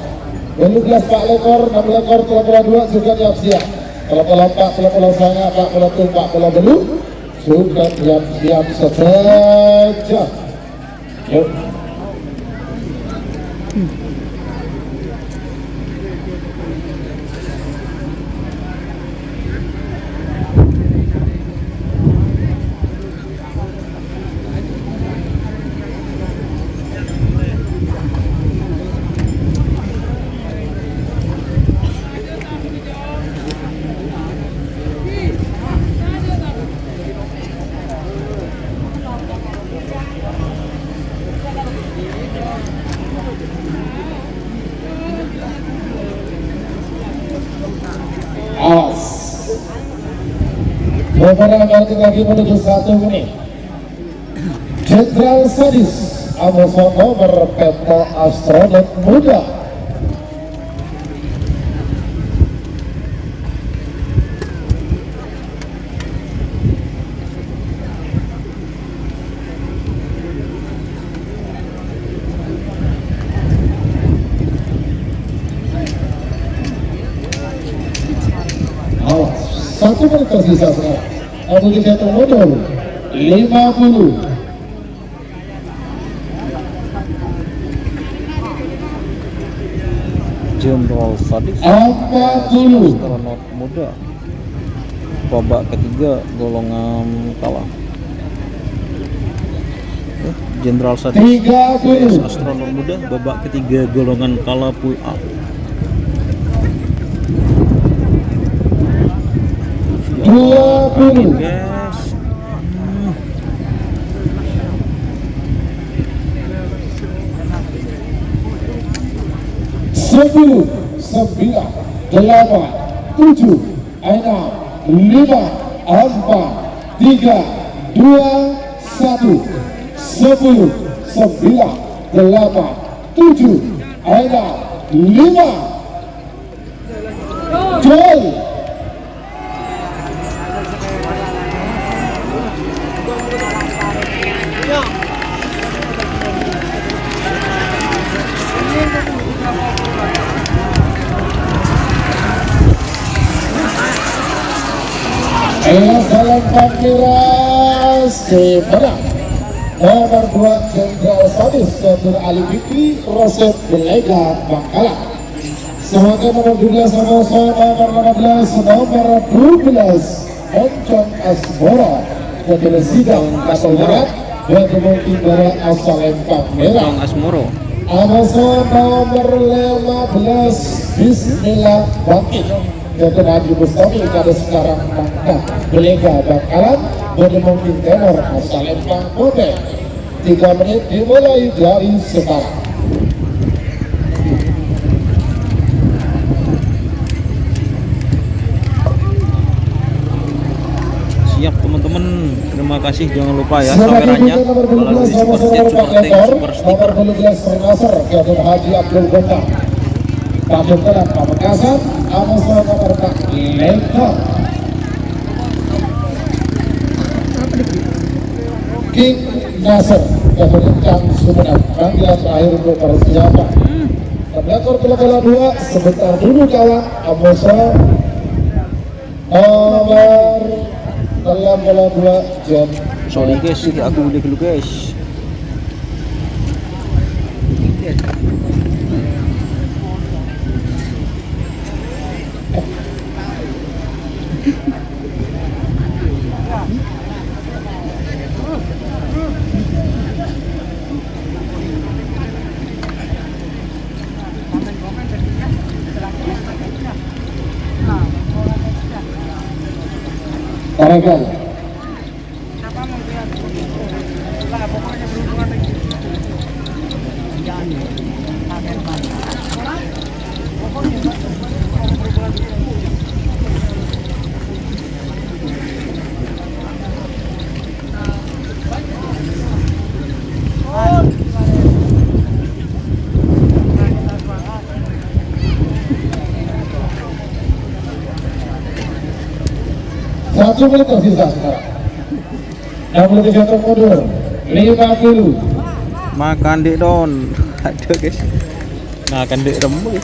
12 Pak Lekor, 6 Lekor, 32 juga siap-siap. Kalau Pak, kalau Sanga, Pak Tung, Pak Belu sudah siap-siap saja. Yuk. Awas. Beberapa kali lagi menuju 1 menit. Jenderal Sadis Amuso nomor ketok astronot muda. Awas, 1 menit tersisa sekarang. Nomor 3 mundur 50. Jenderal Sadis 40. astronot muda babak ketiga golongan kalah. Jenderal Sadis 30. astronot muda babak ketiga golongan kalah pool A. 10, 9, 8, 7, 6, 5, 4, 3, 2, 1. 10, 9, 8, 7, 6, 5. Gol. Dalam Pakira sebenarnya nomor 2 Jenderal Sadis Dr. Ali Fikri Rosep Belega Bangkalan. Sebagai nomor 12 sama-sama nomor 12 Moncong Asmoro Dr. Sidang Kasal Barat dan Mungkin Barat asal Lempang Merah. Bang Asmoro. Amason nomor 15 Bismillah Bangkit Dr. Haji Bustami pada sekarang Bangka Belega Bangkalan dan Mungkin Tenor asal Lempang Kode. 3 menit dimulai dari sekarang. Siap teman-teman, terima kasih, jangan lupa ya sawerannya melalui super chat, super thanks, super stiker. Nomor 12 Nasr Dr. Haji Abdul Ghaffar Pak Terat Pamekasan. Amason nomor 4 Lekor King Nasr Dr. Encang Sumeneb. Panggilan terakhir untuk persiapan Lekor bola 2 sebentar dulu kawan. Amason nomor dalam bola 2 Jen. Sorry guys, ini aku udah dulu guys. Taregal. Satu menit tersisa sekarang. 63 termundur 50. Makan dek don. Ada guys. Makan dek rembes.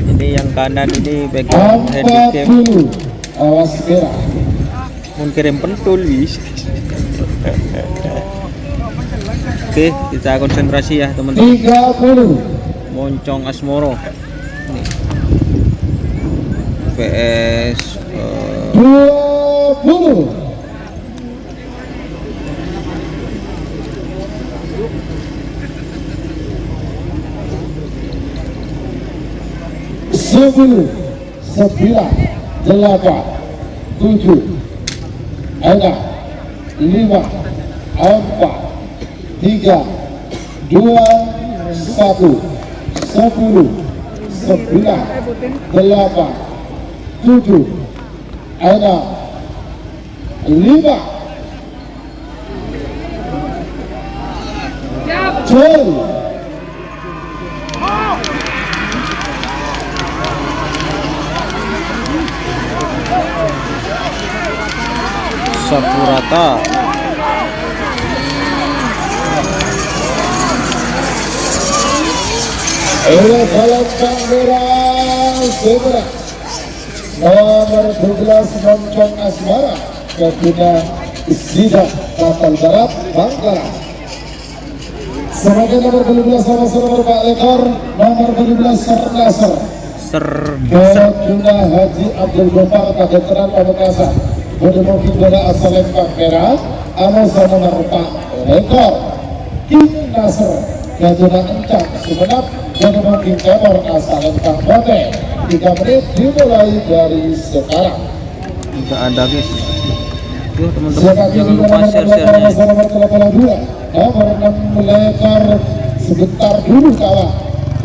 Ini yang kanan ini pegang handicap. 40. Awas merah. Mau kirim pentul wis. Oke, kita konsentrasi ya teman-teman. 30. Moncong Asmoro. Nih. PS 20. Sepuluh, 9, 8, 7, 6, 5, 4, 3, 2, 1. 10, 9, 8, 7, 6, 5. Gol. sapu rata. Dalam merah segera nomor 12 Moncong Asmara Kedina Sidang Kapal Barat Bangkalan. Sebagai nomor 12 sama-sama nomor Pak Lekor, nomor 12 Nasr Kedina Haji Abdul Ghaffar Kadeteran Pamekasan. Mungkin bola asal Lempang Merah sama-sama nomor Pak Lekor King Nasr Kedina Encang Sumeneb. Mungkin Tenor asal Lempang Bote. 3 menit dimulai dari sekarang. Tidak ada guys. Yuk teman-teman, jangan lupa share-share-nya. Nomor 82 nomor 6 Lekor sebentar dulu kawan.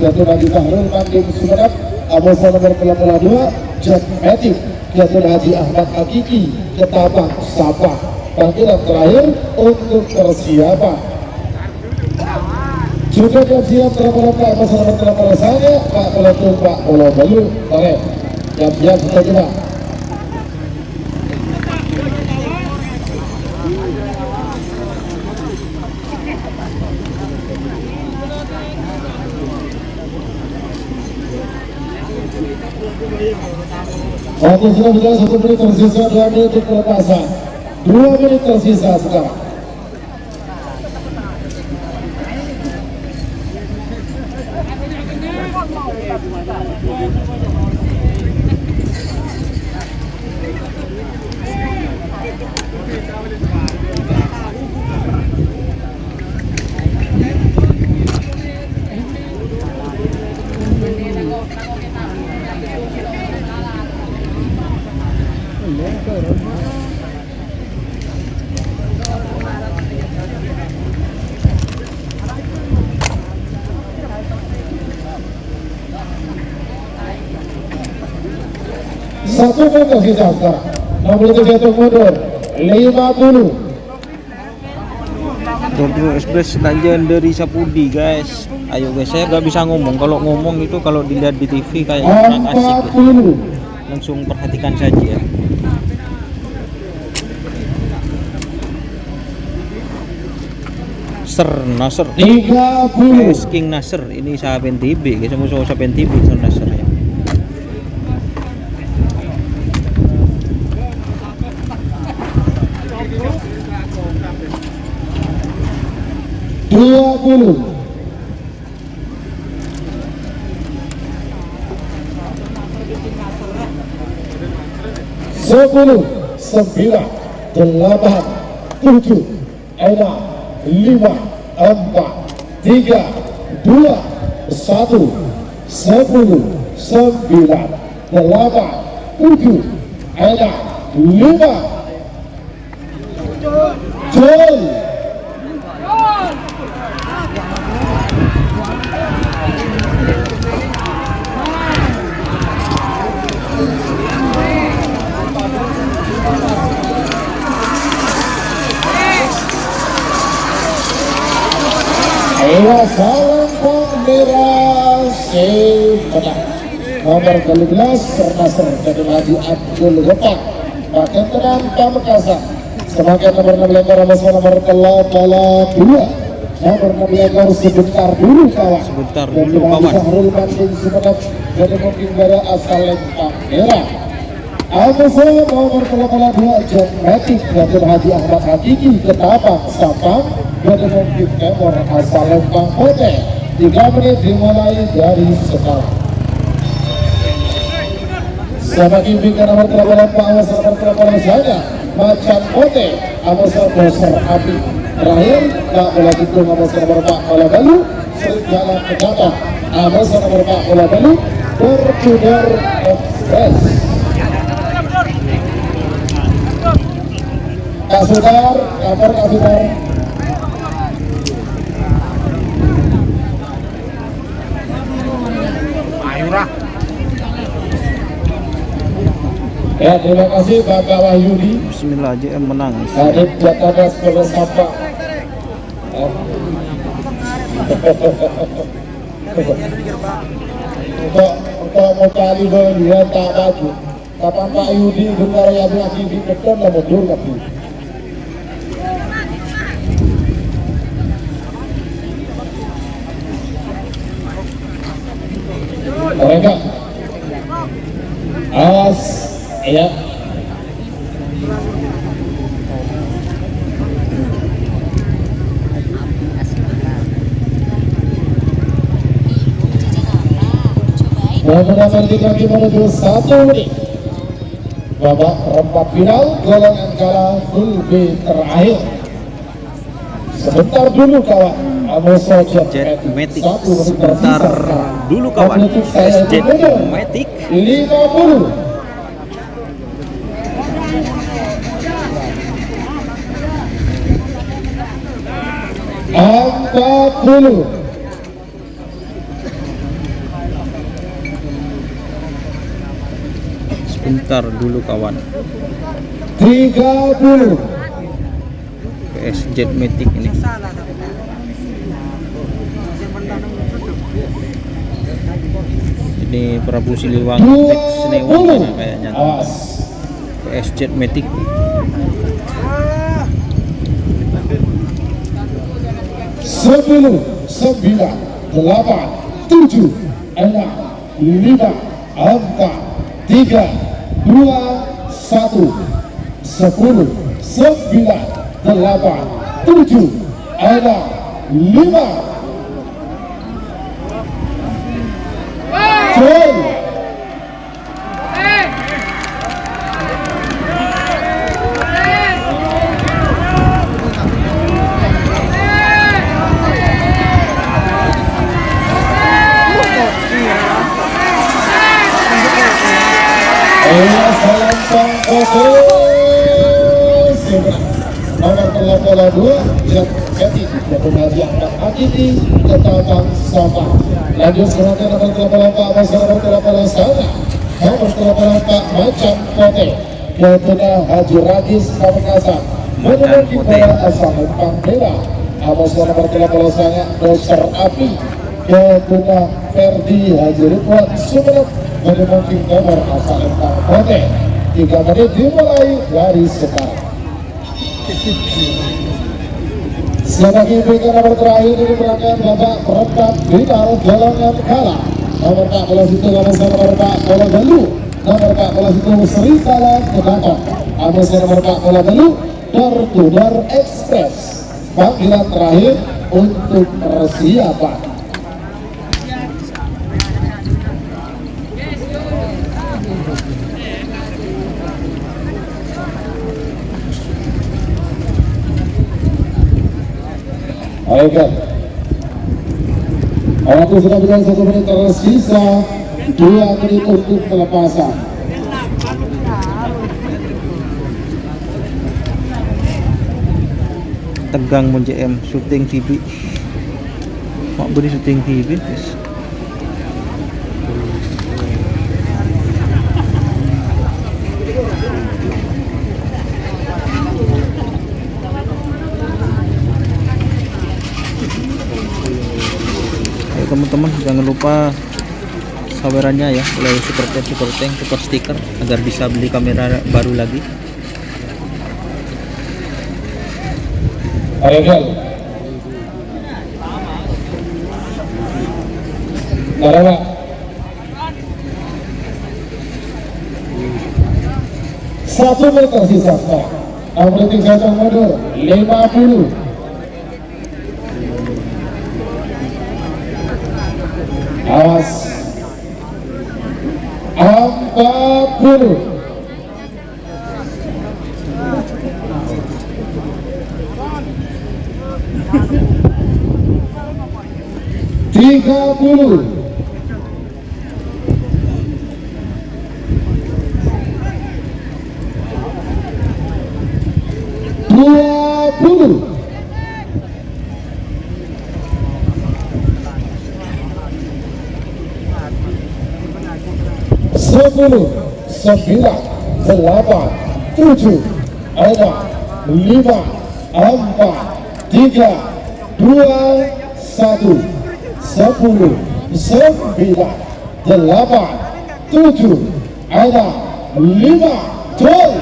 yaitu Haji Zahrul Manding Sumeneb. Abasa nomor 82 Jet Matic yaitu Haji Ahmad Hakiki Ketapang Sabah. Panggilan terakhir untuk persiapan. Juga siap terhadap Pak Abasa nomor 81 Pak Pelatung Pak Polo Balu Korek. Siap-siap kita coba. Waktu sudah berjalan 1 menit tersisa, 2 menit untuk pelepasan. 2 menit tersisa sekarang. Satu menit tersisa sekarang. 60 jatuh mundur. 50. Dodro Express Legendary Sapudi guys. Ayo guys, saya nggak bisa ngomong. Kalau ngomong itu kalau dilihat di TV kayak kurang asik ya. 40. Langsung perhatikan saja ya. Nasr 30. King Nasr ini sahabat NTB guys, musuh sahabat NTB Nasr ya. Sepuluh, 9, 8, 7, 6, 5, 4, 3, 2, 1, 10, 9, 8, 7, 6, 5. Jol. Ayo salam merah sebentar. Nomor 12 Nasr dari Haji Abdul Ghaffar. Makin tenang Pamekasan. Semakin nomor 6 lekor nomor 82. Nomor 6 lekor sebentar dulu kawan. Sebentar dulu kawan. Zahrul Manding Sumeneb jadi mungkin dari asal lempang merah. Abasa nomor 82 Jet Matic yaitu Haji Ahmad Hakiki Ketapang Sabang jadi mungkin nomor asal lempang Pote. 3 menit dimulai dari sekarang. Semakin bingkai nomor 88 Abasa nomor 88 saja Macan Pote. Abasa Bosar Api terakhir tak boleh hitung Abasa nomor 4 Bola Balu Serigala Ketapang. Abasa nomor 4 Bola Balu Berpudar Express. Kak Sudar, kabar Kak Sudar. Ayurah. Ya, terima kasih Bapak Wahyudi. Bismillah JM menang. Kadip Jatadas Polres Sabah. Untuk mau cari dia tak baju. Kapan Pak Yudi bentar ya lagi di depan lah mundur lagi. Mereka awas ya. Menggunakan kaki menuju 1 menit. Babak perempat final golongan kalah full B terakhir. Sebentar dulu kawan. Abasa Jet Matic sebentar dulu kawan. Jet Matic 50. Bentar dulu kawan. 30. PS Jet Matic ini. Ini Prabu Siliwangi Fix Senewang 20. kayaknya. Awas. PS Jet Matic. 10, 9, 8, 7, 6, 5, 4, 3, 2, 1, 10, 9, 8, 7, 6, 5. Joy. Nomor bola 2 Jet Matic berpengaruh angkat Akiti Ketapang Sabah. Lanjut selanjutnya nomor 84 masalah nomor 84 sana. Nomor 84 Macan Pote Ketuna Haji Ragis Pamekasan menemukan bola asal Lempang Merah. Amasan nomor 84 sana Doser Api Ketuna Ferdi Haji Ridwan Sumeneb menemukan nomor asal Lempang Pote. 3 menit dimulai dari sekarang. Sebagai bingkai nomor terakhir ini merupakan babak perempat final golongan kalah. Nomor 14 itu nomor 4 bola Belu. Nomor 14 itu Serigala Kedaton. Amasan nomor 4 bola Belu door to door express. Panggilan terakhir untuk persiapan. Baiklah. Waktu sudah berjalan 1 menit tersisa 2 menit untuk pelepasan. Tegang mun JM syuting TV. Mak beri syuting TV guys. Teman-teman jangan lupa sawerannya ya, oleh super chat, super tank, super stiker agar bisa beli kamera baru lagi. Ariel Narawa 1 menit tersisa. Operating satu mundur 50. Awas 40. 30. 20. 10, 9, 8, 7, 6, 5, 4, 3, 2, 1, 10, 9, 8, 7, 6, 5, gol.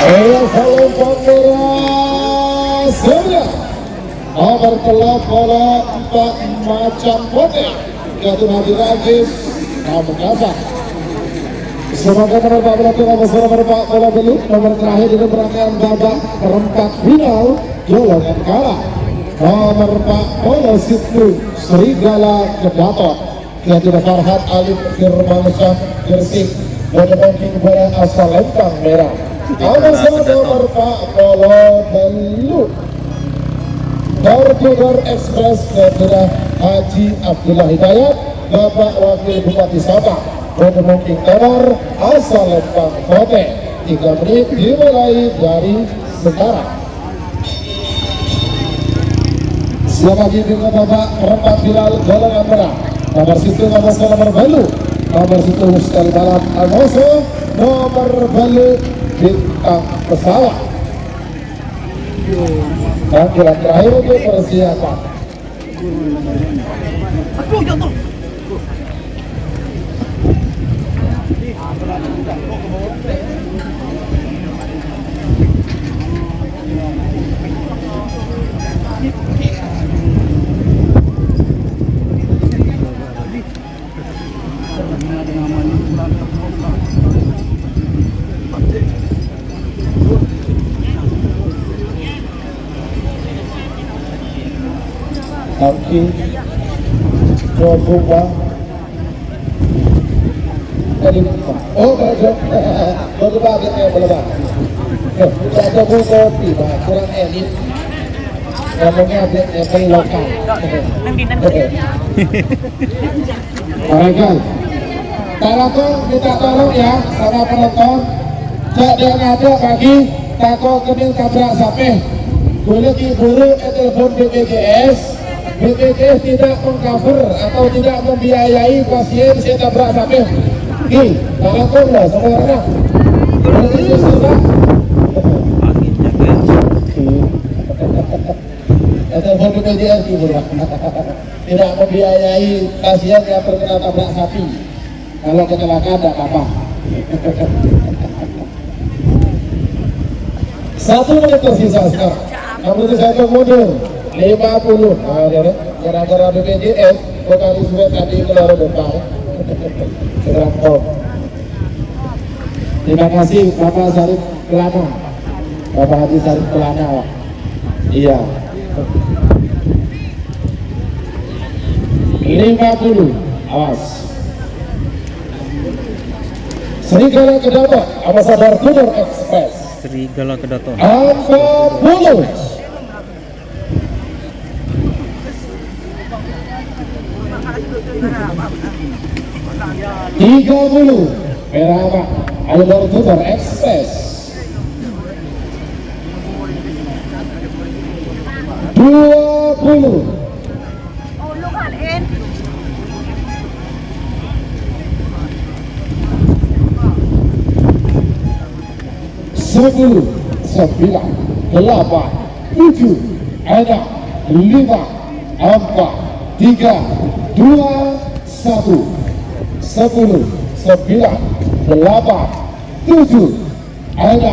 Lempang Merah Sebelah nomor 84 Macan Pote Ketuna Haji Ragis Pamekasan. Semoga nomor 14 nomor 4 bola Belu nomor terakhir ini berangkat babak perempat final golongan kalah. Nomor 4 bola Situ Serigala Kedaton Ketuna Farhat Alif Firmansyah Gersik menemukan bola asal Lempang Merah. Amasan nomor 4 bola Belu door to door express Ketuna Haji Abdullah Hidayat Bapak Wakil Bupati Sabah Berdemuking Tower asal Lempang Kote. 3 menit dimulai dari sekarang. Siapa lagi dengan babak perempat final golongan merah. Nomor situ nomor balu. Nomor situ sekali balap Almoso. Nomor balu bintang pesawat. Panggilan terakhir untuk persiapan. Aduh, jatuh. Tangki Coba oh bagus bagus banget ya belum kita ada kopi kurang elit ngomongnya ada lokal Baiklah Tarakong minta tolong ya sama penonton cek yang ada bagi takut kemil tabrak sampai boleh diburu telepon BPJS BPJS tidak mengcover atau tidak membiayai pasien saya tabrak sampai Tarakong lah semua orang BPJS tidak telepon BPJS tidak membiayai pasien yang terkena tabrak sapi kalau kecelakaan tidak apa-apa. 1 menit tersisa sekarang. Nomor satu mundur 50. Gara-gara BPJS bukan sudah tadi keluar depan. Serangkong. Terima kasih Bapak Sarip Kelana. Bapak Haji Sarip Kelana. Iya. 50. Awas. Serigala Kedaton, Ambasador Tudor Express. Serigala Kedaton. 40. 30. Merah Ambasador Tudor Express. 20. Sepuluh, 9, 8, 7, 6, 5, 4, 3, 2, 1. 10, 9, 8, 7, 6,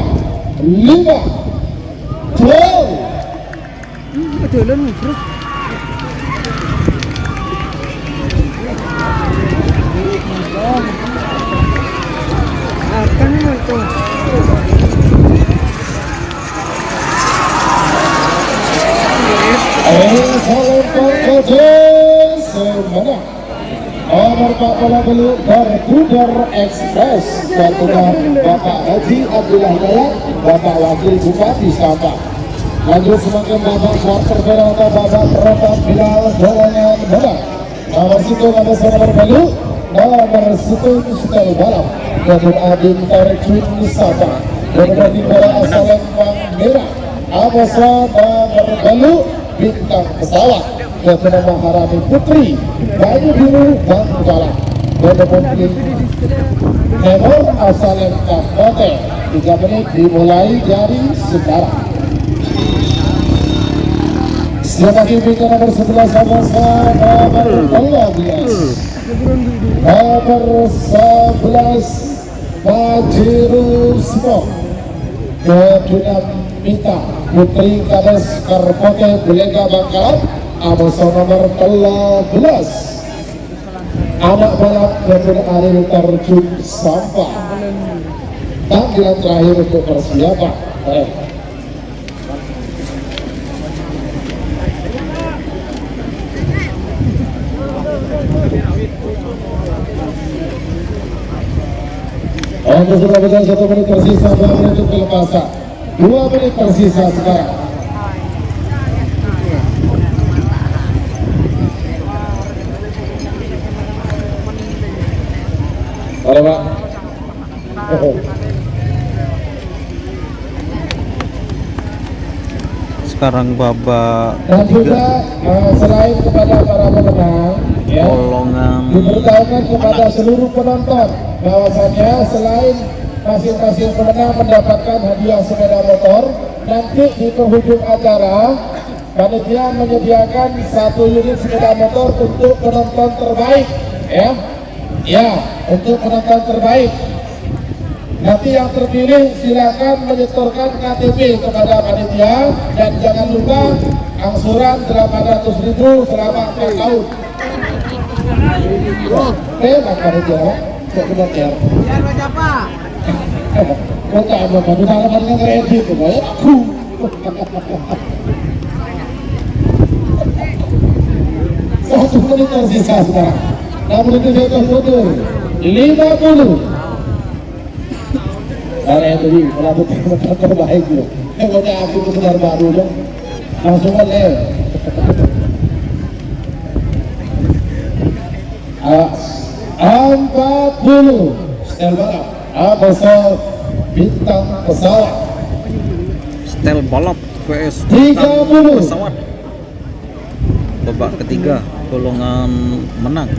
5, 12. Kejalan bro. Akan itu. Nomor 40 Tudor Express gabungan Bapak Haji Abdullah Hidayat, Bapak Wakil Bupati Sabah. Lanjut semakin Bapak Quarter Final atau Bapak perempat final golongan merah. Nomor situ nomor balu, nomor situ sekali balap gabungan Bintang Twin Sabah. Nomor 3 asal Lempang merah. Abasa nomor balu bintang pesawat gabungan Maharani Putri Bayu Biru Bangkala. Nomor nomor asal Lempang Kote. 3 menit dimulai dari sekarang. Siapa lagi bintang nomor 11 sama-sama nomor 11. Nomor 11 Majiru Smok Kedunam Mita Putri Kades Karpote Bulega Bangkalan. Abasa nomor 13 anak balap Kedun Aril terjun sampah. Panggilan terakhir untuk persiapan. Untuk sudah betul 1 menit tersisa, 2 menit untuk pelepasan. 2 menit tersisa sekarang. Ada Pak. Sekarang babak Dan ketiga juga selain kepada para pemenang, ya, golongan diberitahukan kepada seluruh penonton bahwasannya selain masing-masing pemenang mendapatkan hadiah sepeda motor, nanti di penghujung acara panitia menyediakan 1 unit sepeda motor untuk penonton terbaik, ya, untuk penonton terbaik. Nanti yang terpilih silakan menyetorkan KTP kepada panitia dan jangan lupa angsuran 800.000 selama 4 tahun. Pak panitia, kok benar ya? Biar baca Pak. Kota apa? Kita dapatkan kredit, ya? Aku. Satu menit tersisa sekarang. Namun itu saya mundur 50. Karena itu di melakukan motor terbaik loh. Pokoknya aku itu benar baru dong. Langsung oleh. Awas. 40. Setel balap. Abasal bintang pesawat. setel balap vs 30. pesawat. Babak ketiga golongan menang.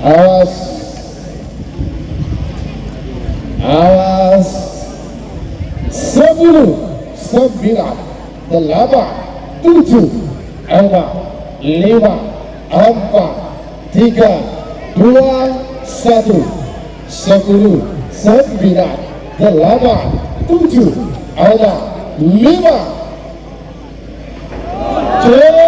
Awas. Awas. 10, 9, 8, 7, 6, 5, 4, 3, 2, 1. 10, 9, 8, 7, 6, 5. Jom.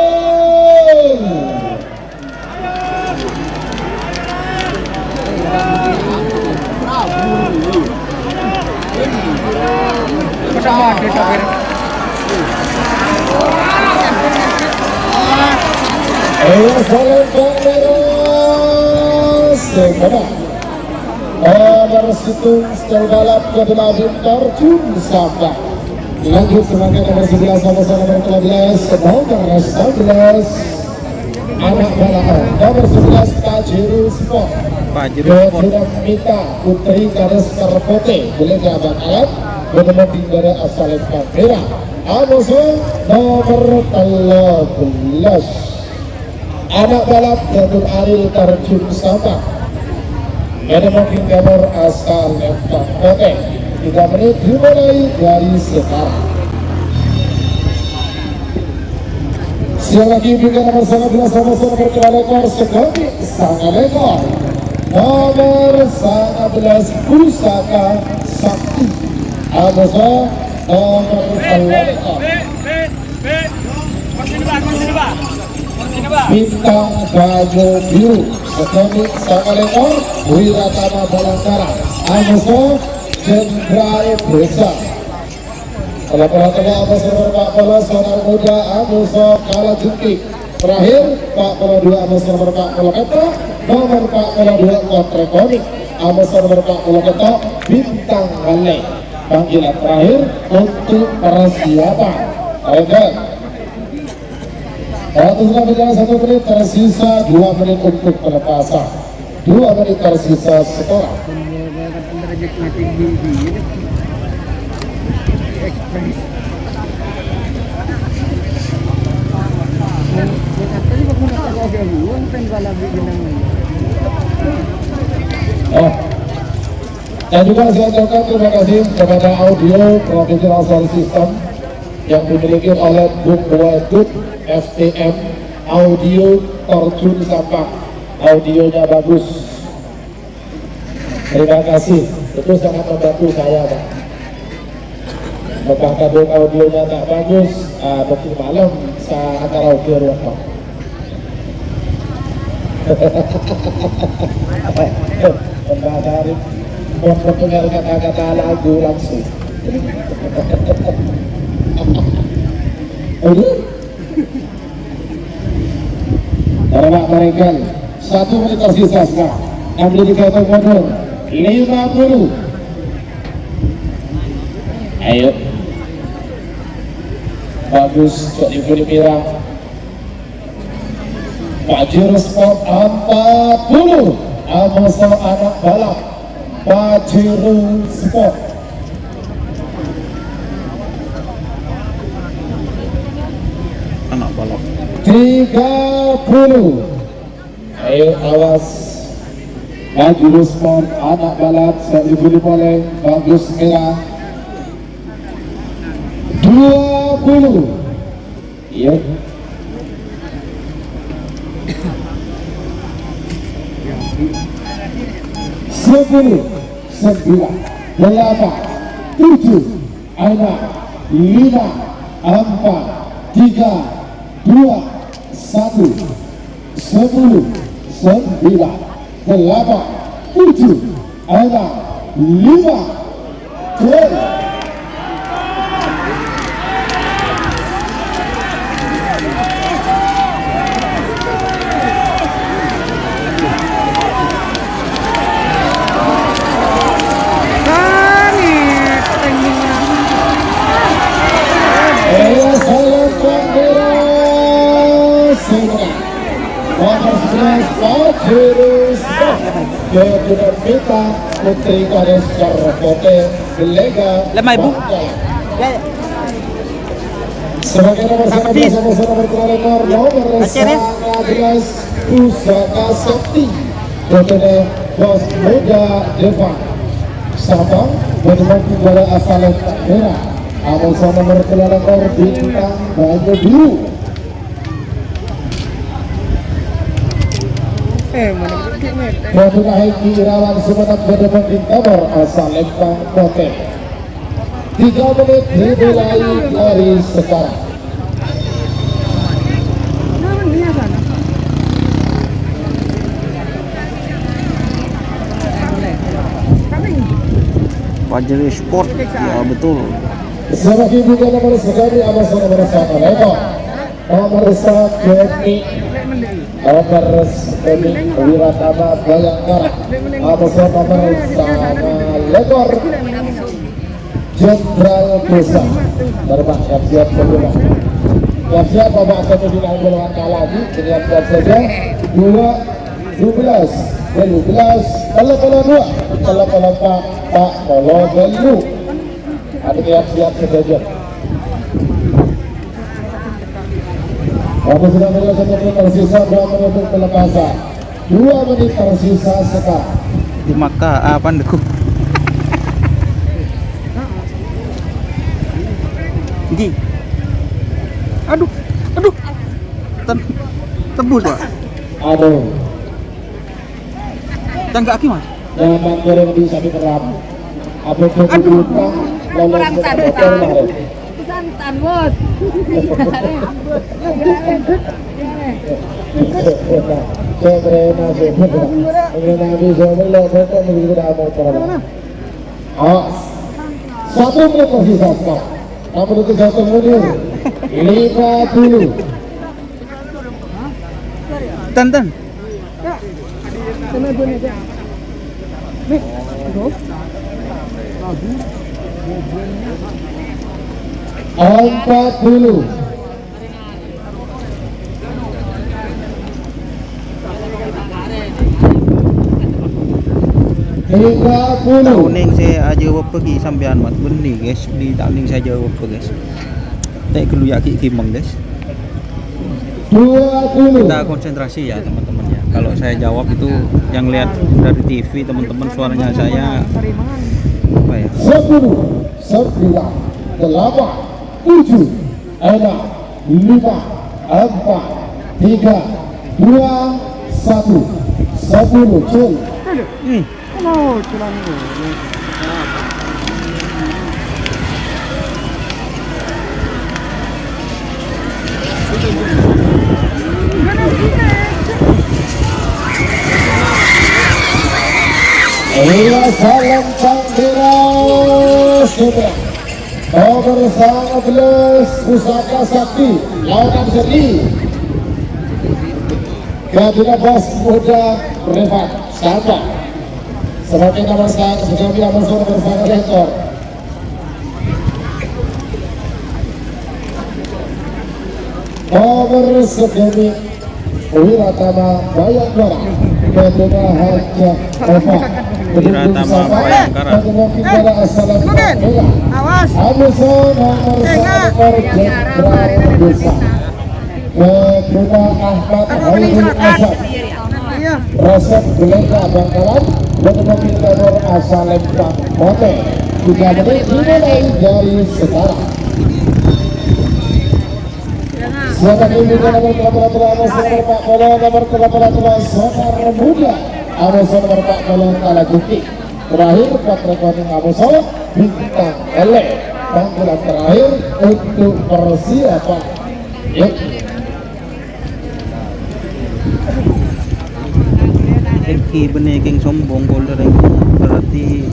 Nomor situng setel balap kedua Victor Jun Sabda. Lanjut sebagai nomor 11 sama-sama nomor 12 nomor 11 anak balapan nomor 11 Pajero Sport. Pajero Sport. Sudah minta Putri Garis Karpote boleh jabat alat bertemu di negara asal Merah. Amusul nomor 13 anak balap Jatuh Aril Tarjun Sabda. Menemukan gambar asal Oke, 3 menit dimulai dari sekarang. Siap lagi berikan nomor 11 sama-sama berkepala ekor sekali sangat ekor. Nomor 11 Pusaka Sakti. Abasa nomor 11 Bintang Baju Biru sekali sangat ekor. Wiratama Balangkara Abasa Jenderal Desa. Kalau tengah Abasa nomor 14 seorang muda Abasa Kala Jungkik. Terakhir 42 Abasa nomor 40 Keto. Nomor 42 Kontrekonik Abasa nomor 40 Keto Bintang Gale. Panggilan terakhir untuk persiapan. Oke. Waktu sudah berjalan 1 menit, tersisa 2 menit untuk pelepasan. 2 menit tersisa sekolah. Dan juga saya ucapkan terima kasih kepada audio Professional Sound System yang dimiliki oleh Bung Wadud FTM Audio Terjun Sampah. Audionya bagus. Terima kasih, itu sangat membantu saya Pak. Bapak kadang audionya tak bagus, betul malam saya karaoke ruang Pak. Apa ya? Membadari memperdengar kata-kata lagu langsung. Bapak mereka 1 menit tersisa sekarang. Ambil di kantong mundur 50. Ayo. Bagus, cok di mirang. Pajero Sport 40 Amoso anak balap Pajero Sport. Anak balap 30. Ayo awas Pajero Sport anak balap saya dibeli oleh Bagus Merah 20. Iya. 10, 9, 8, 7, 6, 5, 4, 3, 2, 1, 10, 9, 8, 7, 6, 5, 4. Kemudian kita Putri Karis Karpote Belega Lemah, Ibu. sebagai nomor 11 nomor nomor 11 Pusaka Sakti Kemudian Bos Muda Devan Sabang menemukan kepada asal merah Amoso nomor nomor bintang baju biru. Produk Haiki Irawan Sumenep Bedemen di nomor asal Lempang Kote 3 menit dimulai dari sekarang. Pajero Sport, ya betul. Sebagai bukan nomor sekali Amoso nomor 1 Lempang nomor 1 Joni nomor 1 Wiratama Bayangkara Amoso nomor 1 Lekor Jenderal Desa terbang siap-siap semua siap-siap babak satu final berlangkah lagi siap-siap saja 12 kalau 2 Pak kalau belu ada siap-siap saja. Kamu sudah menyelesaikan menit tersisa 2 menit pelepasan 2 menit tersisa sekarang Di Makkah apa ndeku? Ji. Aduh. Tebus, Pak. aduh Tangga aki, Mas. jangan goreng di sapi keram apa itu dibuka lalu motor lalu Santan, Bos. Satu menit masih sasa. Namun itu satu mundur 50. Tan. 40. Tahun saya aja pergi sampean mat benih guys di tahun saya jawab guys. Tak perlu yaki kimeng guys. 20. Kita konsentrasi ya teman-teman ya. Kalau saya jawab itu yang lihat dari TV teman-teman suaranya saya apa ya? 10, 9, 8, 7, 6, 5, 4, 3, 2, 1, 10, cul. Iya salam Chandra Sutra nomor 11 Pusaka Sakti lawan Seri Kemudian Bos Muda Revan Santa sebagai nomor 1 sebagai nomor 1 bersama Lekor nomor segini Wiratama Bayangkara Kedua Haja Ova Wiratama Bayangkara. Kedua Kimbara Assalam Merah Awas. Amuso nomor nomor Jenderal Desa Kedua Ahmad Hairul Asad Iya. Resep Belega Bangkalan Kedua Kimbara Assalam Mote 3 menit dimulai dari sekarang. Silakan ibu nomor 88 nomor Pak Kolon nomor 88 Sonar Muda Amuso nomor Pak Kolon kalah jukti. Terakhir Pak Rekoning Amuso bintang Ele panggilan terakhir untuk persiapan. Yuk. Eki beneking sombong kalau orang berarti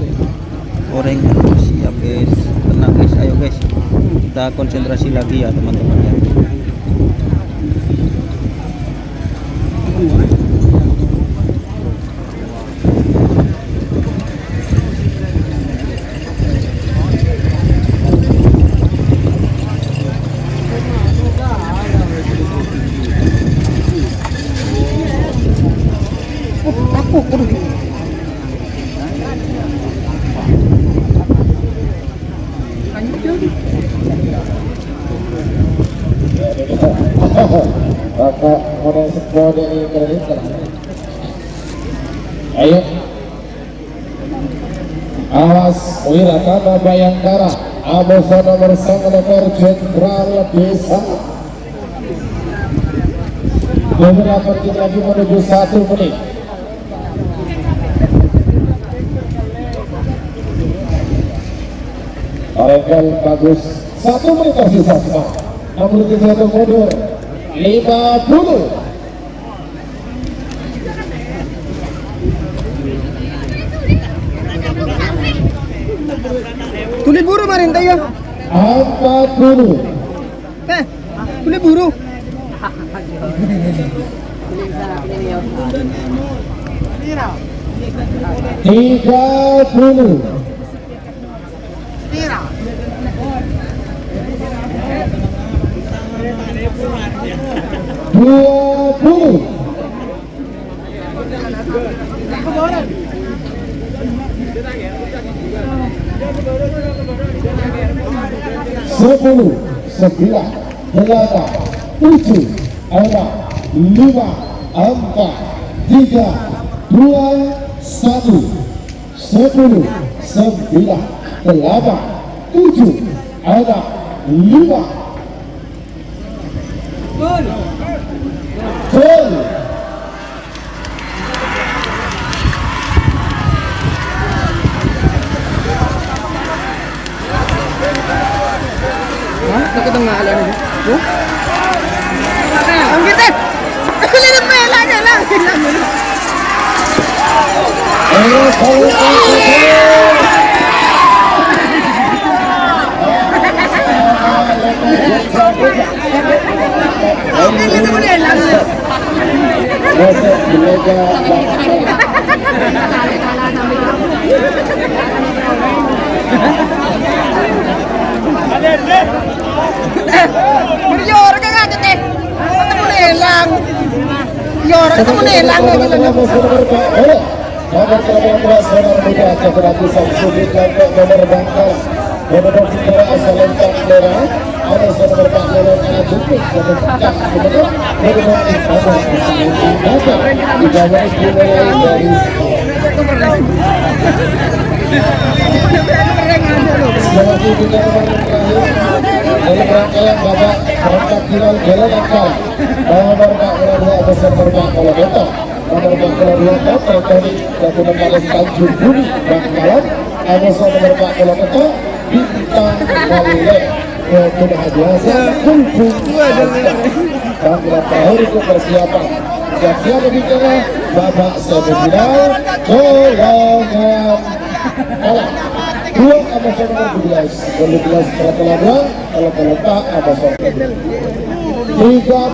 orang yang siap guys. Tenang guys, ayo guys. Kita konsentrasi lagi ya teman-teman ya. Kakak model sekolah dari kredit. Ayo. Awas Wiratama Bayangkara Amuso nomor 9 Jenderal Desa. Beberapa detik lagi menuju 1 menit. Orekel bagus 1 menit tersisa sekarang. 63 mundur 50. Tuli buru marin tayo. 40. Tuli buru. Tiga puluh. Dua puluh. Sepuluh, 9, 8, 7, 6, 5, 4, 3, 2, 1. 10, 9, 8, 7, 6, 5. Gol. Nakita nga alam mo. Ang gite. Lilit pa lang lang. Yor ka nga kate. Ano mo lang? Yor ka mo lang. Nomor 13 Sonar Muda Kegratisan Subit Lantai nomor Bangkal nomor Citra asal lengkap merah ada nomor Pak Lolo kalah jupik sebentar sebentar nomor dibawa dimulai dari selagi di nomor terakhir dari rangkaian babak perempat final jalan akal nomor Pak Lolo besar Pak Lolo Beto nomor Bangkalan 2 Tektonik Jatuh Nempales Tanjung Bumi Bangkalan Amuso nomor Pak Koloketo Bintang Walile Kedua Biasa Kumpul Bangkalan tahun untuk persiapan siap bicara babak semifinal golongan kalah 2 Amuso nomor 12 12 Peraturan 2 kalau Pak Amuso 3